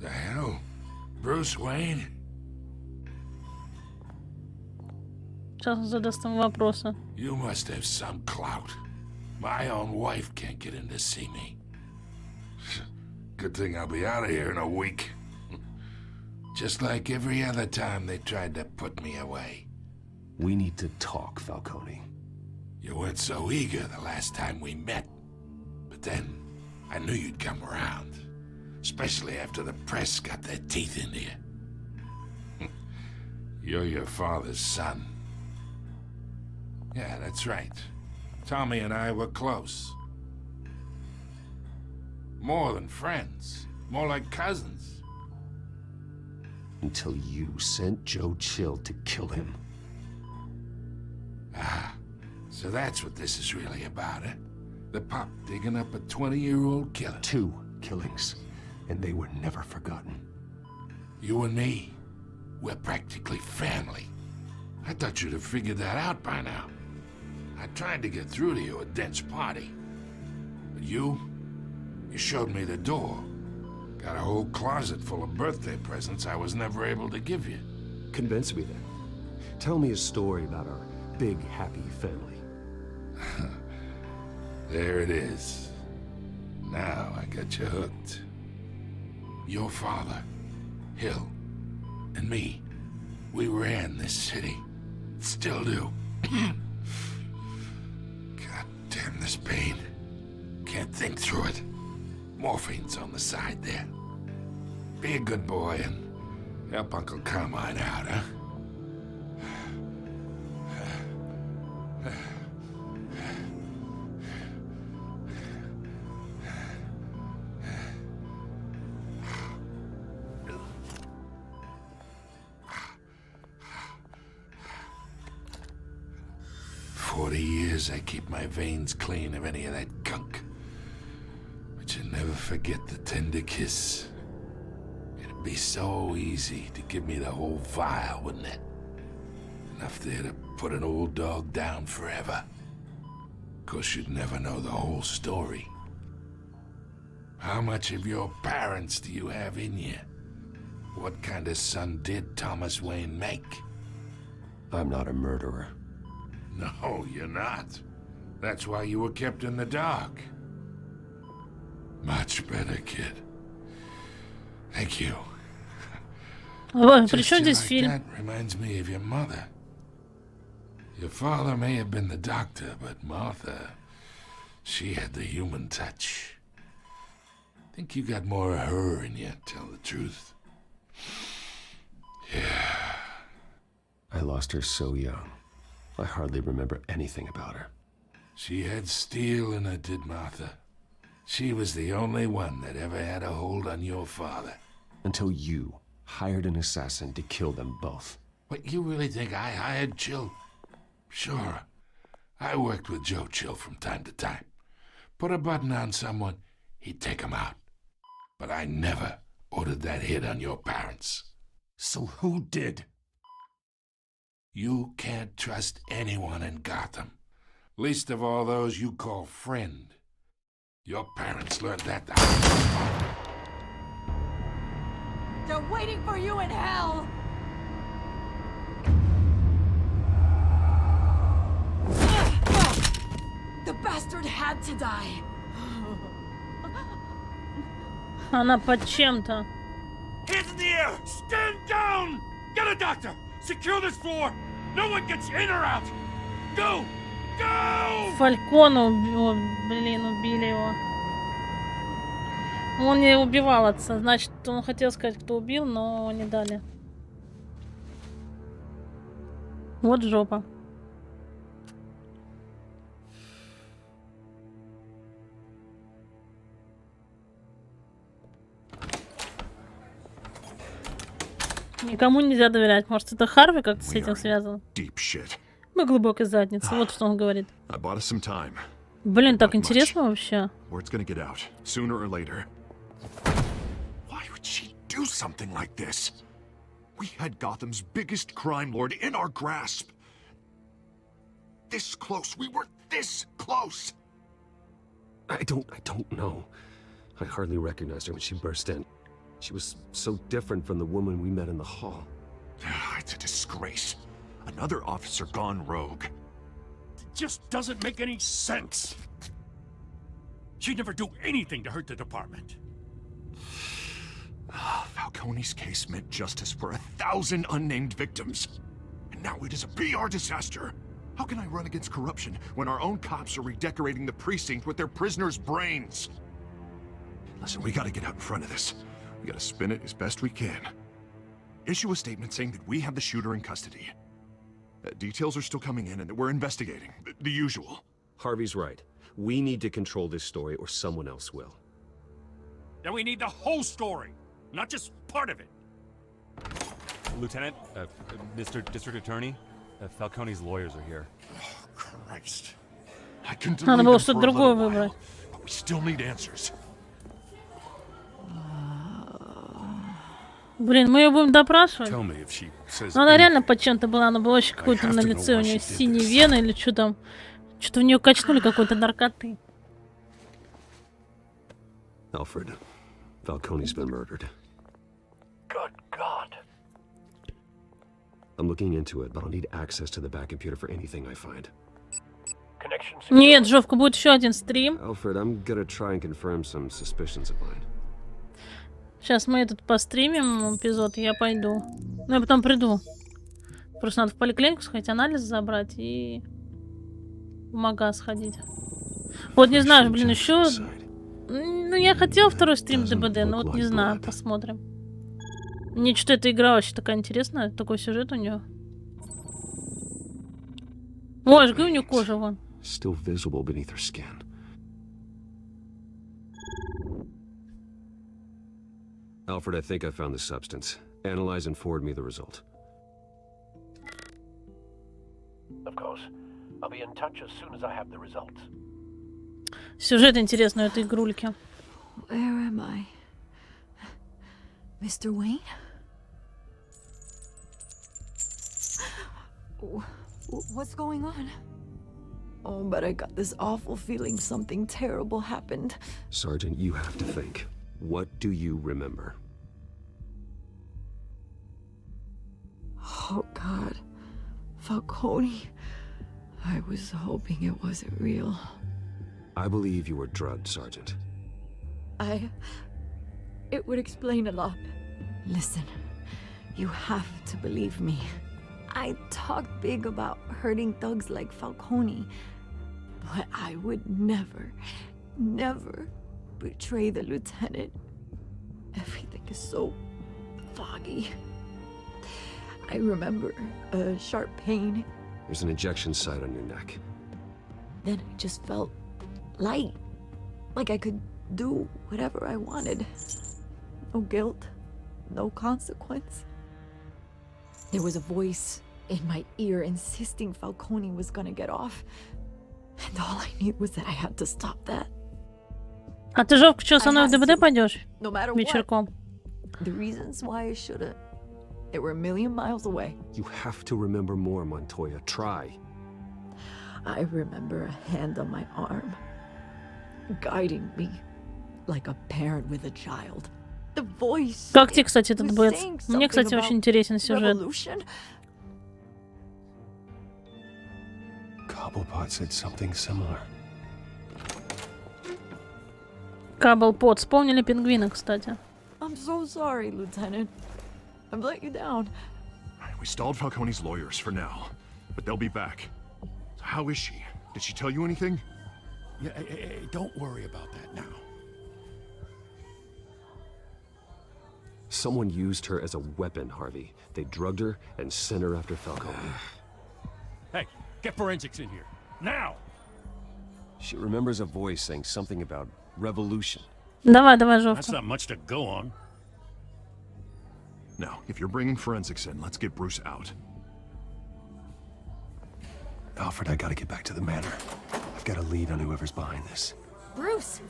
The hell? Bruce Wayne? Сейчас он задаст ему вопросы. You must have some clout. My own wife can't get in to see me. Good thing I'll be out of here in a week. Just like every other time they tried to put me away. We need to talk, Falcone. You weren't so eager the last time we met. But then, I knew you'd come around. Especially after the press got their teeth into you. You're your father's son. Yeah, that's right. Tommy and I were close. More than friends. More like cousins. Until you sent Joe Chill to kill him. Ah, so that's what this is really about, eh? The pop digging up a 20-year-old killer. 2 killings, and they were never forgotten. You and me, we're practically family. I thought you'd have figured that out by now. I tried to get through to you at Dent's party. But you showed me the door. Got a whole closet full of birthday presents I was never able to give you. Convince me then. Tell me a story about our big, happy family. There it is. Now I got you hooked. Your father, Hill, and me, we ran this city. Still do. God damn this pain. Can't think through it. Morphine's on the side there. Be a good boy and help Uncle Carmine out, huh? I keep my veins clean of any of that gunk. But you never forget the tender kiss. It'd be so easy to give me the whole vial, wouldn't it? Enough there to put an old dog down forever. 'cause you'd never know the whole story. How much of your parents do you have in you? What kind of son did Thomas Wayne make? I'm not a murderer. No, you're not. That's why you were kept in the dark. Much better, kid. Thank you. При чем здесь фильм? That reminds me of your mother. Your father may have been the doctor, but Martha, she had the human touch. Think you got more of her in you, tell the truth. Yeah. I lost her so young. I hardly remember anything about her. She had steel in her, did Martha. She was the only one that ever had a hold on your father. Until you hired an assassin to kill them both. What, you really think I hired Chill? Sure. I worked with Joe Chill from time to time. Put a button on someone, he'd take him out. But I never ordered that hit on your parents. So who did? You can't trust anyone in Gotham. Least of all those you call friend. Your parents learned that the They're waiting for you in hell! The bastard had to die. Она под чем-то. Hands in the air! Stand down! Get a doctor! Secure this floor! No one gets in or out! Go! Go! Фалькона убили его. Он не убивал отца. Значит, он хотел сказать, кто убил, но не дали. Вот жопа. Никому нельзя доверять. Может, это Харви как-то с этим связан? Мы глубокой задницы. Вот что он говорит. Блин, так интересно вообще. Do something like this. We had Gotham's biggest crime lord in our grasp. This close. We were this close. I don't know. I hardly recognized her when she burst in. She was so different from the woman we met in the hall. It's a disgrace. Another officer gone rogue. It just doesn't make any sense. She'd never do anything to hurt the department. Falcone's case meant justice for 1,000 unnamed victims. And now it is a PR disaster. How can I run against corruption when our own cops are redecorating the precinct with their prisoners' brains? Listen, we gotta get out in front of this. We gotta spin it as best we can. Issue a statement saying that we have the shooter in custody. Details are still coming in and that we're investigating. The usual. Harvey's right. We need to control this story or someone else will. Then we need the whole story, not just part of it. Lieutenant, Mr. District Attorney, Falcone's lawyers are here. Oh, Christ. I can delay Надо было them что-то for a другое little выбрать. while, but we still need answers. Блин, мы ее будем допрашивать. Но она реально под чем-то была, она была очень какой-то на лице, у нее синие вены или что там. Что-то в нее качнули какой-то наркоты. Alfred, Falcone's been murdered. Good God. I'm looking into it, but I'll need access to the back computer for anything I find. Нет, Жовка, будет еще один стрим. Alfred, I'm gonna try and confirm some suspicions of mine. Сейчас мы этот постримим эпизод, и я пойду. Ну, я потом приду. Просто надо в поликлинику сходить, анализ забрать и в магаз сходить. Вот не знаю, блин, еще... Ну, я хотела второй стрим ДБД, но вот не знаю, посмотрим. Мне что-то эта игра вообще такая интересная, такой сюжет у нее. Ой, жги у нее кожа вон. Still visible beneath her skin. Alfred, I think I found the substance. Analyze and forward me the result. Of course. I'll be in touch as soon as I have the results. Сюжет интересный у этой игрульки. Where am I? Mr. Wayne? What's going on? Oh, but I got this awful feeling something terrible happened. Sergeant, you have to think. What do you remember? Oh, God. Falcone. I was hoping it wasn't real. I believe you were drugged, Sergeant. It would explain a lot. Listen, you have to believe me. I talked big about hurting thugs like Falcone, but I would never, never betray the lieutenant. Everything is so foggy. I remember a sharp pain. There's an injection site on your neck. Then I just felt light, like I could do whatever I wanted. No guilt, no consequence. There was a voice in my ear insisting Falcone was gonna get off. And all I knew was that I had to stop that. А ты, Жовка, что, со мной в ДВД пойдешь? No matter Вечерком. what. The reasons why I should've, they were a million miles away. You have to remember more, Montoya. Try. I remember a hand on my arm, guiding me like a parent with a child. The voice. Как тебе, кстати, этот бэт? Мне, кстати, очень интересен сюжет. Cobblepot said something similar. Каблпот. Вспомнили пингвина, кстати. I'm so sorry, Lieutenant. I've let you down. We stalled Falcone's lawyers for now, but they'll be back. So how is she? Did she tell you anything? Yeah, don't worry about that now. Someone used her as a weapon, Harvey. They drugged her and sent her after Falcone. Hey, get forensics in here. Now! She remembers a voice saying something about revolution. Давай, Жовка. That's not much to go on. Now, if you're bringing forensics in, let's get Bruce out. Alfred, I gotta get back to the manor. I've got a lead on whoever's behind this. Bruce!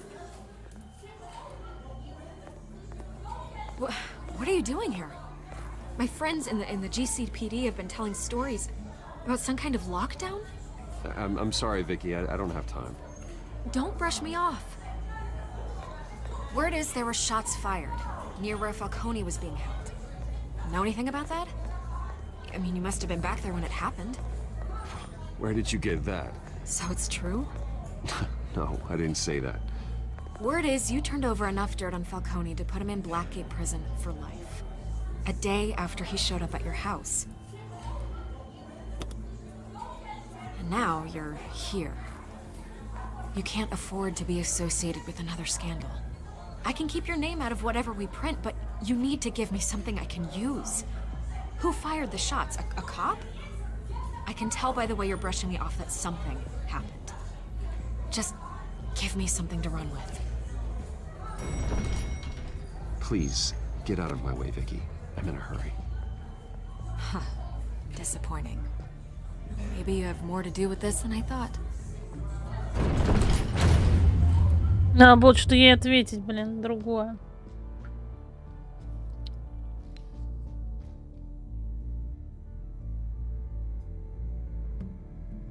What are you doing here? My friends in the GCPD have been telling stories about some kind of lockdown? I'm sorry, Vicky. I don't have time. Don't brush me off. Word is there were shots fired near where Falcone was being held. Know anything about that? I mean, you must have been back there when it happened. Where did you get that? So it's true? No, I didn't say that. Word is you turned over enough dirt on Falcone to put him in Blackgate Prison for life. A day after he showed up at your house. And now you're here. You can't afford to be associated with another scandal. I can keep your name out of whatever we print, but you need to give me something I can use. Who fired the shots? A cop? I can tell by the way you're brushing me off that something happened. Just give me something to run with. Please, get out of my way, Vicky. I'm in a hurry. Huh. Disappointing. Maybe you have more to do with this than I thought. Надо было что ей ответить, блин, другое.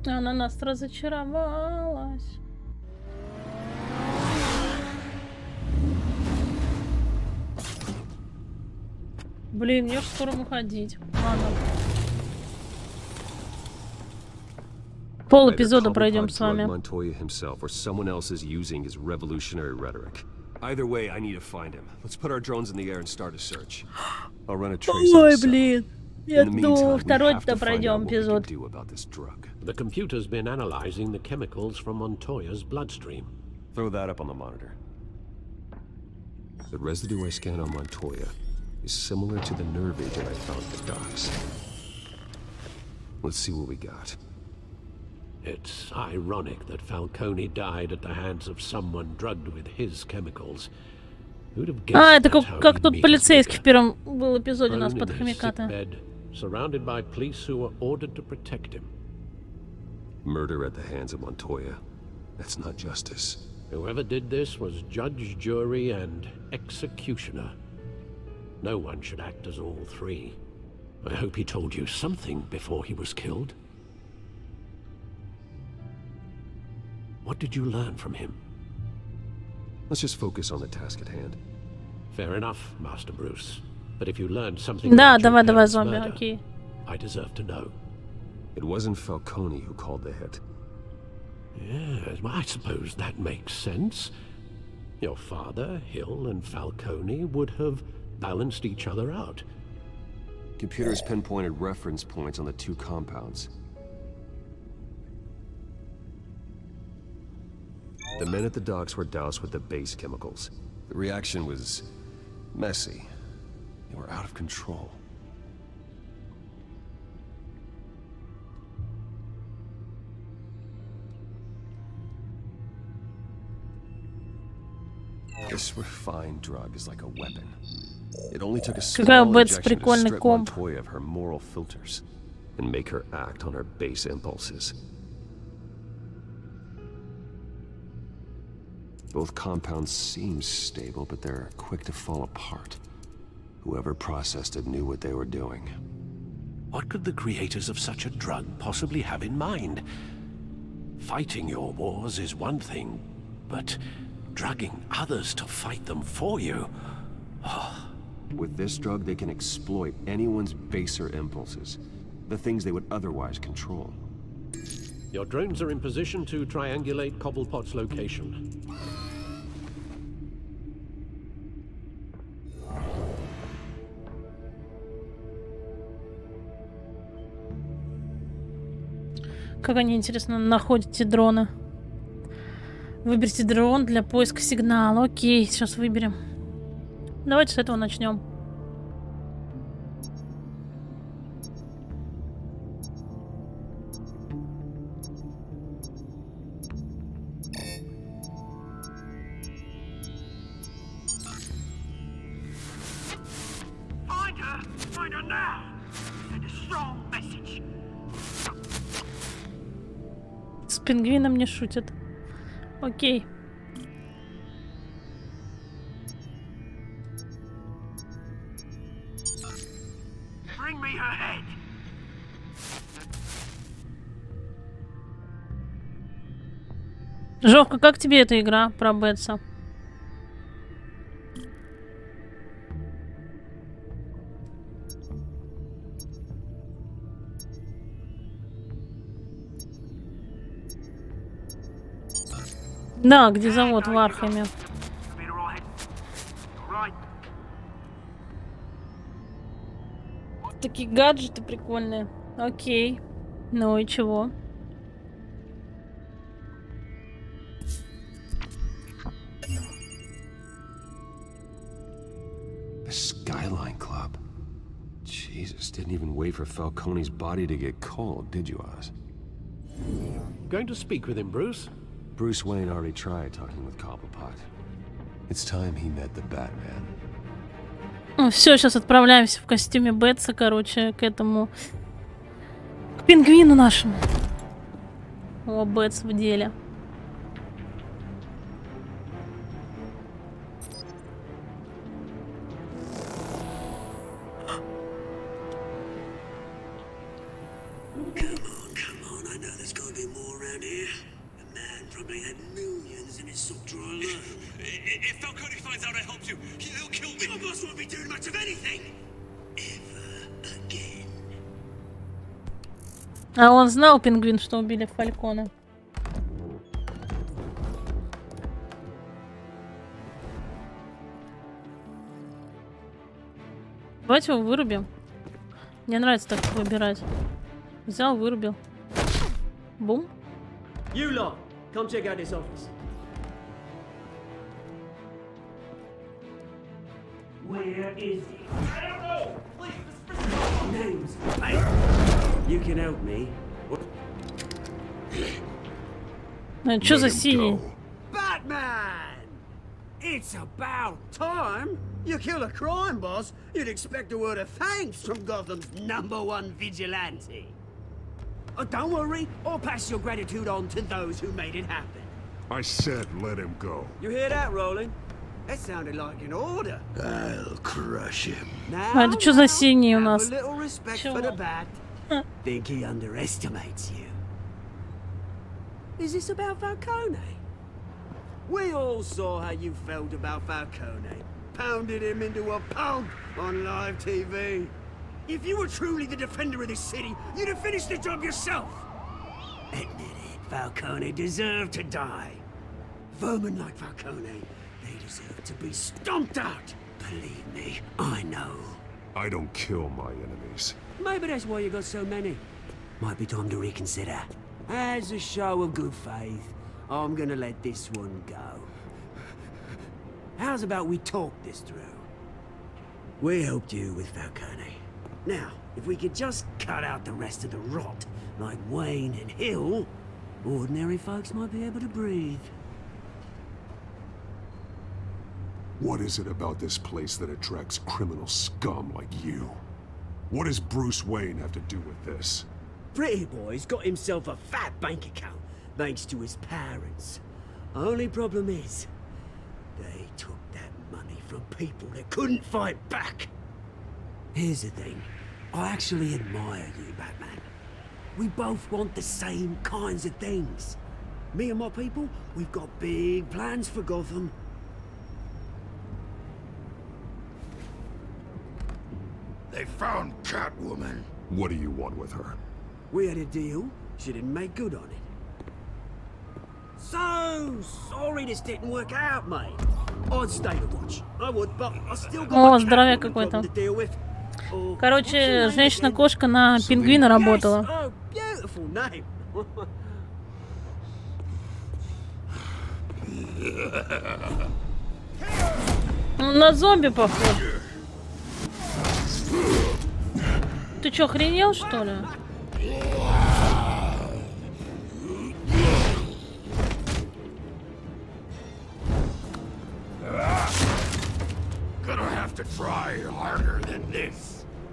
Она нас разочаровалась. Блин, мне же скоро уходить. Ладно. Пол эпизода пройдем с вами. Montoya himself or someone else is using his revolutionary rhetoric. Either way, I need to find him. Let's put our drones in the air and start a search. I'll run a trace on Ой, his cell. блин. Я думал, второй-то пройдем эпизод. The computer's been analyzing the chemicals from Montoya's bloodstream. Throw that up on the monitor. The residue I scan on Montoya is similar to the nerve agent I found at the docks. Let's see what we got. It's ironic that Falcone died at the hands of someone drugged with his chemicals. Who'd have guessed Это как тот полицейский в первом был эпизоде у нас под хомяката. Surrounded by police who were ordered to protect him. Murder at the hands of Montoya. That's not justice. Whoever did this was judge, jury, and executioner. No one should act as all three. I hope he told you something before he was killed. What did you learn from him? Let's just focus on the task at hand. Fair enough, Master Bruce. But if you learned something Да, about your давай, parents' зомби, murder, окей. I deserve to know. It wasn't Falcone who called the hit. Yes, well, I suppose that makes sense. Your father, Hill, and Falcone would have balanced each other out. Computers pinpointed reference points on the two compounds. The men at the docks were doused with the base chemicals. The reaction was messy. They were out of control. This refined drug is like a weapon. It only took a small injection to strip Montoya of her moral filters and make her act on her base impulses. Both compounds seem stable, but they're quick to fall apart. Whoever processed it knew what they were doing. What could the creators of such a drug possibly have in mind? Fighting your wars is one thing, but drugging others to fight them for you? Oh. With this drug, they can exploit anyone's baser impulses, the things they would otherwise control. Your drones are in position to triangulate Cobblepot's location. Как они, интересно, находят эти дроны? Выберите дрон для поиска сигнала. Окей, сейчас выберем. Давайте с этого начнем. Find her now. Send a strong message. С пингвином не шутят. Окей. Bring me her head. Жовка, как тебе эта игра про Бэтса? Да, где завод в Архаме. Такие гаджеты прикольные. Окей. Ну и чего? The Skyline Club. Jesus, didn't even wait for Falcone's body to get cold, did you, Oz? Going to speak with him, Bruce? Bruce Wayne already tried talking with Cobblepot. It's time he met the Batman. Ну, все, сейчас отправляемся в костюме Бэтса, короче, к этому... К пингвину нашему. О, Бэтс в деле. If Falcone finds out I helped you, he'll kill me. Your boss won't be doing much of anything. Ever again. А он знал, пингвин, что убили Фалькона. Давайте его вырубим. Мне нравится так выбирать. Взял, вырубил. Бум. You lot, come check out this office. Where is he? I don't know. Please, Names, mate. You can help me. Что за синий? Batman! It's about time. You kill a crime boss, you'd expect a word of thanks from Gotham's #1 vigilante. Oh, don't worry, I'll pass your gratitude on to those who made it happen. I said let him go. You hear that, Roland? That sounded like an order. I'll crush him. А это что за синий у нас? A little respect for the bat. Think he underestimates you. Is this about Falcone? We all saw how you felt about Falcone. Pounded him into a pulp on live TV. If you were truly the defender of this city, you'd have finished the job yourself. Admit it, Falcone deserved to die. Vermin like Falcone, they deserve to be stomped out. Believe me, I know. I don't kill my enemies. Maybe that's why you got so many. Might be time to reconsider. As a show of good faith, I'm gonna let this one go. How's about we talk this through? We helped you with Falcone. Now, if we could just cut out the rest of the rot, like Wayne and Hill, ordinary folks might be able to breathe. What is it about this place that attracts criminal scum like you? What does Bruce Wayne have to do with this? Pretty boy's got himself a fat bank account, thanks to his parents. Only problem is, they took that money from people that couldn't fight back. Here's the thing. I actually admire you, Batman. We both want the same kinds of things. Me and my people, we've got big plans for Gotham. They found Catwoman. What do you want with her? We had a deal. She didn't make good on it. So sorry this didn't work out, mate. I'd stay to watch. I would, but I still got a здоровяк какой-то. Короче, женщина-кошка на пингвина работала. Oh, beautiful name. На зомби похож. Ты чё, охренел, что ли?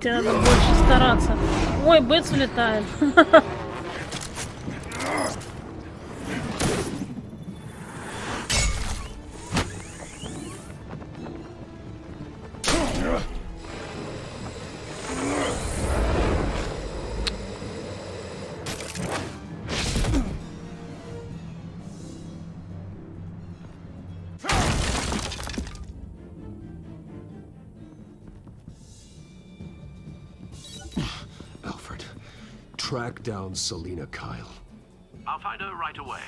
Тебе надо больше стараться. Ой, Бэтс улетает. Track down Selina Kyle. I'll find her right away.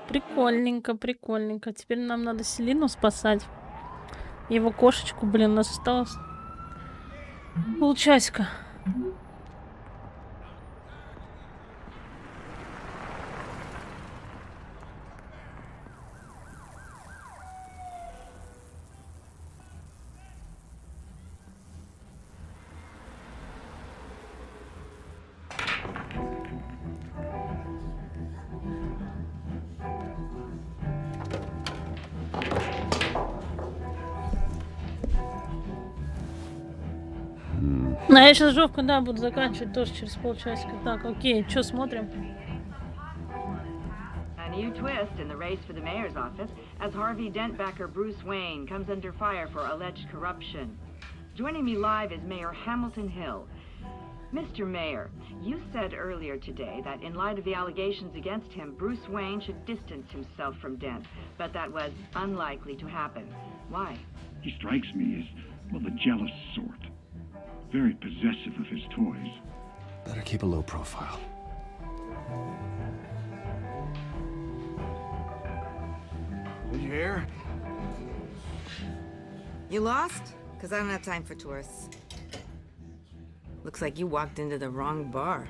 Прикольненько, прикольненько. Теперь нам надо Селину спасать. Его кошечку, блин, у нас осталось полчасика. А я сейчас жопку, да, буду заканчивать тоже через полчасика. Так, окей, что смотрим? A new twist in the race for the mayor's office as Harvey Dent backer Bruce Wayne comes under fire for alleged corruption. Joining me live is Mayor Hamilton Hill. Mr. Mayor, you said earlier today that in light of the allegations against him, Bruce Wayne should distance himself from Dent, but that was unlikely to happen. Why? He strikes me as, well, the jealous sort. Very possessive of his toys. Better keep a low profile. Did you hear? You lost? Because I don't have time for tourists. Looks like you walked into the wrong bar.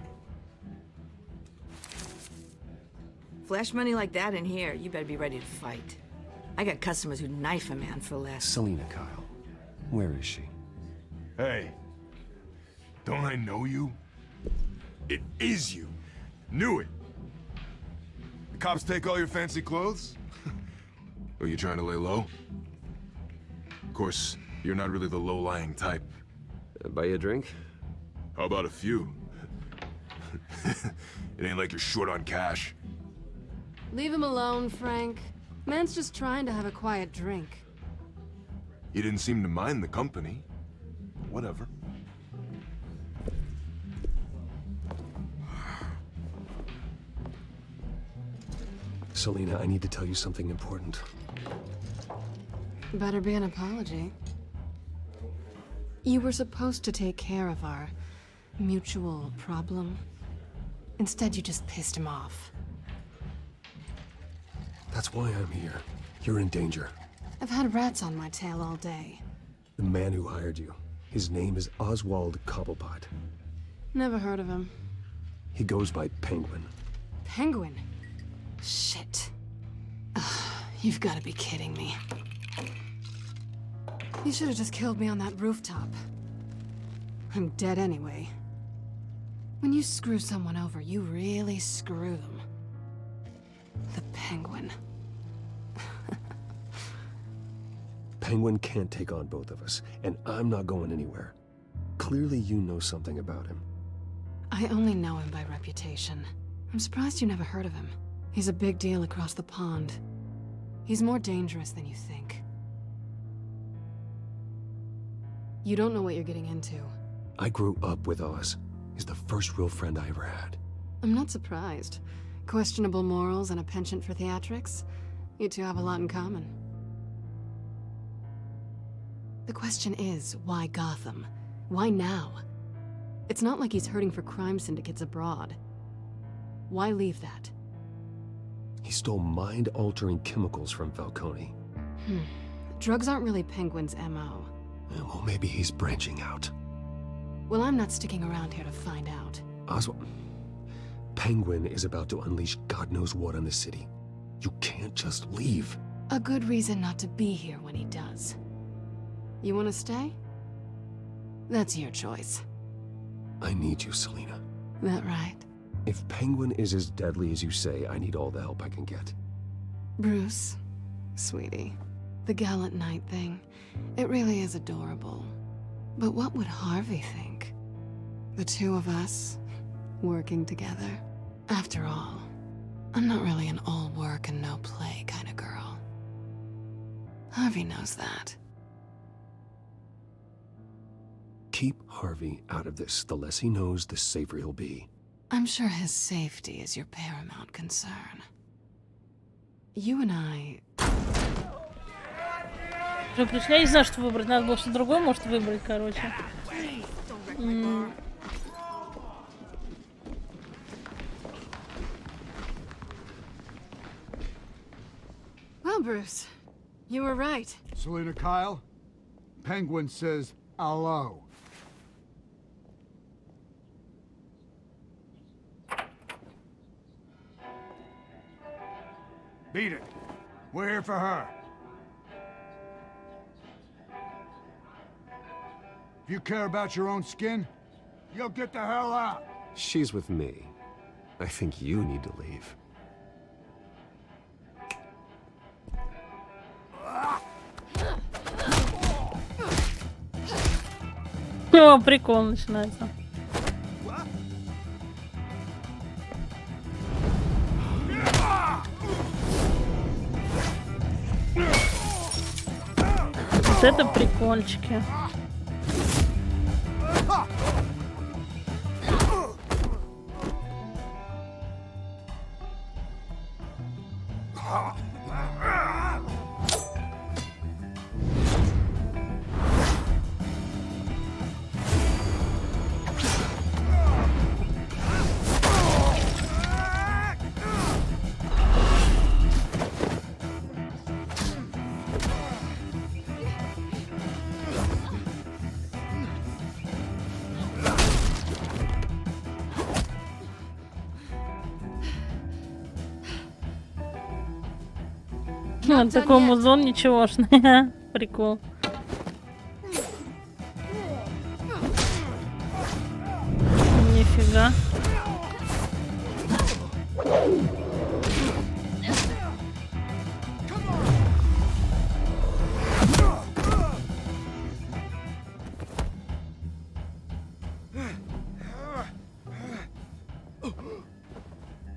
Flash money like that in here, you better be ready to fight. I got customers who'd knife a man for less. Selina Kyle. Where is she? Hey. Don't I know you? It is you. Knew it. The cops take all your fancy clothes? Are you trying to lay low? Of course, you're not really the low-lying type. Buy you a drink? How about a few? It ain't like you're short on cash. Leave him alone, Frank. Man's just trying to have a quiet drink. You didn't seem to mind the company. Whatever. Selena, I need to tell you something important. Better be an apology. You were supposed to take care of our mutual problem. Instead, you just pissed him off. That's why I'm here. You're in danger. I've had rats on my tail all day. The man who hired you, his name is Oswald Cobblepot. Never heard of him. He goes by Penguin. Penguin? Shit. Ugh, you've got to be kidding me. You should have just killed me on that rooftop. I'm dead anyway. When you screw someone over, you really screw them. The Penguin. Penguin can't take on both of us, and I'm not going anywhere. Clearly you know something about him. I only know him by reputation. I'm surprised you never heard of him. He's a big deal across the pond. He's more dangerous than you think. You don't know what you're getting into. I grew up with Oz. He's the first real friend I ever had. I'm not surprised. Questionable morals and a penchant for theatrics. You two have a lot in common. The question is, why Gotham? Why now? It's not like he's hurting for crime syndicates abroad. Why leave that? He stole mind-altering chemicals from Falcone. Drugs aren't really Penguin's MO. Well, maybe he's branching out. Well, I'm not sticking around here to find out. Oswald, Penguin is about to unleash God knows what on the city. You can't just leave. A good reason not to be here when he does. You want to stay? That's your choice. I need you, Selena. That right? If Penguin is as deadly as you say, I need all the help I can get. Bruce, sweetie, the gallant knight thing, it really is adorable. But what would Harvey think? The two of us, working together? After all, I'm not really an all work and no play kind of girl. Harvey knows that. Keep Harvey out of this. The less he knows, the safer he'll be. I'm sure his safety is your paramount concern. You and I... Я не знаю, что выбрать. Надо было что-то другое, может, выбрать, короче. Well, Bruce, you were right. Selena Kyle, Penguin says hello. Beat it. We're here for her. If you care about your own skin, you'll get the hell out. She's with me. I think you need to leave. О, прикол начинается. Вот это прикольчики. Такой музон ничегошный. Прикол. Нифига.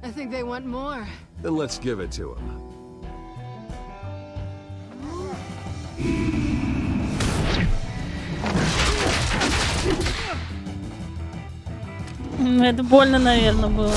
I think they want more. Then let's give it to him. Это больно, наверное, было.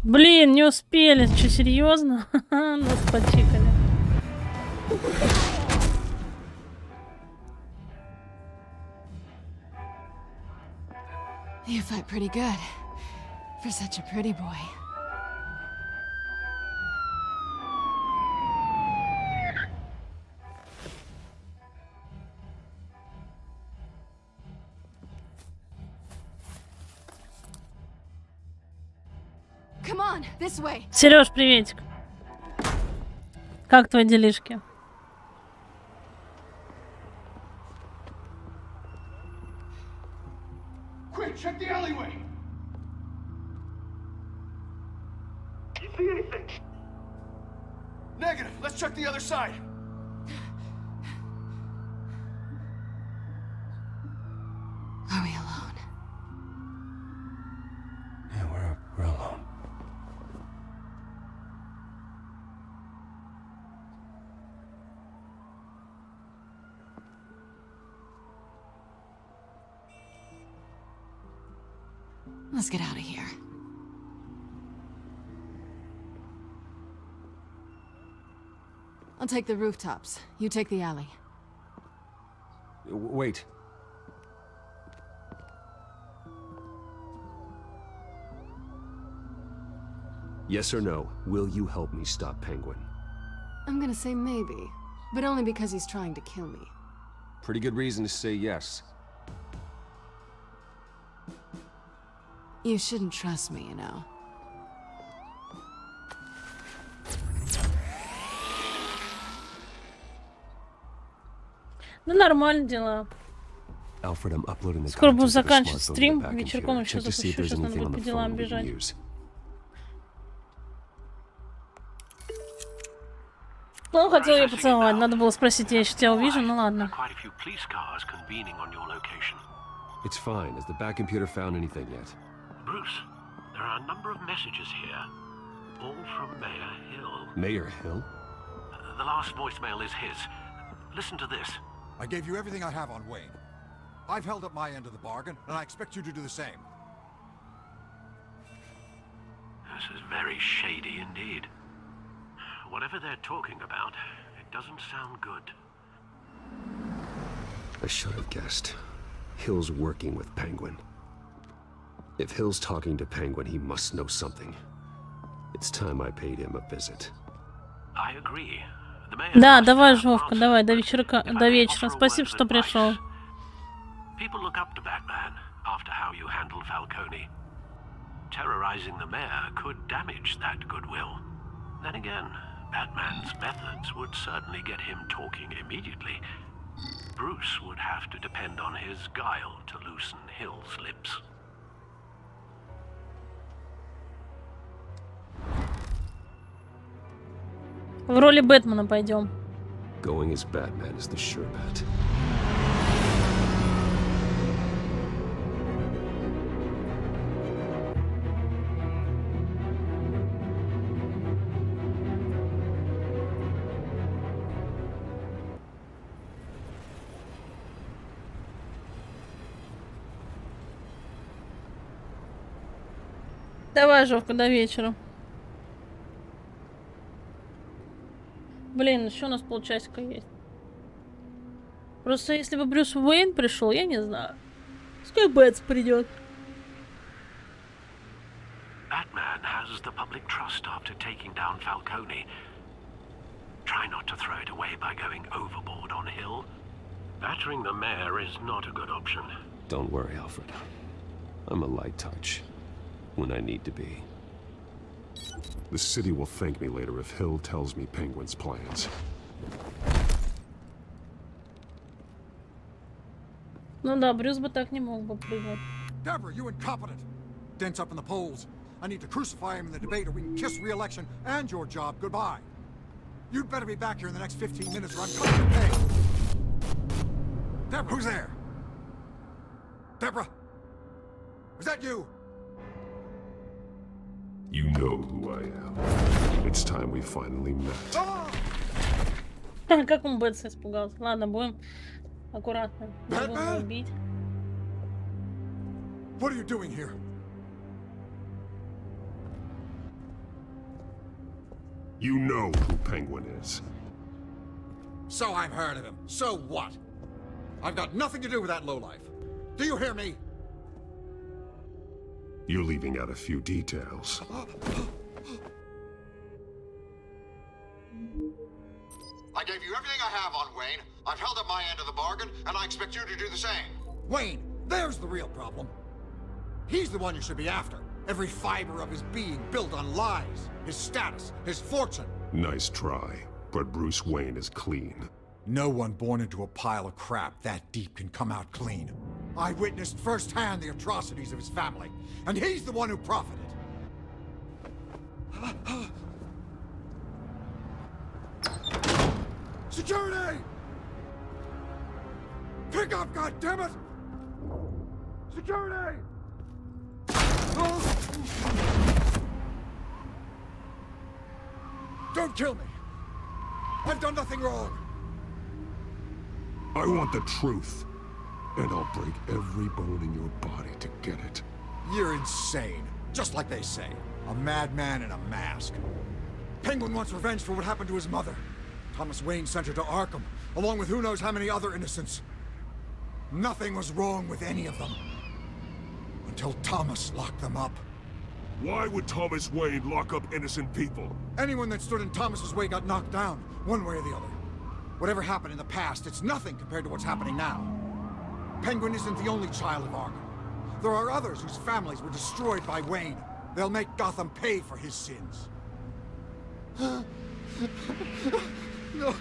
Блин, не успели. Че, серьезно? Нас почикали. You fight pretty good for such a pretty boy. Come on, this way. Сереж, приветик. Как твои делишки? Quick, check the alleyway. You see anything? Negative. Let's check the other side. Are we alone? Yeah, we're alone. Let's get out of here. I'll take the rooftops. You take the alley. Wait. Yes or no, will you help me stop Penguin? I'm gonna say maybe, but only because he's trying to kill me. Pretty good reason to say yes. You shouldn't trust me, you know. Ну, нормально дела. Alfred, I'm uploading the Скоро content буду to the заканчивать smartphone to стрим. the back Вечерком computer. еще Check to see if запущу. there's Сейчас надо anything on будет the по делам phone we can бежать. use. Ну, хотел я поцеловать. Надо было спросить, я еще тебя увижу, ну ладно. Quite a few police cars convening on your location. It's fine. Has the back computer found anything yet? Bruce, there are a number of messages here, all from Mayor Hill. Mayor Hill? The last voicemail is his. Listen to this. I gave you everything I have on Wayne. I've held up my end of the bargain, and I expect you to do the same. This is very shady indeed. Whatever they're talking about, it doesn't sound good. I should have guessed. Hill's working with Penguin. If Hill's talking to Penguin, he must know something. It's time I paid him a visit. I agree. The mayor Да, давай, Жовка, давай, до вечера. Спасибо, что пришел. People look up to Batman after how you handled Falcone. Terrorizing the mayor could damage that goodwill. Then again, Batman's methods would certainly get him talking immediately. Bruce would have to depend on his guile to loosen Hill's lips. В роли Бэтмена пойдем. Going as Batman is the sure bet. Давай, Жовка, до вечера. Блин, еще у нас полчасика есть. Просто если бы Брюс Уэйн пришел, я не знаю. Пускай Бэтс придет. Batman has the public trust after taking down Falcone. Try not to throw it away by going overboard on Hill. Battering the mayor is not a good option. Don't worry, Alfred. I'm a light touch when I need to be. The city will thank me later if Hill tells me Penguin's plans. Ну да, Брюс бы так не мог бы прыгать. Deborah, you incompetent! dents up in the polls. I need to crucify him in the debate or we can kiss re-election and your job goodbye. You'd better be back here in the next 15 minutes or I'm coming to pay. Deborah, who's there? Deborah? Was that you? You know who I am. It's time we finally met. Как он Бэтса испугался. Ладно, будем аккуратно. Не будем его бить. What are you doing here? You know who Penguin is. So I've heard of him. So what? I've got nothing to do with that lowlife. Do you hear me? You're leaving out a few details. I gave you everything I have on Wayne. I've held up my end of the bargain, and I expect you to do the same. Wayne, there's the real problem. He's the one you should be after. Every fiber of his being built on lies, his status, his fortune. Nice try, but Bruce Wayne is clean. No one born into a pile of crap that deep can come out clean. I witnessed firsthand the atrocities of his family, and he's the one who profited. Security! Pick up, goddammit! Security! Don't kill me! I've done nothing wrong! I want the truth, and I'll break every bone in your body to get it. You're insane, just like they say. A madman in a mask. Penguin wants revenge for what happened to his mother. Thomas Wayne sent her to Arkham, along with who knows how many other innocents. Nothing was wrong with any of them. Until Thomas locked them up. Why would Thomas Wayne lock up innocent people? Anyone that stood in Thomas's way got knocked down, one way or the other. Whatever happened in the past, it's nothing compared to what's happening now. Penguin isn't the only child of Arkham. There are others whose families were destroyed by Wayne. They'll make Gotham pay for his sins. No.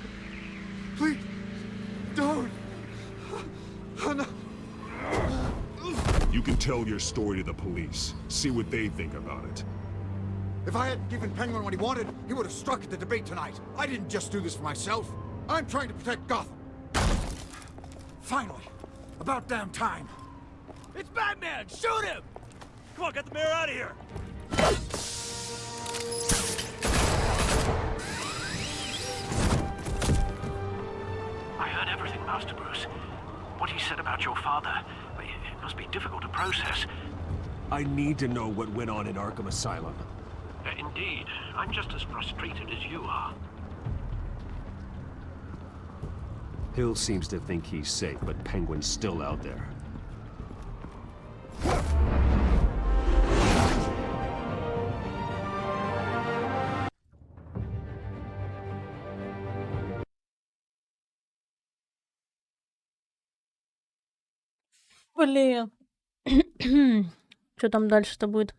Please. Don't. Oh, no. You can tell your story to the police. See what they think about it. If I hadn't given Penguin what he wanted, he would have struck at the debate tonight. I didn't just do this for myself. I'm trying to protect Gotham. Finally. About damn time. It's Batman! Shoot him! Come on, get the mayor out of here! I heard everything, Master Bruce. What he said about your father, it must be difficult to process. I need to know what went on in Arkham Asylum. Indeed. I'm just as frustrated as you are. Hill seems to think he's safe, but Penguin's still out there. Блин. Что там дальше-то будет?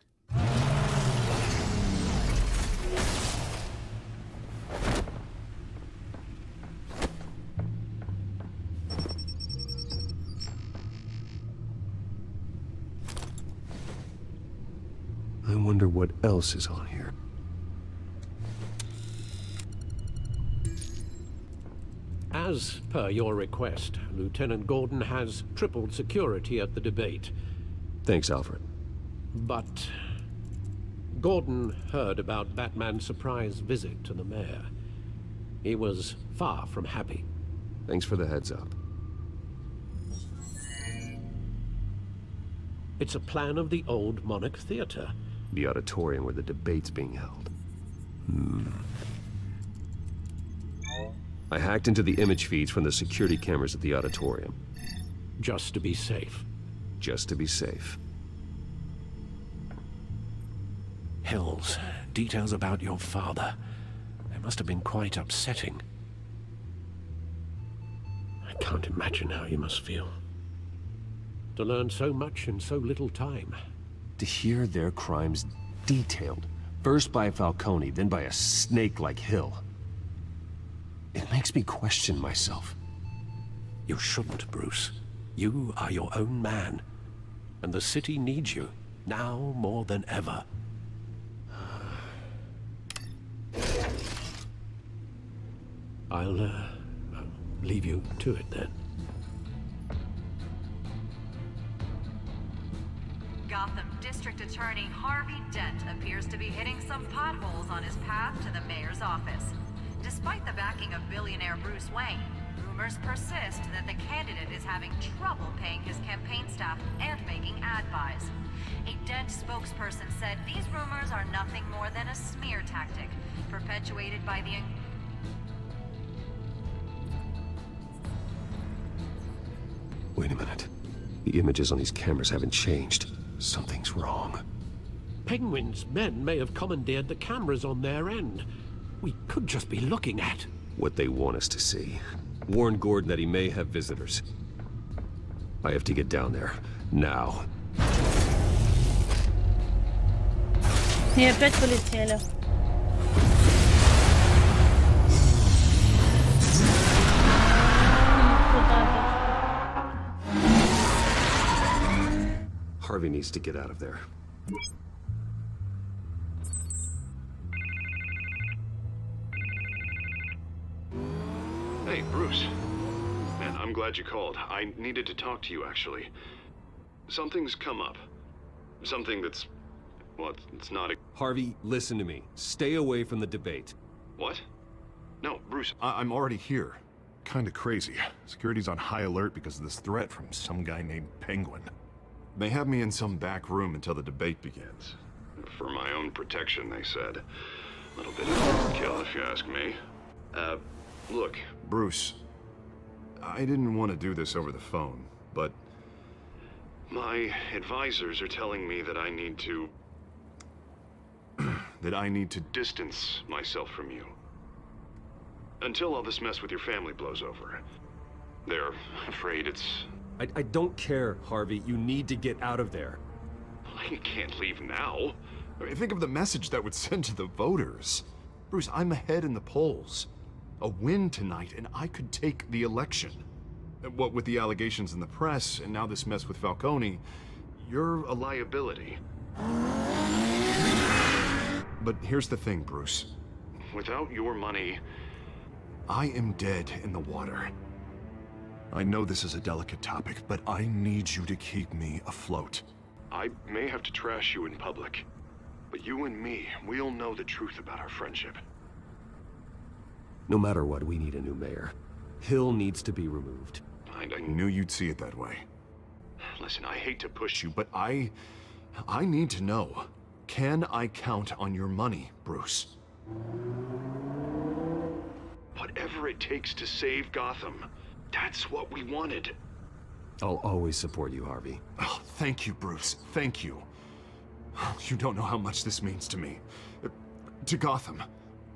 I wonder what else is on here. As per your request, Lieutenant Gordon has tripled security at the debate. Thanks, Alfred. But Gordon heard about Batman's surprise visit to the mayor. He was far from happy. Thanks for the heads up. It's a plan of the old Monarch Theater. The auditorium where the debate's being held. I hacked into the image feeds from the security cameras at the auditorium. Just to be safe. Just to be safe. Hills, details about your father. They must have been quite upsetting. I can't imagine how you must feel. To learn so much in so little time. To hear their crimes detailed, first by Falcone, then by a snake like Hill. It makes me question myself. You shouldn't, Bruce. You are your own man, and the city needs you. now more than ever. I'll leave you to it then. Gotham District Attorney Harvey Dent appears to be hitting some potholes on his path to the mayor's office. Despite the backing of billionaire Bruce Wayne, rumors persist that the candidate is having trouble paying his campaign staff and making ad buys. A Dent spokesperson said these rumors are nothing more than a smear tactic, perpetuated by the... Wait a minute. The images on these cameras haven't changed. Something's wrong. Penguin's men may have commandeered the cameras on their end. We could just be looking at What they want us to see. Warn Gordon that he may have visitors. I have to get down there. Now. И опять полетели. Harvey needs to get out of there. Hey, Bruce. Man, I'm glad you called. I needed to talk to you, actually. Something's come up. Something that's... well, it's not a... Harvey, listen to me. Stay away from the debate. What? No, Bruce, I'm already here. Kinda crazy. Security's on high alert because of this threat from some guy named Penguin. They have me in some back room until the debate begins. For my own protection, they said. A little bit of overkill, if you ask me. Look, Bruce, I didn't want to do this over the phone, but my advisors are telling me that I need to... that I need to distance myself from you. Until all this mess with your family blows over. They're afraid it's... I don't care, Harvey. You need to get out of there. I can't leave now. I mean, think of the message that would send to the voters. Bruce, I'm ahead in the polls. A win tonight, and I could take the election. What with the allegations in the press, and now this mess with Falcone, you're a liability. But here's the thing, Bruce. Without your money, I am dead in the water. I know this is a delicate topic, but I need you to keep me afloat. I may have to trash you in public, but you and me, we'll know the truth about our friendship. No matter what, we need a new mayor. Hill needs to be removed. I knew you'd see it that way. Listen, I hate to push you, but I need to know. Can I count on your money, Bruce? Whatever it takes to save Gotham. That's what we wanted. I'll always support you, Harvey. Oh, thank you, Bruce. Thank you. You don't know how much this means to me. To Gotham.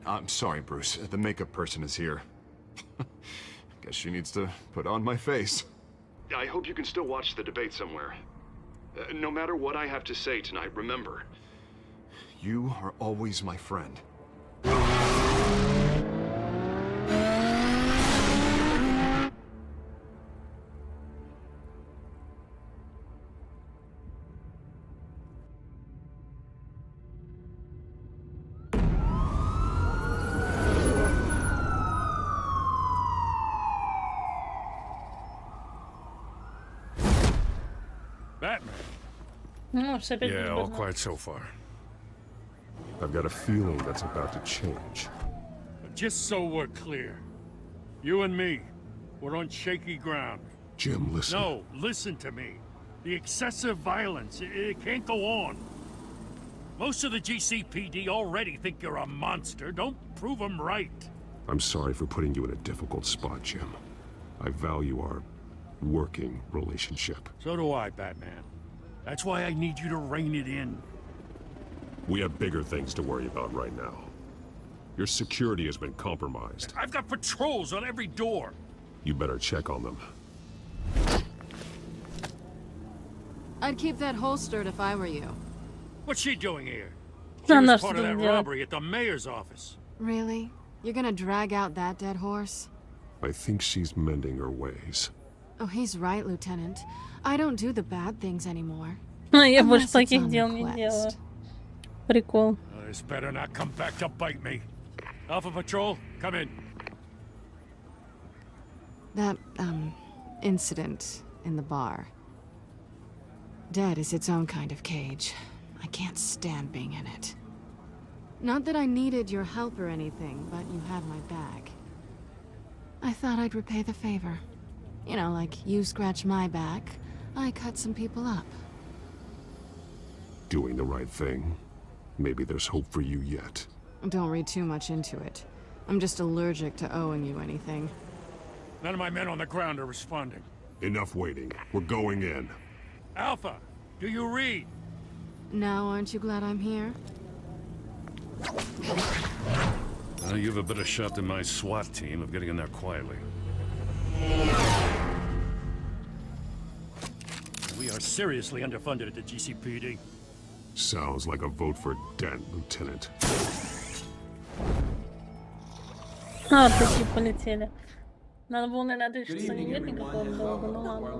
I'm sorry, Bruce. The makeup person is here. Guess she needs to put on my face. I hope you can still watch the debate somewhere. No matter what I have to say tonight, remember, you are always my friend. Batman. Ну, все опять Yeah, all безбожно. quiet so far. I've got a feeling that's about to change. Just so we're clear, you and me, we're on shaky ground. Jim, listen. No, listen to me. The excessive violence, it can't go on. Most of the GCPD already think you're a monster. Don't prove them right. I'm sorry for putting you in a difficult spot, Jim. I value our working relationship. So do I, Batman. That's why I need you to rein it in. We have bigger things to worry about right now. Your security has been compromised. I've got patrols on every door. You better check on them. I'd keep that holstered if I were you. What's she doing here? She Да, was она part of что that делает? robbery at the mayor's office. Really? You're gonna drag out that dead horse? I think she's mending her ways. Oh, he's right, Lieutenant. I don't do the bad things anymore. Я больше таких дел не делаю. Прикол. This better not come back to bite me. Alpha Patrol, come in. That, incident in the bar. Dead is its own kind of cage. I can't stand being in it. Not that I needed your help or anything, but you had my back. I thought I'd repay the favor. You know, like you scratch my back, I cut some people up. Doing the right thing. Maybe there's hope for you yet. Don't read too much into it. I'm just allergic to owing you anything. None of my men on the ground are responding. Enough waiting. We're going in. Alpha, do you read? Now, aren't you glad I'm here? You have a better shot than my SWAT team of getting in there quietly. We are seriously underfunded at the GCPD. Sounds like a vote for Dent, Lieutenant. А, такие полетели. Надо было, наверное, ответить, что нет никакого долга, ну ладно.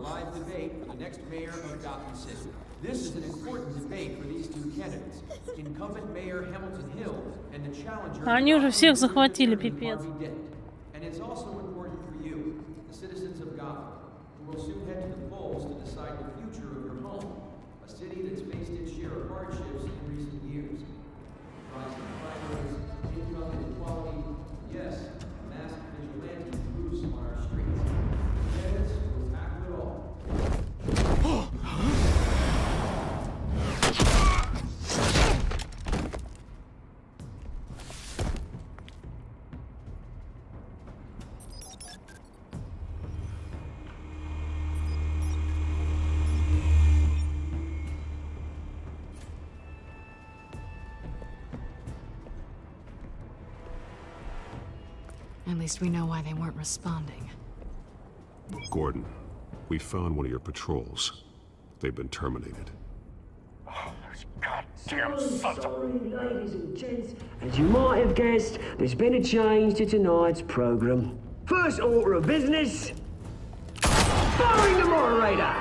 This is an important debate for these two candidates. Incumbent Mayor Hamilton Hill and the challenger. Они уже всех захватили, пипец. And it's also important for you, the citizens of Gotham, who will soon head to the polls to decide the future of your home, a city that's faced its share of hardships in recent years. Rising crime rates, income inequality, yes, a masked vigilante loose on our streets. Candidates will tackle it all. At least we know why they weren't responding. Gordon, we found one of your patrols. They've been terminated. Oh, those goddamn sons of... Ladies and gents, as you might have guessed, there's been a change to tonight's program. First order of business, firing the moderator!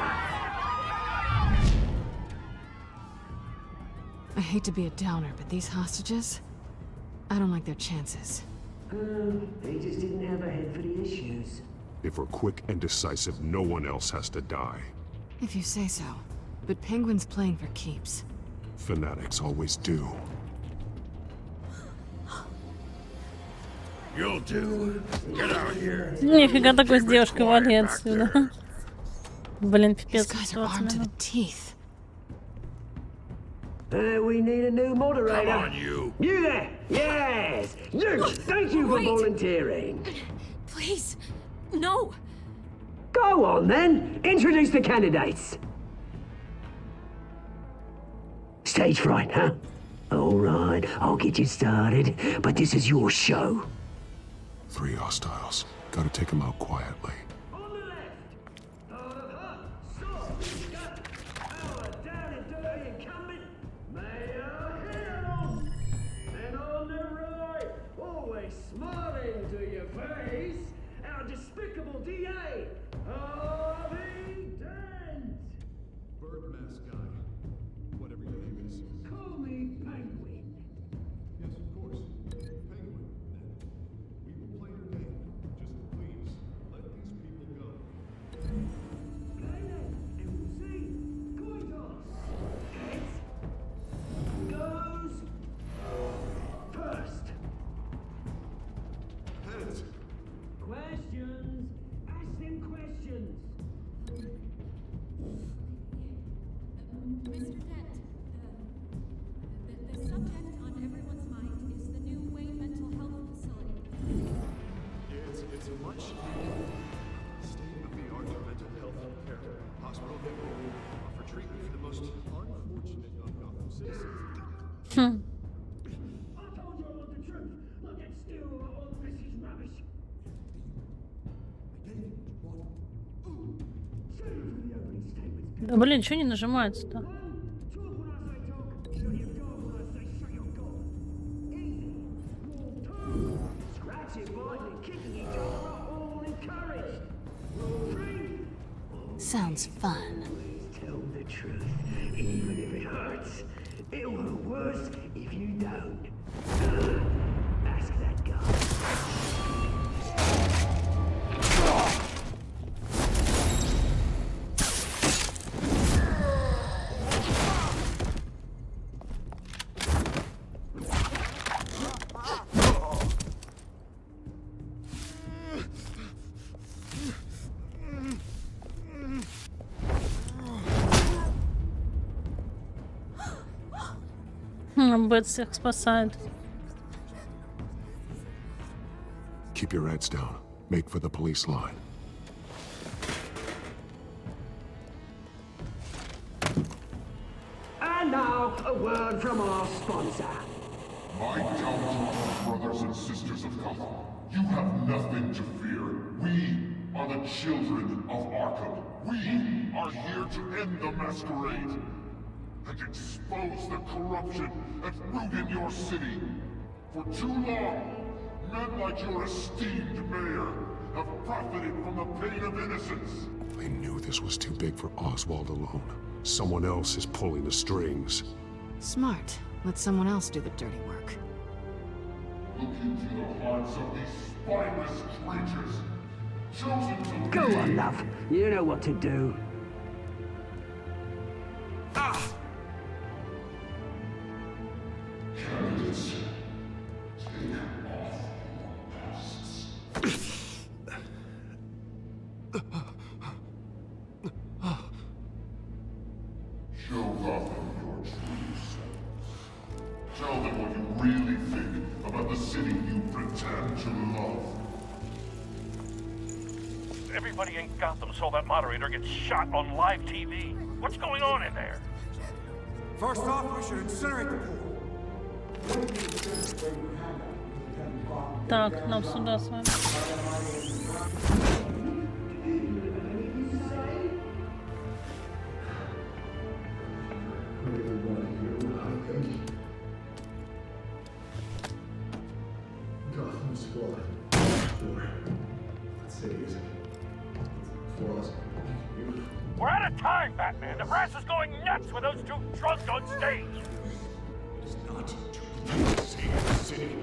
I hate to be a downer, but these hostages, I don't like their chances. They just didn't have a head for the issues. If we're quick and decisive, no one else has to die. If you say so. But Penguin's playing for keeps. Fanatics always do. You'll do. Get out of here. Нифига такой с девушкой, вали отсюда. Блин, пипец. We need a new moderator. Come on, you. You there? Yes. You. Thank you for volunteering. Please, no. Go on then. Introduce the candidates. Stage fright, huh? All right, I'll get you started, but this is your show. 3 hostiles. Gotta take them out quietly. Да блин, что не нажимается-то? Sounds fun. Tell the truth, even if it hurts. It'll hurt worse if you don't. Ask that guy. Бэт всех спасает. Keep your heads down. Make for the police line. And now, a word from our sponsor. My downfall, brothers and sisters of Gotham. You have nothing to fear. We are the children of Arkham. We are here to end the masquerade and expose the corruption and ruin your city. For too long, men like your esteemed mayor have profited from the pain of innocence. I knew this was too big for Oswald alone. Someone else is pulling the strings. Smart. Let someone else do the dirty work. Look into the hearts of these spineless creatures, chosen to Go lead. on, love. You know what to do. Candidates, take off your masks. Show Gotham your true selves. Tell them what you really think about the city you pretend to love. Everybody in Gotham saw that moderator get shot on live TV. What's going on in there? First off, we should incinerate the pool. Так, нам сюда с вами. Gotham's flawed. Sure. That city is flaws. We're out of time, Batman. The press is going nuts with those two drunks on stage. It's not to save the city.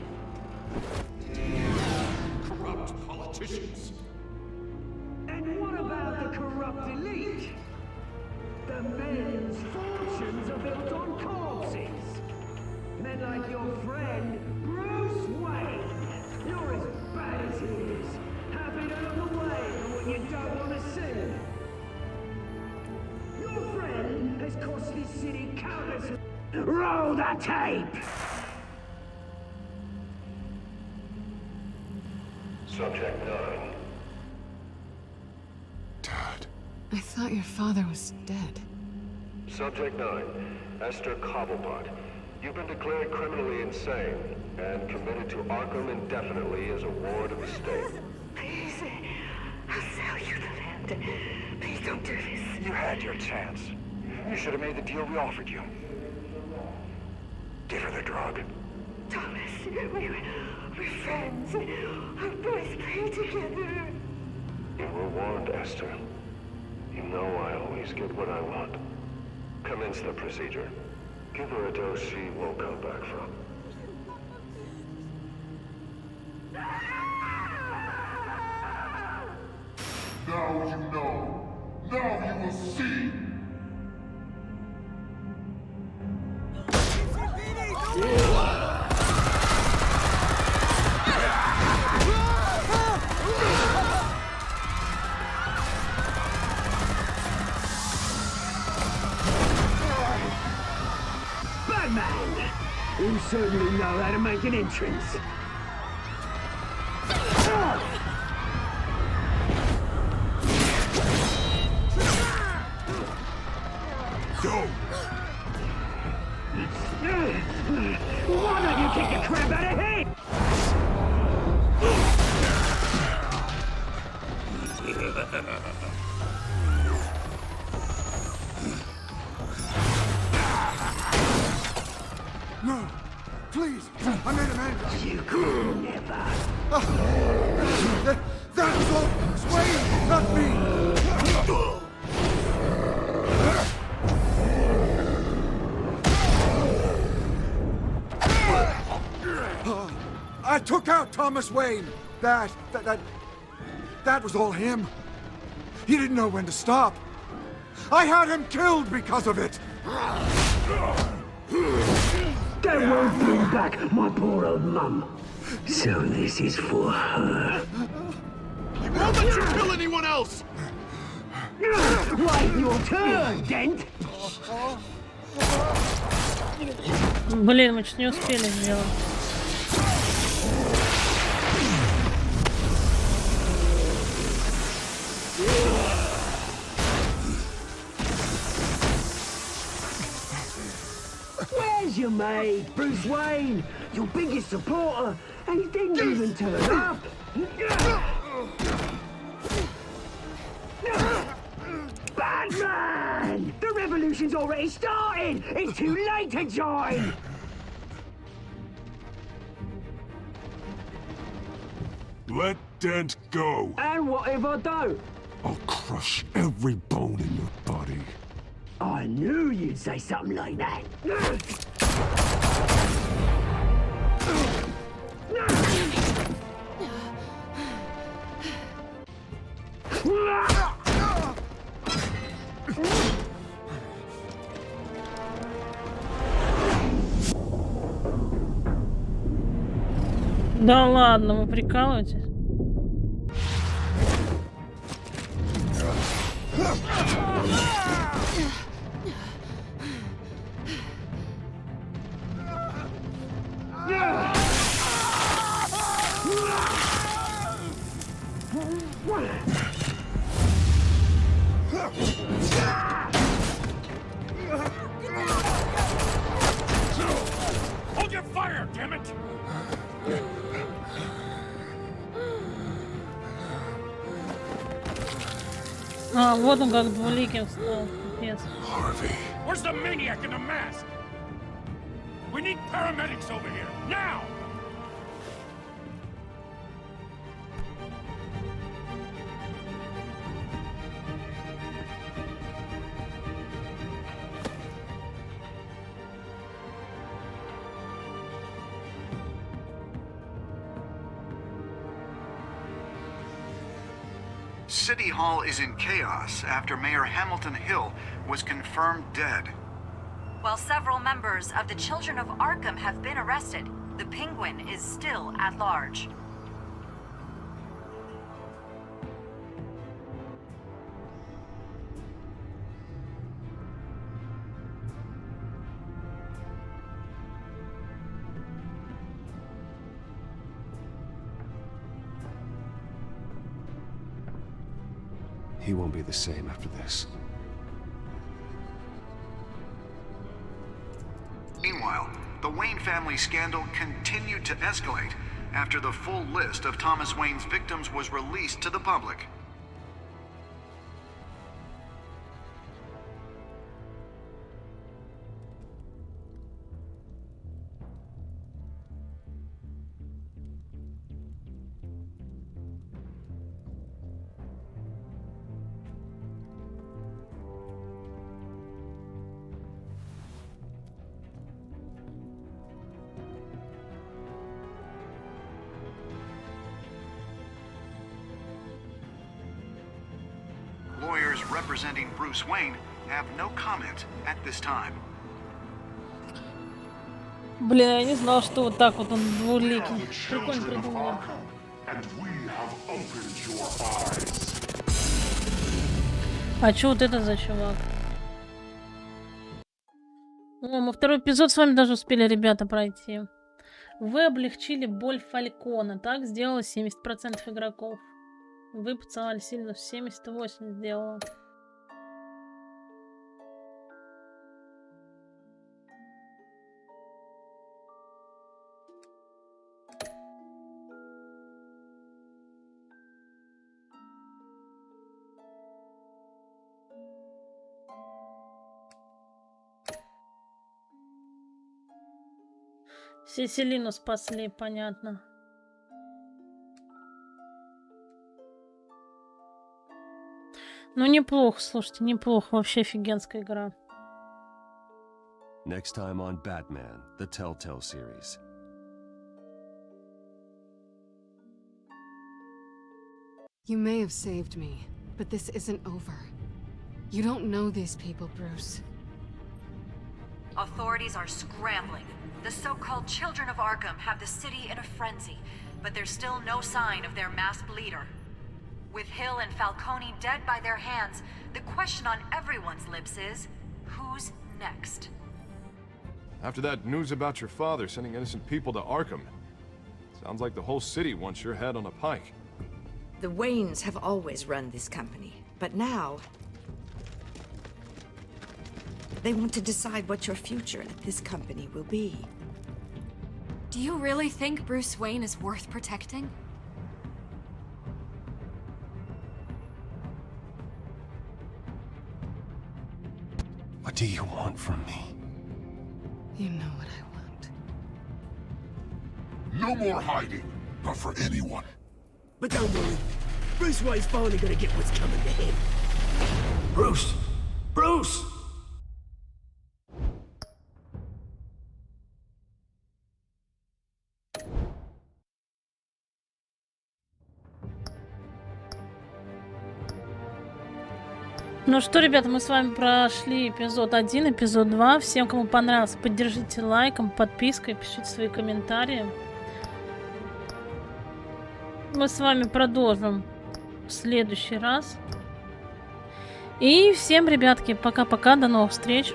Corrupt politicians. And what about the corrupt elite? The men's fortunes are built on corpses. Men like your friend, Bruce Wayne. You're as bad as he is. Happy to look away from what you don't want to see. Your friend has cost this city countless... Roll the tape! Subject 9. Dad. I thought your father was dead. Subject 9, Esther Cobblepot. You've been declared criminally insane and committed to Arkham indefinitely as a ward of the state. Please, I'll sell you the land. Please don't do this. You had your chance. You should have made the deal we offered you. Give her the drug. Thomas, we're friends. Our boys play together. You were warned, Esther. You know I always get what I want. Commence the procedure. Give her a dose she won't come back from. Now you know. Now you will see. Batman! You certainly know how to make an entrance. Go! Why don't you kick the crap out of him? No! Please! I made a man! You could never! That was all Wayne, not me! took out Thomas Wayne. That was all him. He didn't know when to stop. I had him killed because of it. That won't bring back my poor old mum. So this is for her. He won't let you kill anyone else! Wait your turn, Dent! Блин, мы чуть не успели сделать. Where's your mate, Bruce Wayne? Your biggest supporter, and he didn't even turn up. Batman! The revolution's already started! It's too late to join! Let Dent go. And what if I don't? I'll crush every bone in your body. I knew you'd say something like that. Да ладно, вы прикалываетесь? Hold your fire, damn it! А, вот он как двуликим стал. Пипец. Where's the maniac in the mask? We need paramedics over here, now! City Hall is in chaos after Mayor Hamilton Hill was confirmed dead. While several members of the Children of Arkham have been arrested, the Penguin is still at large. He won't be the same after this. Meanwhile, the Wayne family scandal continued to escalate after the full list of Thomas Wayne's victims was released to the public. Lawyers representing Bruce Wayne have no comment at this time. Блин, я не знал, что вот так вот он двуликий. Прикольно придумал. А чё вот это за чувак? О, мы второй эпизод с вами даже успели, ребята, пройти. Вы облегчили боль Фалькона. Так сделало 70% игроков. Вы поцеловали сильно, 78 сделала. Все Селину спасли, понятно. Ну, неплохо, слушайте, неплохо. Вообще офигенская игра. Next time on Batman, The Telltale Series. You may have saved me, but this isn't over. You don't know these people, Bruce. Authorities are scrambling. The so-called Children of Arkham have the city in a frenzy, but there's still no sign of their masked leader. With Hill and Falcone dead by their hands, the question on everyone's lips is, who's next? After that news about your father sending innocent people to Arkham, sounds like the whole city wants your head on a pike. The Waynes have always run this company, but now they want to decide what your future at this company will be. Do you really think Bruce Wayne is worth protecting? What do you want from me? You know what I want. No more hiding, not for anyone. But don't worry, Bruce Wayne's finally gonna get what's coming to him. Bruce! Bruce! Ну что, ребята, мы с вами прошли эпизод 1, эпизод 2. Всем, кому понравился, поддержите лайком, подпиской, пишите свои комментарии. Мы с вами продолжим в следующий раз. И всем, ребятки, пока-пока, до новых встреч.